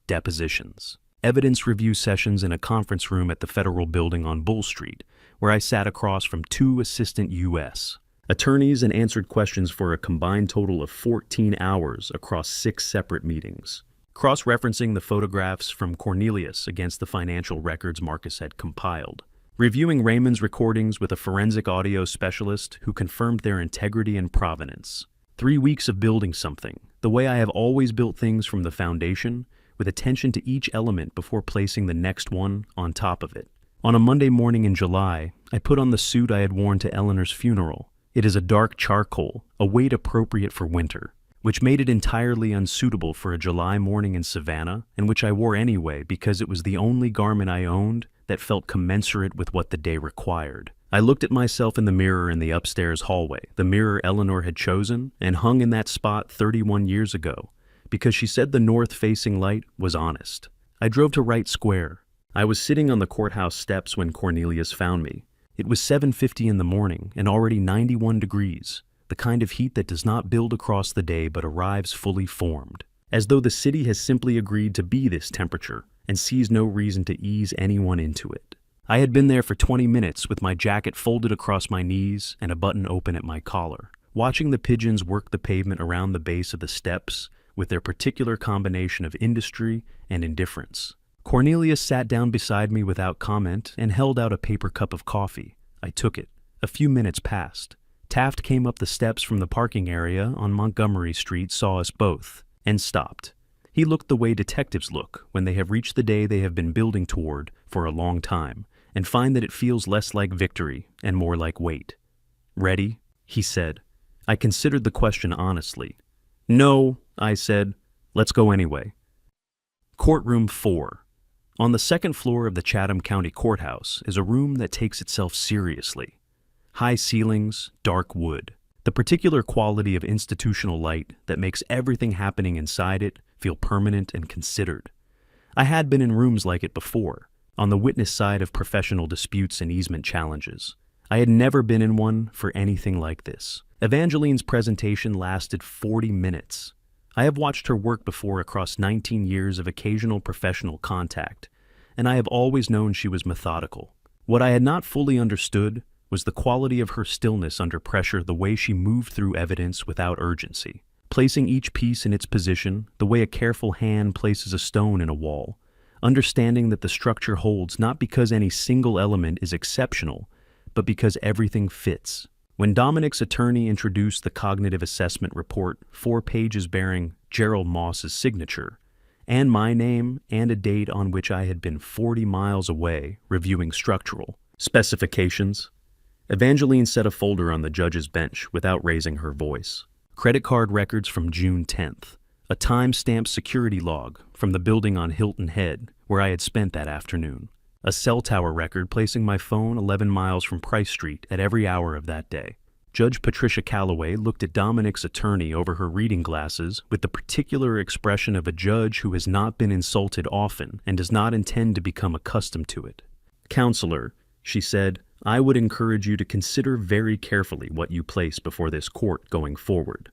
Depositions. Evidence review sessions in a conference room at the federal building on Bull Street, where I sat across from 2 assistant U.S. attorneys and answered questions for a combined total of 14 hours across 6 separate meetings, cross-referencing the photographs from Cornelius against the financial records Marcus had compiled, reviewing Raymond's recordings with a forensic audio specialist who confirmed their integrity and provenance. 3 weeks of building something, the way I have always built things from the foundation, with attention to each element before placing the next one on top of it. On a Monday morning in July, I put on the suit I had worn to Eleanor's funeral. It is a dark charcoal, a weight appropriate for winter, which made it entirely unsuitable for a July morning in Savannah, and which I wore anyway because it was the only garment I owned that felt commensurate with what the day required. I looked at myself in the mirror in the upstairs hallway, the mirror Eleanor had chosen and hung in that spot 31 years ago, because she said the north-facing light was honest. I drove to Wright Square. I was sitting on the courthouse steps when Cornelius found me. It was 7:50 in the morning and already 91 degrees, the kind of heat that does not build across the day but arrives fully formed, as though the city has simply agreed to be this temperature and sees no reason to ease anyone into it. I had been there for 20 minutes with my jacket folded across my knees and a button open at my collar, watching the pigeons work the pavement around the base of the steps with their particular combination of industry and indifference. Cornelius sat down beside me without comment and held out a paper cup of coffee. I took it. A few minutes passed. Taft came up the steps from the parking area on Montgomery Street, saw us both, and stopped. He looked the way detectives look when they have reached the day they have been building toward for a long time and find that it feels less like victory and more like wait. "Ready?" he said. I considered the question honestly. "No," I said. "Let's go anyway." Courtroom 4. On the second floor of the Chatham County Courthouse is a room that takes itself seriously. High ceilings, dark wood, the particular quality of institutional light that makes everything happening inside it feel permanent and considered. I had been in rooms like it before, on the witness side of professional disputes and easement challenges. I had never been in one for anything like this. Evangeline's presentation lasted 40 minutes. I have watched her work before across 19 years of occasional professional contact, and I have always known she was methodical. What I had not fully understood was the quality of her stillness under pressure, the way she moved through evidence without urgency, placing each piece in its position, the way a careful hand places a stone in a wall, understanding that the structure holds not because any single element is exceptional, but because everything fits. When Dominic's attorney introduced the cognitive assessment report, 4 pages bearing Gerald Moss's signature, and my name and a date on which I had been 40 miles away reviewing structural specifications, Evangeline set a folder on the judge's bench without raising her voice. Credit card records from June 10th, a time-stamped security log from the building on Hilton Head where I had spent that afternoon, a cell tower record placing my phone 11 miles from Price Street at every hour of that day. Judge Patricia Calloway looked at Dominic's attorney over her reading glasses with the particular expression of a judge who has not been insulted often and does not intend to become accustomed to it. "Counselor," she said, "I would encourage you to consider very carefully what you place before this court going forward."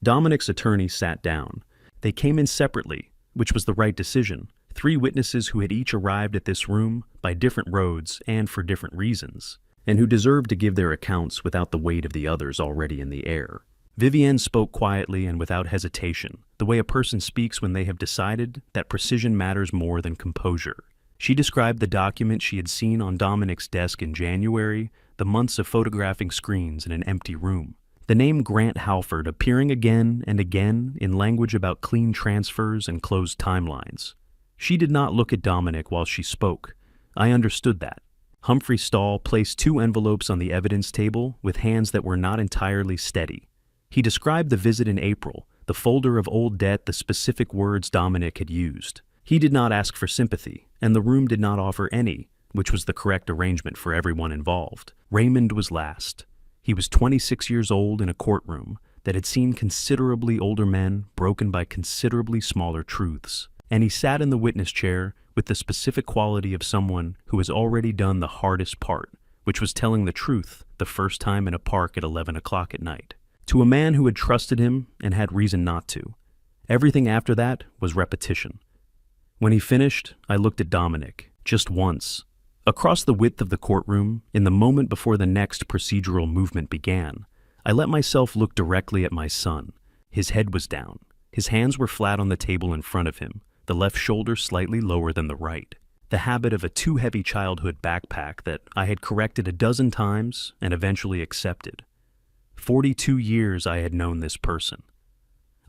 Dominic's attorney sat down. They came in separately, which was the right decision. 3 witnesses who had each arrived at this room by different roads and for different reasons, and who deserved to give their accounts without the weight of the others already in the air. Vivienne spoke quietly and without hesitation, the way a person speaks when they have decided that precision matters more than composure. She described the document she had seen on Dominic's desk in January, the months of photographing screens in an empty room. The name Grant Halford appearing again and again in language about clean transfers and closed timelines. She did not look at Dominic while she spoke. I understood that. Humphrey Stahl placed 2 envelopes on the evidence table with hands that were not entirely steady. He described the visit in April, the folder of old debt, the specific words Dominic had used. He did not ask for sympathy, and the room did not offer any, which was the correct arrangement for everyone involved. Raymond was last. He was 26 years old in a courtroom that had seen considerably older men broken by considerably smaller truths. And he sat in the witness chair with the specific quality of someone who has already done the hardest part, which was telling the truth the first time in a park at 11 o'clock at night, to a man who had trusted him and had reason not to. Everything after that was repetition. When he finished, I looked at Dominic, just once. Across the width of the courtroom, in the moment before the next procedural movement began, I let myself look directly at my son. His head was down. His hands were flat on the table in front of him, the left shoulder slightly lower than the right. The habit of a too-heavy childhood backpack that I had corrected a dozen times and eventually accepted. 42 years I had known this person.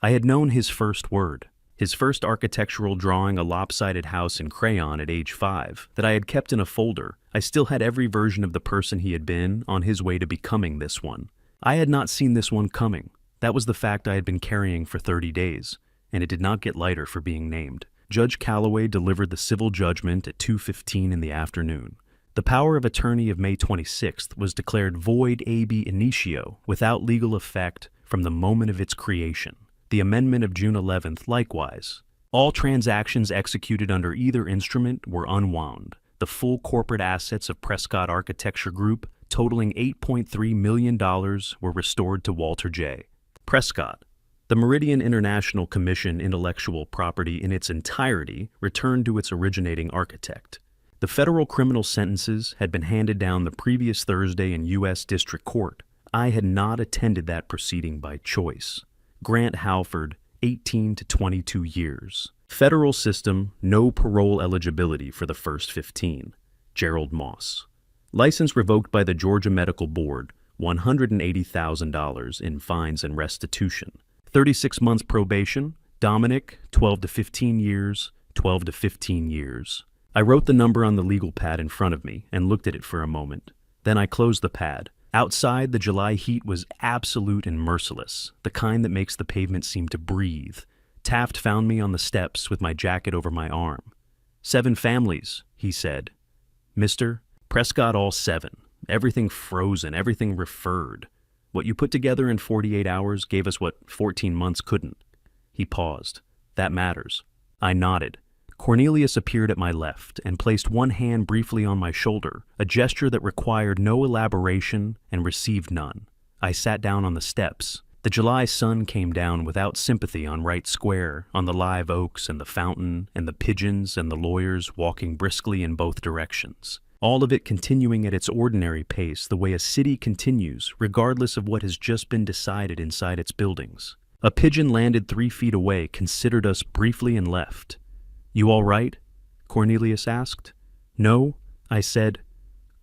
I had known his first word, his first architectural drawing, a lopsided house in crayon at age 5, that I had kept in a folder. I still had every version of the person he had been on his way to becoming this one. I had not seen this one coming. That was the fact I had been carrying for 30 days. And it did not get lighter for being named. Judge Calloway delivered the civil judgment at 2:15 in the afternoon. The power of attorney of May 26th was declared void ab initio, without legal effect from the moment of its creation. The amendment of June 11th likewise. All transactions executed under either instrument were unwound. The full corporate assets of Prescott Architecture Group, totaling $8.3 million, were restored to Walter J. Prescott. The Meridian International Commission intellectual property in its entirety returned to its originating architect. The federal criminal sentences had been handed down the previous Thursday in U.S. District Court. I had not attended that proceeding by choice. Grant Halford, 18 to 22 years. Federal system, no parole eligibility for the first 15. Gerald Moss. License revoked by the Georgia Medical Board, $180,000 in fines and restitution. 36 months probation. Dominic, 12 to 15 years, 12 to 15 years. I wrote the number on the legal pad in front of me and looked at it for a moment. Then I closed the pad. Outside, the July heat was absolute and merciless, the kind that makes the pavement seem to breathe. Taft found me on the steps with my jacket over my arm. 7 families, he said. Mr. Prescott, all 7. Everything frozen, everything referred. What you put together in 48 hours gave us what 14 months couldn't. He paused. That matters. I nodded. Cornelius appeared at my left and placed one hand briefly on my shoulder, a gesture that required no elaboration and received none. I sat down on the steps. The July sun came down without sympathy on Wright Square, on the live oaks and the fountain and the pigeons and the lawyers walking briskly in both directions. All of it continuing at its ordinary pace, the way a city continues, regardless of what has just been decided inside its buildings. A pigeon landed 3 feet away, considered us briefly and left. "You all right?" Cornelius asked. "No," I said.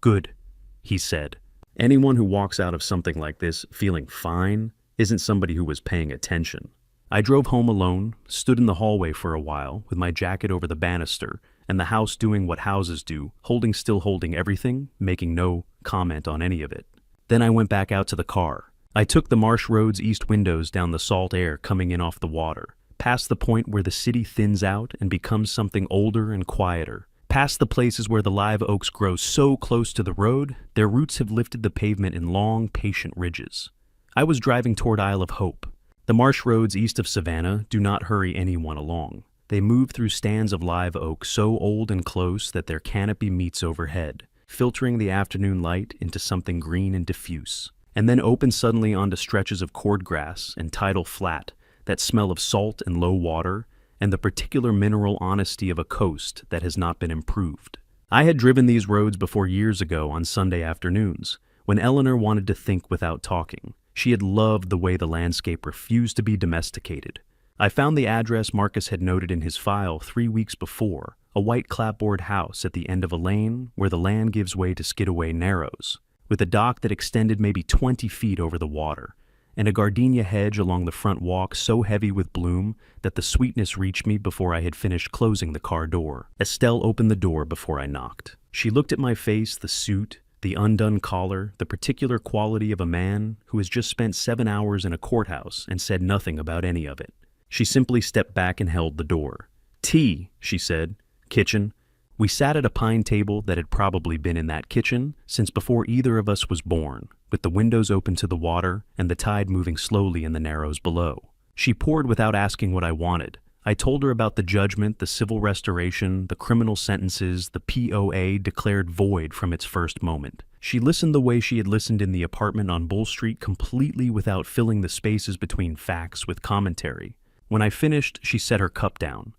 "Good," he said. Anyone who walks out of something like this feeling fine isn't somebody who was paying attention. I drove home alone, stood in the hallway for a while, with my jacket over the banister, and the house doing what houses do, holding everything, making no comment on any of it. Then I went back out to the car. I took the Marsh Road's east windows down the salt air coming in off the water, past the point where the city thins out and becomes something older and quieter, past the places where the live oaks grow so close to the road, their roots have lifted the pavement in long, patient ridges. I was driving toward Isle of Hope. The marsh roads east of Savannah do not hurry anyone along. They move through stands of live oak so old and close that their canopy meets overhead, filtering the afternoon light into something green and diffuse, and then open suddenly onto stretches of cordgrass and tidal flat that smell of salt and low water and the particular mineral honesty of a coast that has not been improved. I had driven these roads before years ago on Sunday afternoons, when Eleanor wanted to think without talking. She had loved the way the landscape refused to be domesticated. I found the address Marcus had noted in his file 3 weeks before, a white clapboard house at the end of a lane where the land gives way to skidaway narrows, with a dock that extended maybe 20 feet over the water, and a gardenia hedge along the front walk so heavy with bloom that the sweetness reached me before I had finished closing the car door. Estelle opened the door before I knocked. She looked at my face, the suit, the undone collar, the particular quality of a man who has just spent 7 hours in a courthouse and said nothing about any of it. She simply stepped back and held the door. "Tea," she said. "Kitchen." We sat at a pine table that had probably been in that kitchen since before either of us was born, with the windows open to the water and the tide moving slowly in the narrows below. She poured without asking what I wanted. I told her about the judgment, the civil restoration, the criminal sentences, the POA declared void from its first moment. She listened the way she had listened in the apartment on Bull Street, completely without filling the spaces between facts with commentary. When I finished, she set her cup down.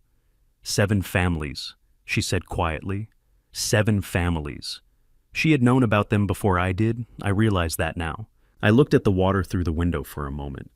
7 families, she said quietly. 7 families. She had known about them before I did. I realized that now. I looked at the water through the window for a moment.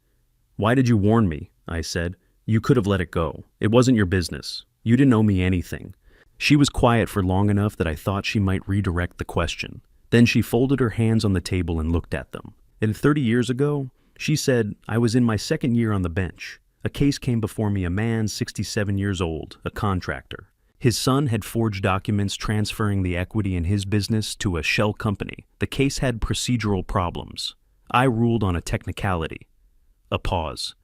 "Why did you warn me?" I said. "You could have let it go. It wasn't your business. You didn't owe me anything." She was quiet for long enough that I thought she might redirect the question. Then she folded her hands on the table and looked at them. And 30 years ago, she said, I was in my 2nd year on the bench. A case came before me, a man 67 years old, a contractor. His son had forged documents transferring the equity in his business to a shell company. The case had procedural problems. I ruled on a technicality. A pause.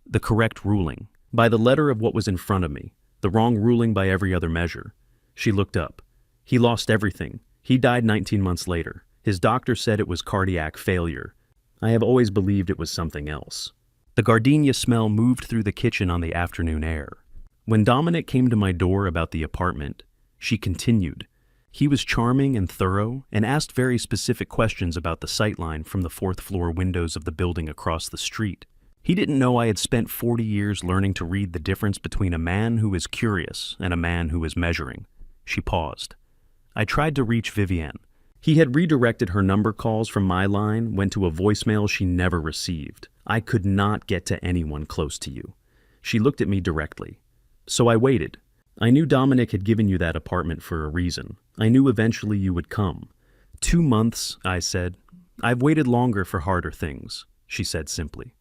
The correct ruling. By the letter of what was in front of me. The wrong ruling by every other measure. She looked up. He lost everything. He died 19 months later. His doctor said it was cardiac failure. I have always believed it was something else. The gardenia smell moved through the kitchen on the afternoon air. When Dominic came to my door about the apartment, she continued. He was charming and thorough and asked very specific questions about the sightline from the 4th floor windows of the building across the street. He didn't know I had spent 40 years learning to read the difference between a man who is curious and a man who is measuring. She paused. I tried to reach Vivienne. He had redirected her number calls from my line, went to a voicemail she never received. I could not get to anyone close to you. She looked at me directly. So I waited. I knew Dominic had given you that apartment for a reason. I knew eventually you would come. 2 months, I said. I've waited longer for harder things, she said simply.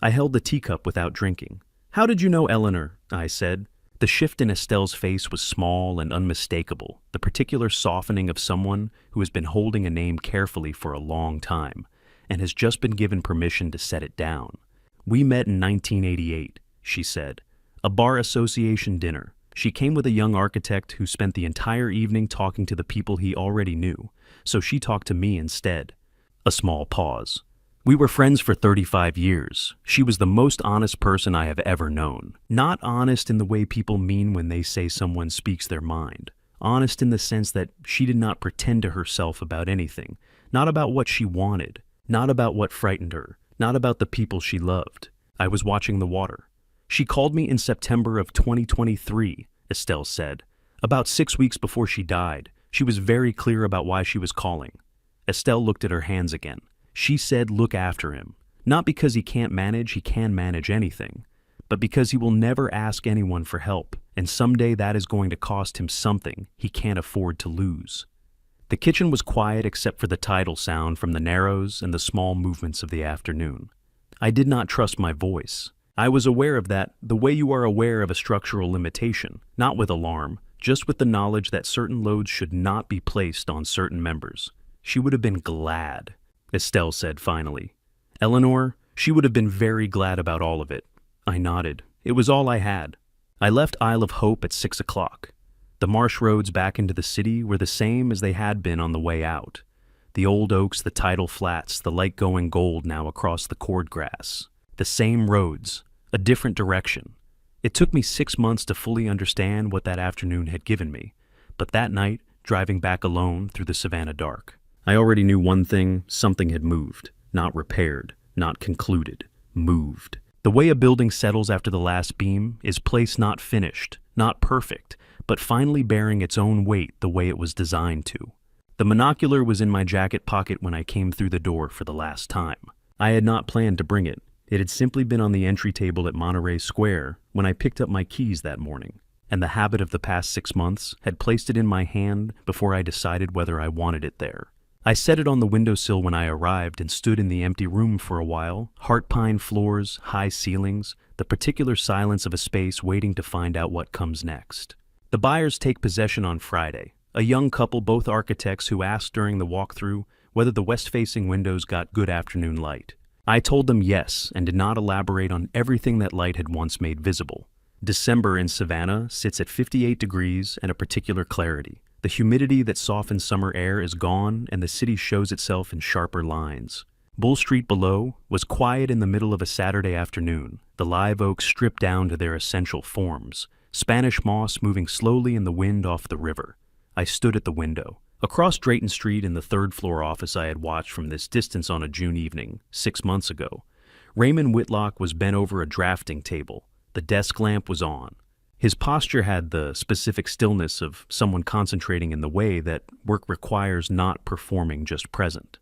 I held the teacup without drinking. How did you know Eleanor? I said. The shift in Estelle's face was small and unmistakable, the particular softening of someone who has been holding a name carefully for a long time and has just been given permission to set it down. We met in 1988, she said. A bar association dinner. She came with a young architect who spent the entire evening talking to the people he already knew, so she talked to me instead. A small pause. We were friends for 35 years. She was the most honest person I have ever known. Not honest in the way people mean when they say someone speaks their mind. Honest in the sense that she did not pretend to herself about anything. Not about what she wanted. Not about what frightened her. Not about the people she loved. I was watching the water. She called me in September of 2023, Estelle said. About 6 weeks before she died, she was very clear about why she was calling. Estelle looked at her hands again. She said, look after him. Not because he can't manage, he can manage anything, but because he will never ask anyone for help, and someday that is going to cost him something he can't afford to lose. The kitchen was quiet except for the tidal sound from the narrows and the small movements of the afternoon. I did not trust my voice. I was aware of that the way you are aware of a structural limitation, not with alarm, just with the knowledge that certain loads should not be placed on certain members. She would have been glad, Estelle said finally. Eleanor, she would have been very glad about all of it. I nodded. It was all I had. I left Isle of Hope at 6 o'clock. The marsh roads back into the city were the same as they had been on the way out. The old oaks, the tidal flats, the light going gold now across the cordgrass. The same roads, a different direction. It took me 6 months to fully understand what that afternoon had given me, but that night, driving back alone through the Savannah dark, I already knew one thing: something had moved, not repaired, not concluded, moved. The way a building settles after the last beam is place not finished, not perfect, but finally bearing its own weight the way it was designed to. The monocular was in my jacket pocket when I came through the door for the last time. I had not planned to bring it. It had simply been on the entry table at Monterey Square when I picked up my keys that morning, and the habit of the past 6 months had placed it in my hand before I decided whether I wanted it there. I set it on the windowsill when I arrived and stood in the empty room for a while, heart pine floors, high ceilings, the particular silence of a space waiting to find out what comes next. The buyers take possession on Friday, a young couple, both architects, who asked during the walkthrough whether the west-facing windows got good afternoon light. I told them yes and did not elaborate on everything that light had once made visible. December in Savannah sits at 58 degrees and a particular clarity. The humidity that softens summer air is gone, and the city shows itself in sharper lines. Bull Street below was quiet in the middle of a Saturday afternoon, the live oaks stripped down to their essential forms, Spanish moss moving slowly in the wind off the river. I stood at the window. Across Drayton Street in the third-floor office I had watched from this distance on a June evening, 6 months ago, Raymond Whitlock was bent over a drafting table. The desk lamp was on. His posture had the specific stillness of someone concentrating in the way that work requires, not performing just present.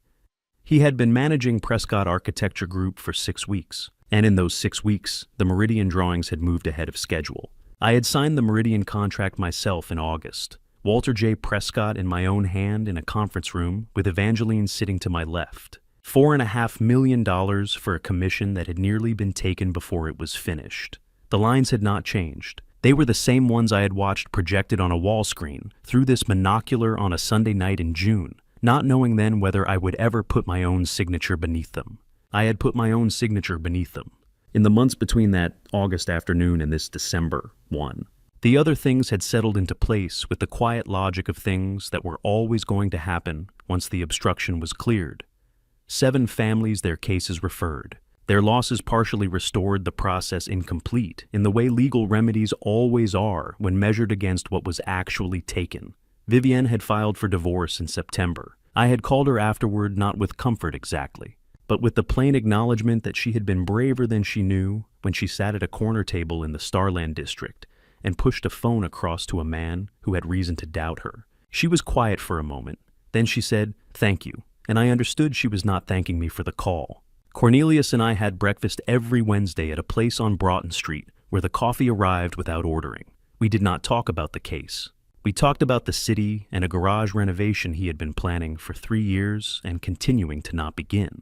He had been managing Prescott Architecture Group for 6 weeks, and in those 6 weeks, the Meridian drawings had moved ahead of schedule. I had signed the Meridian contract myself in August. Walter J. Prescott in my own hand in a conference room with Evangeline sitting to my left. $4.5 million for a commission that had nearly been taken before it was finished. The lines had not changed. They were the same ones I had watched projected on a wall screen through this monocular on a Sunday night in June, not knowing then whether I would ever put my own signature beneath them. I had put my own signature beneath them. In the months between that August afternoon and this December one, the other things had settled into place with the quiet logic of things that were always going to happen once the obstruction was cleared. 7 families, their cases referred. Their losses partially restored, the process incomplete, in the way legal remedies always are when measured against what was actually taken. Vivienne had filed for divorce in September. I had called her afterward, not with comfort exactly, but with the plain acknowledgement that she had been braver than she knew when she sat at a corner table in the Starland district and pushed a phone across to a man who had reason to doubt her. She was quiet for a moment. Then she said, "Thank you," and I understood she was not thanking me for the call. Cornelius and I had breakfast every Wednesday at a place on Broughton Street where the coffee arrived without ordering. We did not talk about the case. We talked about the city and a garage renovation he had been planning for 3 years and continuing to not begin.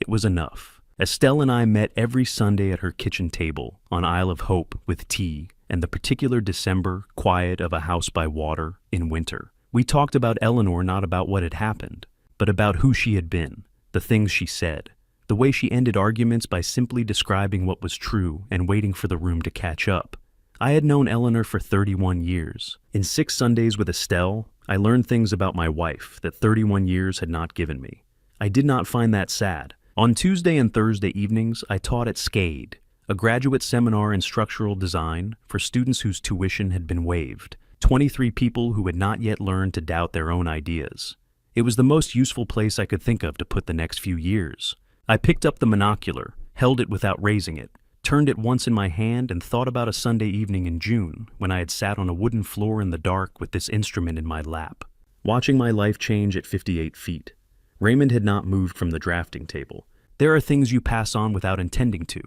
It was enough. Estelle and I met every Sunday at her kitchen table on Isle of Hope with tea and the particular December quiet of a house by water in winter. We talked about Eleanor, not about what had happened, but about who she had been, the things she said, the way she ended arguments by simply describing what was true and waiting for the room to catch up. I had known Eleanor for 31 years. In 6 Sundays with Estelle, I learned things about my wife that 31 years had not given me. I did not find that sad. On Tuesday and Thursday evenings, I taught at SCADE, a graduate seminar in structural design for students whose tuition had been waived, 23 people who had not yet learned to doubt their own ideas. It was the most useful place I could think of to put the next few years. I picked up the monocular, held it without raising it, turned it once in my hand, and thought about a Sunday evening in June when I had sat on a wooden floor in the dark with this instrument in my lap, watching my life change at 58 feet. Raymond had not moved from the drafting table. There are things you pass on without intending to.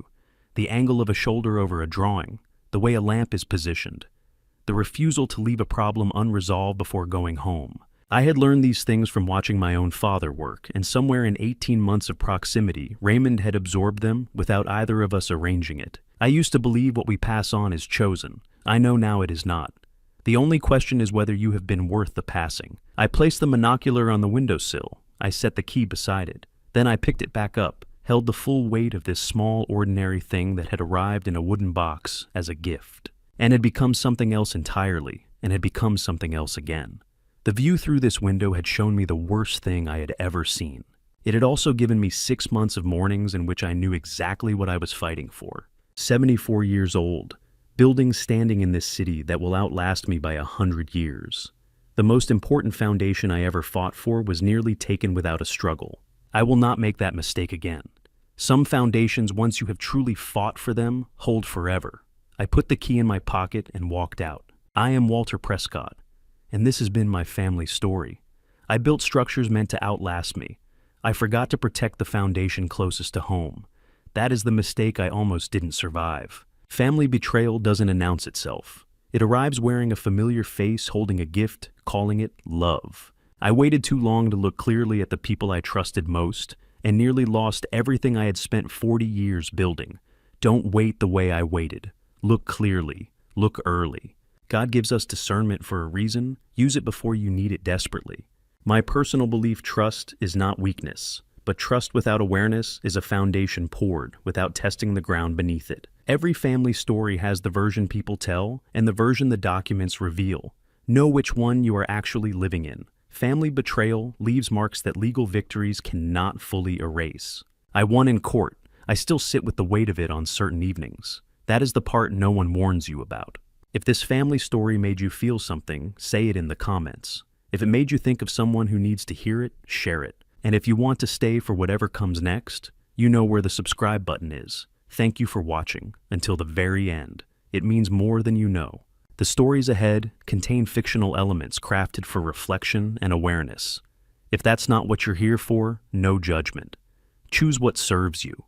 The angle of a shoulder over a drawing, the way a lamp is positioned, the refusal to leave a problem unresolved before going home. I had learned these things from watching my own father work, and somewhere in 18 months of proximity, Raymond had absorbed them without either of us arranging it. I used to believe what we pass on is chosen. I know now it is not. The only question is whether you have been worth the passing. I placed the monocular on the windowsill. I set the key beside it. Then I picked it back up, held the full weight of this small, ordinary thing that had arrived in a wooden box as a gift, and had become something else entirely, and had become something else again. The view through this window had shown me the worst thing I had ever seen. It had also given me 6 months of mornings in which I knew exactly what I was fighting for. 74 years old, buildings standing in this city that will outlast me by 100 years. The most important foundation I ever fought for was nearly taken without a struggle. I will not make that mistake again. Some foundations, once you have truly fought for them, hold forever. I put the key in my pocket and walked out. I am Walter Prescott, and this has been my family story. I built structures meant to outlast me. I forgot to protect the foundation closest to home. That is the mistake I almost didn't survive. Family betrayal doesn't announce itself. It arrives wearing a familiar face, holding a gift, calling it love. I waited too long to look clearly at the people I trusted most, and nearly lost everything I had spent 40 years building. Don't wait the way I waited. Look clearly. Look early. God gives us discernment for a reason. Use it before you need it desperately. My personal belief: trust is not weakness, but trust without awareness is a foundation poured without testing the ground beneath it. Every family story has the version people tell and the version the documents reveal. Know which one you are actually living in. Family betrayal leaves marks that legal victories cannot fully erase. I won in court. I still sit with the weight of it on certain evenings. That is the part no one warns you about. If this family story made you feel something, say it in the comments. If it made you think of someone who needs to hear it, share it. And if you want to stay for whatever comes next, you know where the subscribe button is. Thank you for watching until the very end. It means more than you know. The stories ahead contain fictional elements crafted for reflection and awareness. If that's not what you're here for, no judgment. Choose what serves you.